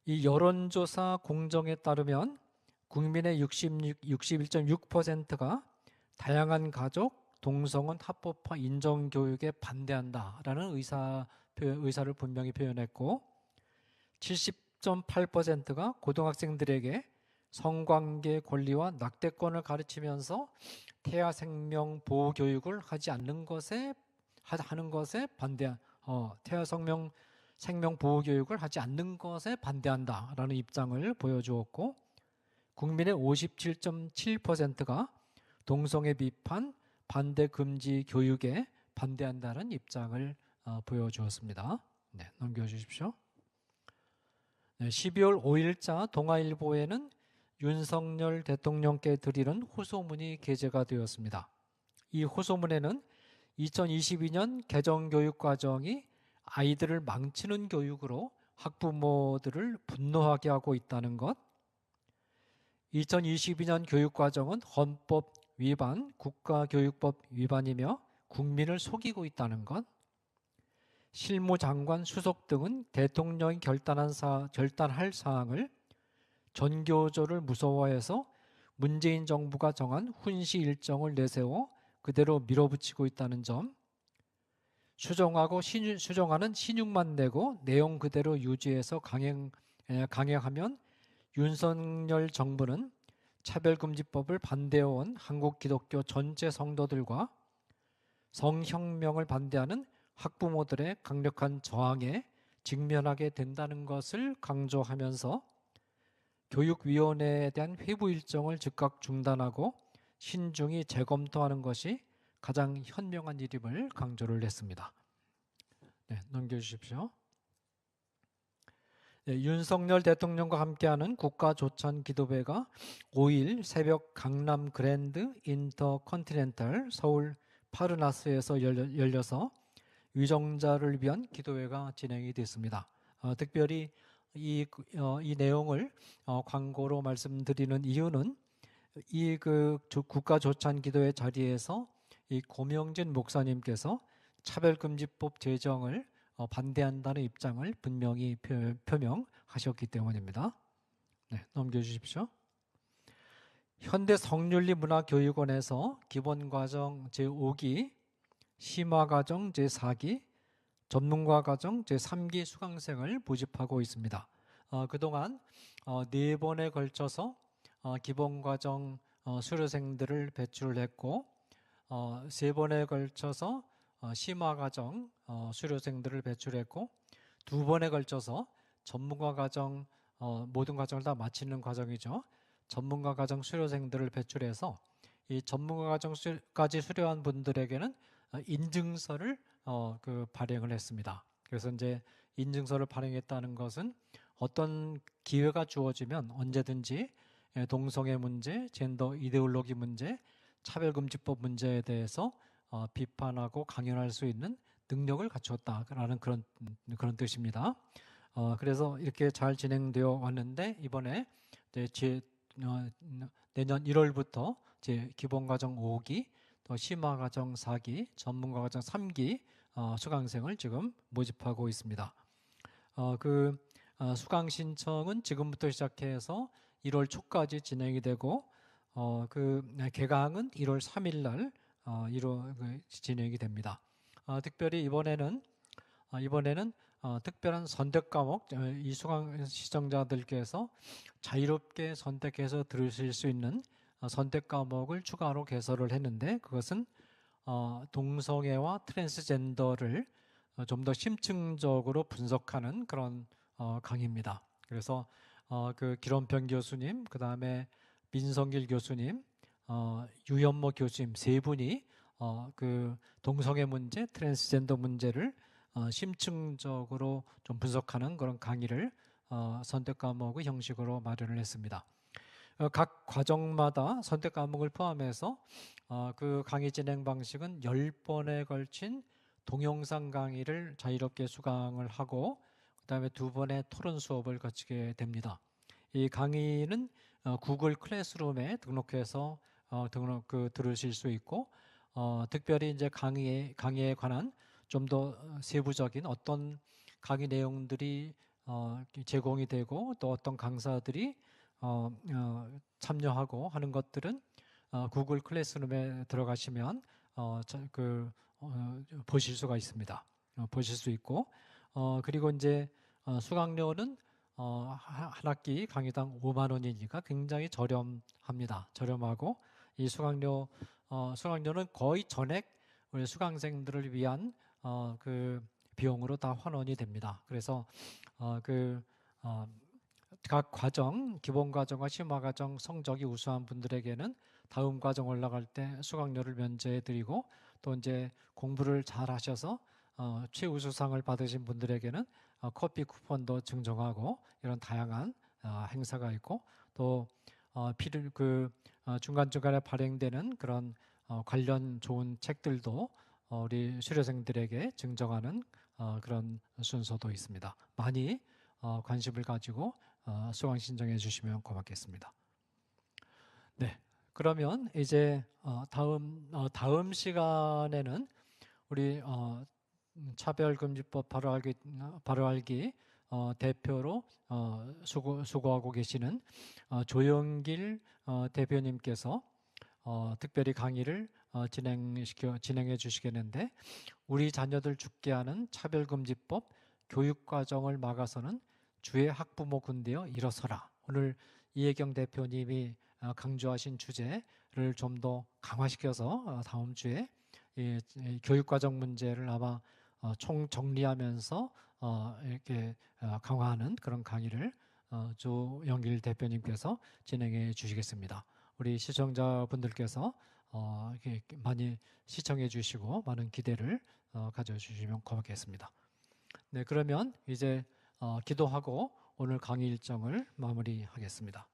이 여론조사 공정에 따르면 국민의 61.6%가 다양한 가족, 동성혼 합법화 인정 교육에 반대한다라는 의사를 분명히 표현했고, 70.8%가 고등학생들에게 성관계 권리와 낙태권을 가르치면서 태아 생명 보호 교육을 하는 것에 태아 생명 보호 교육을 하지 않는 것에 반대한다라는 입장을 보여주었고, 국민의 57.7%가 동성애 비판, 반대 금지 교육에 반대한다는 입장을 보여주었습니다. 네, 넘겨주십시오. 네, 12월 5일자 동아일보에는 윤석열 대통령께 드리는 호소문이 게재가 되었습니다. 이 호소문에는 2022년 개정교육과정이 아이들을 망치는 교육으로 학부모들을 분노하게 하고 있다는 것, 2022년 교육과정은 헌법 위반, 국가교육법 위반이며 국민을 속이고 있다는 것, 실무장관 수석 등은 대통령이 결단할 사항을 전교조를 무서워해서 문재인 정부가 정한 훈시 일정을 내세워 그대로 밀어붙이고 있다는 점, 수정하는 신용만 내고 내용 그대로 유지해서 강행하면 윤석열 정부는 차별금지법을 반대해온 한국 기독교 전체 성도들과 성혁명을 반대하는 학부모들의 강력한 저항에 직면하게 된다는 것을 강조하면서 교육위원회에 대한 회부 일정을 즉각 중단하고 신중히 재검토하는 것이 가장 현명한 일임을 강조를 했습니다. 네, 넘겨주십시오. 네, 윤석열 대통령과 함께하는 국가조찬기도회가 5일 새벽 강남 그랜드 인터컨티넨탈 서울 파르나스에서 열려서 위정자를 위한 기도회가 진행이 됐습니다. 특별히 이 내용을 광고로 말씀드리는 이유는 이 국가조찬기도회 자리에서 이 고명진 목사님께서 차별금지법 제정을 반대한다는 입장을 분명히 표명하셨기 때문입니다. 네, 넘겨주십시오. 현대성윤리문화교육원에서 기본과정 제5기, 심화과정 제4기, 전문가과정 제3기 수강생을 모집하고 있습니다. 그동안 4번에 걸쳐서 기본과정 수료생들을 배출을 했고 3번에 걸쳐서 심화과정 수료생들을 배출했고 2번에 걸쳐서 전문가과정 모든 과정을 다 마치는 과정이죠. 전문가과정 수료생들을 배출해서 이 전문가과정까지 수료한 분들에게는 인증서를 발행을 했습니다. 그래서 이제 인증서를 발행했다는 것은 어떤 기회가 주어지면 언제든지 동성애 문제, 젠더 이데올로기 문제, 차별금지법 문제에 대해서 비판하고 강연할 수 있는 능력을 갖추었다라는 그런 뜻입니다. 그래서 이렇게 잘 진행되어 왔는데 이번에 내년 1월부터 기본과정 5기, 또 심화과정 4기, 전문가과정 3기 수강생을 지금 모집하고 있습니다. 수강 신청은 지금부터 시작해서 1월 초까지 진행이 되고 개강은 1월 3일 날 진행이 됩니다. 특별히 이번에는 특별한 선택 과목, 이 수강 시청자들께서 자유롭게 선택해서 들으실 수 있는 선택 과목을 추가로 개설을 했는데 그것은 동성애와 트랜스젠더를 좀 더 심층적으로 분석하는 그런 강의입니다. 그래서 기론평 교수님, 그 다음에 민성길 교수님, 유연모 교수님 세 분이 동성애 문제, 트랜스젠더 문제를 심층적으로 좀 분석하는 그런 강의를 선택 과목의 형식으로 마련을 했습니다. 각 과정마다 선택 과목을 포함해서 그 강의 진행 방식은 10번에 걸친 동영상 강의를 자유롭게 수강을 하고 그 다음에 2번의 토론 수업을 거치게 됩니다. 이 강의는 구글 클래스룸에 등록해서 들으실 수 있고 특별히 이제 강의에 관한 좀 더 세부적인 어떤 강의 내용들이 제공이 되고 또 어떤 강사들이 참여하고 하는 것들은 구글 클래스룸에 들어가시면 보실 수가 있습니다. 보실 수 있고 그리고 이제 수강료는 한 학기 강의당 5만 원이니까 굉장히 저렴합니다. 저렴하고 이 수강료는 거의 전액 우리 수강생들을 위한 그 비용으로 다 환원이 됩니다. 그래서 각 과정, 기본 과정과 심화 과정 성적이 우수한 분들에게는 다음 과정 올라갈 때 수강료를 면제해 드리고 또 이제 공부를 잘 하셔서 최우수상을 받으신 분들에게는 커피 쿠폰도 증정하고 이런 다양한 행사가 있고 또 중간중간에 발행되는 그런 관련 좋은 책들도 우리 수료생들에게 증정하는 그런 순서도 있습니다. 많이 관심을 가지고 수강 신청해 주시면 고맙겠습니다. 네, 그러면 이제 다음 시간에는 우리 차별금지법 바로 알기 대표로 수고하고 계시는 조영길 대표님께서 특별히 강의를 진행해 주시겠는데 우리 자녀들 죽게 하는 차별금지법 교육과정을 막아서는 주의 학부모 군대여 일어서라. 오늘 이혜경 대표님이 강조하신 주제를 좀 더 강화시켜서 다음 주에 이 교육과정 문제를 아마 총정리하면서 이렇게 강화하는 그런 강의를 조영길 대표님께서 진행해 주시겠습니다. 우리 시청자분들께서 이렇게 많이 시청해 주시고 많은 기대를 가져주시면 고맙겠습니다. 네, 그러면 이제 기도하고 오늘 강의 일정을 마무리하겠습니다.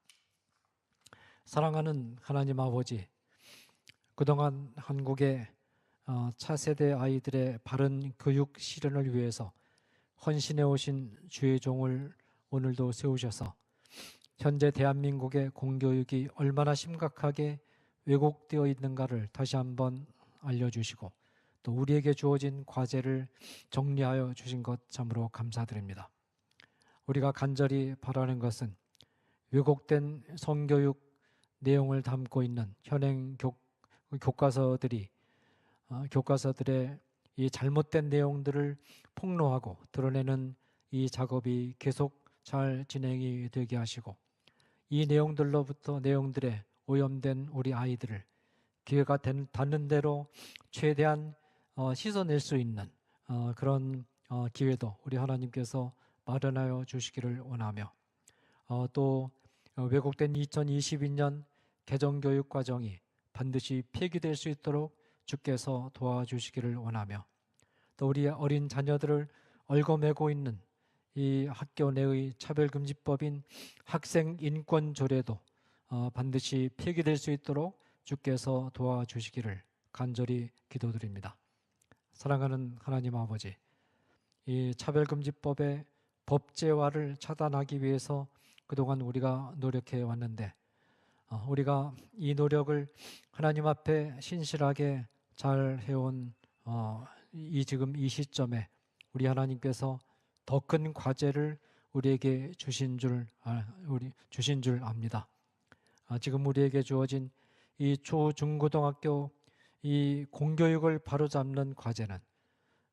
사랑하는 하나님 아버지, 그동안 한국의 차세대 아이들의 바른 교육 실현을 위해서 헌신해 오신 주의 종을 오늘도 세우셔서 현재 대한민국의 공교육이 얼마나 심각하게 왜곡되어 있는가를 다시 한번 알려주시고 또 우리에게 주어진 과제를 정리하여 주신 것 참으로 감사드립니다. 우리가 간절히 바라는 것은 왜곡된 성교육 내용을 담고 있는 현행 교과서들의 이 잘못된 내용들을 폭로하고 드러내는 이 작업이 계속 잘 진행이 되게 하시고 이 내용들에 오염된 우리 아이들을 기회가 닿는 대로 최대한 씻어낼 수 있는 그런 기회도 우리 하나님께서 마련하여 주시기를 원하며 또 왜곡된 2022년 개정교육 과정이 반드시 폐기될 수 있도록 주께서 도와주시기를 원하며 또 우리 어린 자녀들을 얽어매고 있는 이 학교 내의 차별금지법인 학생인권조례도 반드시 폐기될 수 있도록 주께서 도와주시기를 간절히 기도드립니다. 사랑하는 하나님 아버지, 이 차별금지법의 법제화를 차단하기 위해서 그동안 우리가 노력해 왔는데 우리가 이 노력을 하나님 앞에 신실하게 잘 해온 지금 이 시점에 우리 하나님께서 더 큰 과제를 우리에게 주신 줄 압니다. 지금 우리에게 주어진 이 중고등학교 이 공교육을 바로잡는 과제는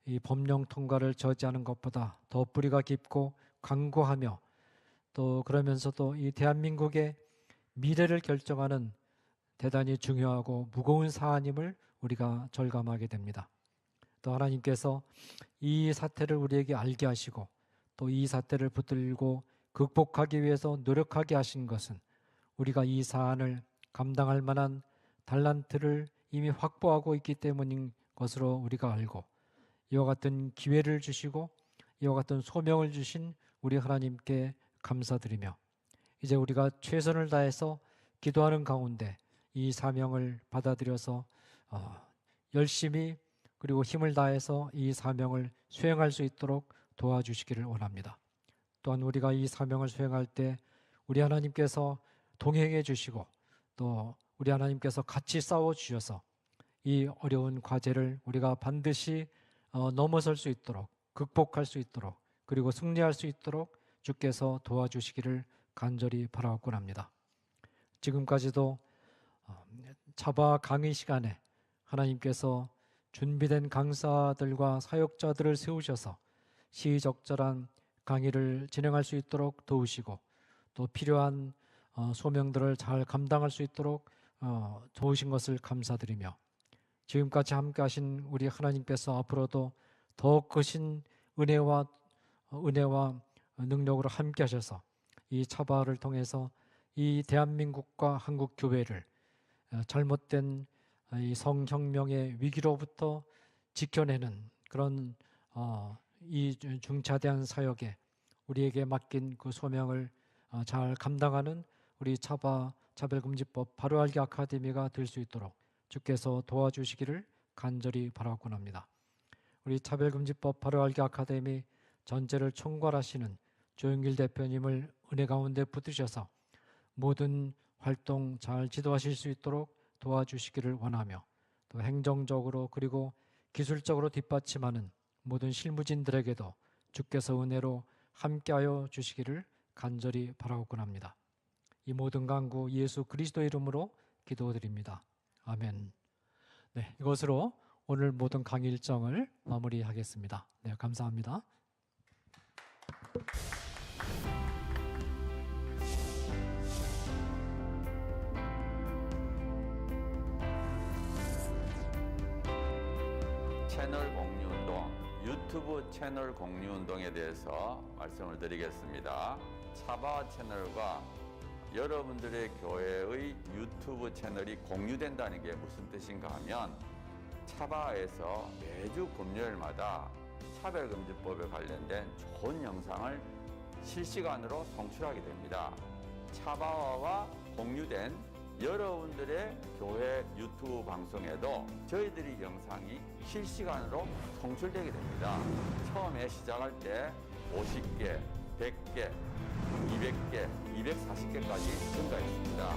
이 법령 통과를 저지하는 것보다 더 뿌리가 깊고 강고하며 또 그러면서도 이 대한민국의 미래를 결정하는 대단히 중요하고 무거운 사안임을 우리가 절감하게 됩니다. 또 하나님께서 이 사태를 우리에게 알게 하시고 또 이 사태를 붙들고 극복하기 위해서 노력하게 하신 것은 우리가 이 사안을 감당할 만한 달란트를 이미 확보하고 있기 때문인 것으로 우리가 알고 이와 같은 기회를 주시고 이와 같은 소명을 주신 우리 하나님께 감사드리며 이제 우리가 최선을 다해서 기도하는 가운데 이 사명을 받아들여서 열심히 그리고 힘을 다해서 이 사명을 수행할 수 있도록 도와주시기를 원합니다. 또한 우리가 이 사명을 수행할 때 우리 하나님께서 동행해 주시고 또 우리 하나님께서 같이 싸워 주셔서 이 어려운 과제를 우리가 반드시 넘어설 수 있도록, 극복할 수 있도록, 그리고 승리할 수 있도록 주께서 도와주시기를 간절히 바라곤 합니다. 지금까지도 차바 강의 시간에 하나님께서 준비된 강사들과 사역자들을 세우셔서 시의적절한 강의를 진행할 수 있도록 도우시고, 또 필요한 소명들을 잘 감당할 수 있도록 도우신 것을 감사드리며, 지금까지 함께 하신 우리 하나님께서 앞으로도 더욱 크신 은혜와 능력으로 함께 하셔서 이 차바를 통해서 이 대한민국과 한국 교회를 잘못된 이 성혁명의 위기로부터 지켜내는 그런 이 중차대한 사역에 우리에게 맡긴 그 소명을 잘 감당하는 우리 차별금지법 바로알기 아카데미가 될 수 있도록 주께서 도와주시기를 간절히 바라곤 합니다. 우리 차별금지법 바로알기 아카데미 전체를 총괄하시는 조영길 대표님을 은혜 가운데 붙드셔서 모든 활동 잘 지도하실 수 있도록 도와주시기를 원하며, 또 행정적으로 그리고 기술적으로 뒷받침하는 모든 실무진들에게도 주께서 은혜로 함께하여 주시기를 간절히 바라곤 합니다. 이 모든 간구 예수 그리스도 이름으로 기도드립니다. 아멘. 네, 이것으로 오늘 모든 강의 일정을 마무리하겠습니다. 네, 감사합니다. 채널 공유운동, 유튜브 채널 공유운동에 대해서 말씀을 드리겠습니다. 차바 채널과 여러분들의 교회의 유튜브 채널이 공유된다는 게 무슨 뜻인가 하면, 차바에서 매주 금요일마다 차별금지법에 관련된 좋은 영상을 실시간으로 송출하게 됩니다. 차바와 공유된 여러분들의 교회 유튜브 방송에도 저희들이 영상이 실시간으로 송출되게 됩니다. 처음에 시작할 때 50개, 100개, 200개, 240개까지 증가했습니다.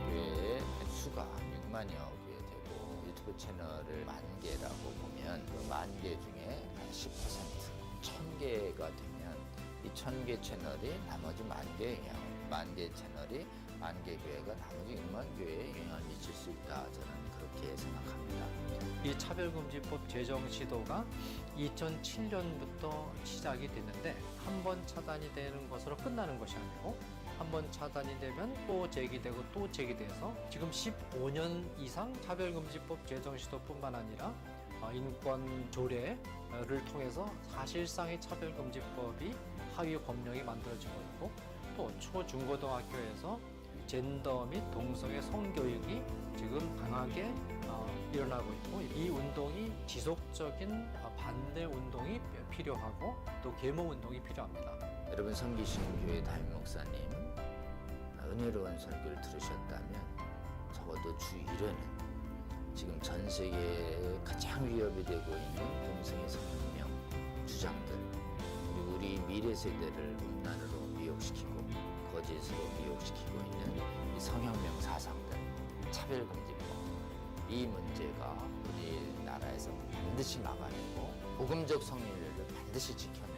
교회의 수가 6만여 개 되고, 유튜브 채널을 10,000개라고 보면 그 10,000개 중에 한 10%, 1,000개가 되면 이 1,000개 채널이 나머지 10,000개의 영향, 10,000개 채널이 10,000개 교회가 나머지 6만 교회에 영향을 미칠 수 있다. 저는 그렇게 생각합니다. 이 차별금지법 제정 시도가 2007년부터 시작이 됐는데, 한 번 차단이 되는 것으로 끝나는 것이 아니고 한 번 차단이 되면 또 제기되고 또 제기돼서 지금 15년 이상 차별금지법 제정 시도뿐만 아니라 인권 조례를 통해서 사실상의 차별금지법이 하위 법령이 만들어지고 있고, 또 초중고등학교에서 젠더 및 동성애 성교육이 지금 강하게 일어나고 있고, 이 운동이 지속적인 반대 운동이 필요하고 또 계몽 운동이 필요합니다. 여러분 섬기신 교회 담임 목사님 은혜로운 설교를 들으셨다면 적어도 주 1회는 지금 전 세계에 가장 위협이 되고 있는 동성애 성혁명 주장들, 그리고 우리 미래 세대를 음란으로 미혹시키고 거짓으로 미혹시키고 있는 이 성혁명 사상들, 차별금지법, 이 문제가 우리나라에서 반드시 막아내고 복음적 성인들을 반드시 지켜내는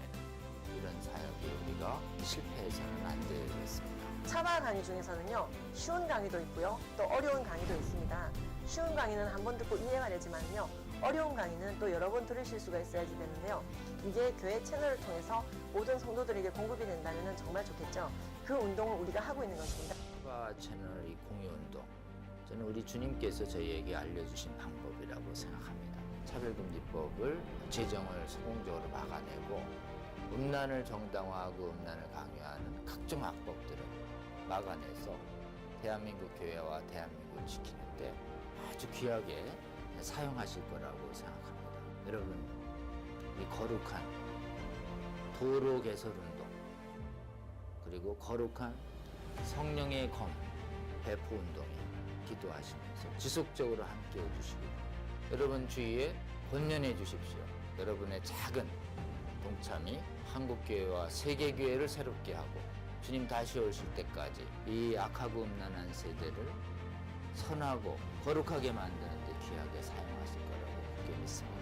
이런 사역에 우리가 실패해서는 안 되겠습니다. 차바 강의 중에서는요, 쉬운 강의도 있고요, 또 어려운 강의도 있습니다. 쉬운 강의는 한 번 듣고 이해가 되지만요, 어려운 강의는 또 여러 번 들으실 수가 있어야지 되는데요, 이게 교회 채널을 통해서 모든 성도들에게 공급이 된다면 정말 좋겠죠. 그 운동을 우리가 하고 있는 것입니다. 차바 채널 이 공유 운동, 저는 우리 주님께서 저희에게 알려주신 방법이라고 생각합니다. 차별금지법을 제정을 성공적으로 막아내고 음란을 정당화하고 음란을 강요하는 각종 악법들을 막아내서 대한민국 교회와 대한민국을 지키는데 아주 귀하게 사용하실 거라고 생각합니다. 여러분, 이 거룩한 도로 개설 운동, 그리고 거룩한 성령의 검 배포 운동에 기도하시면서 지속적으로 함께 해주시고, 여러분 주위에 권면해 주십시오. 여러분의 작은 동참이 한국교회와 세계교회를 새롭게 하고 주님 다시 오실 때까지 이 악하고 음란한 세대를 선하고 거룩하게 만드는 데 귀하게 사용하실 거라고 굳게 믿습니다.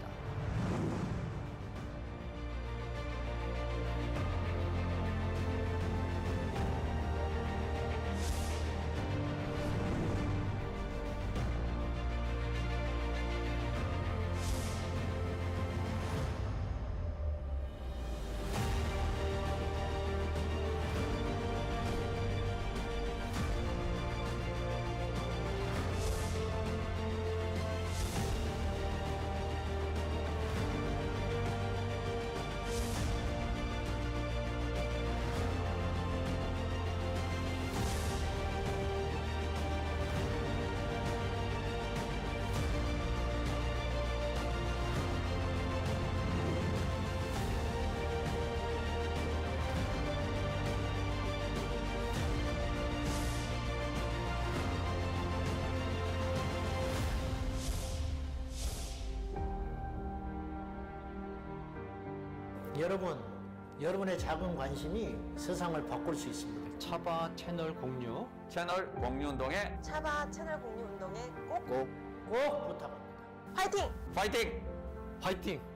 여러분의 작은 관심이 세상을 바꿀 수 있습니다. 차바 채널 공유 채널 공유 운동에 차바 채널 공유 운동에 꼭 꼭 꼭 부탁합니다. 화이팅! 파이팅! 화이팅!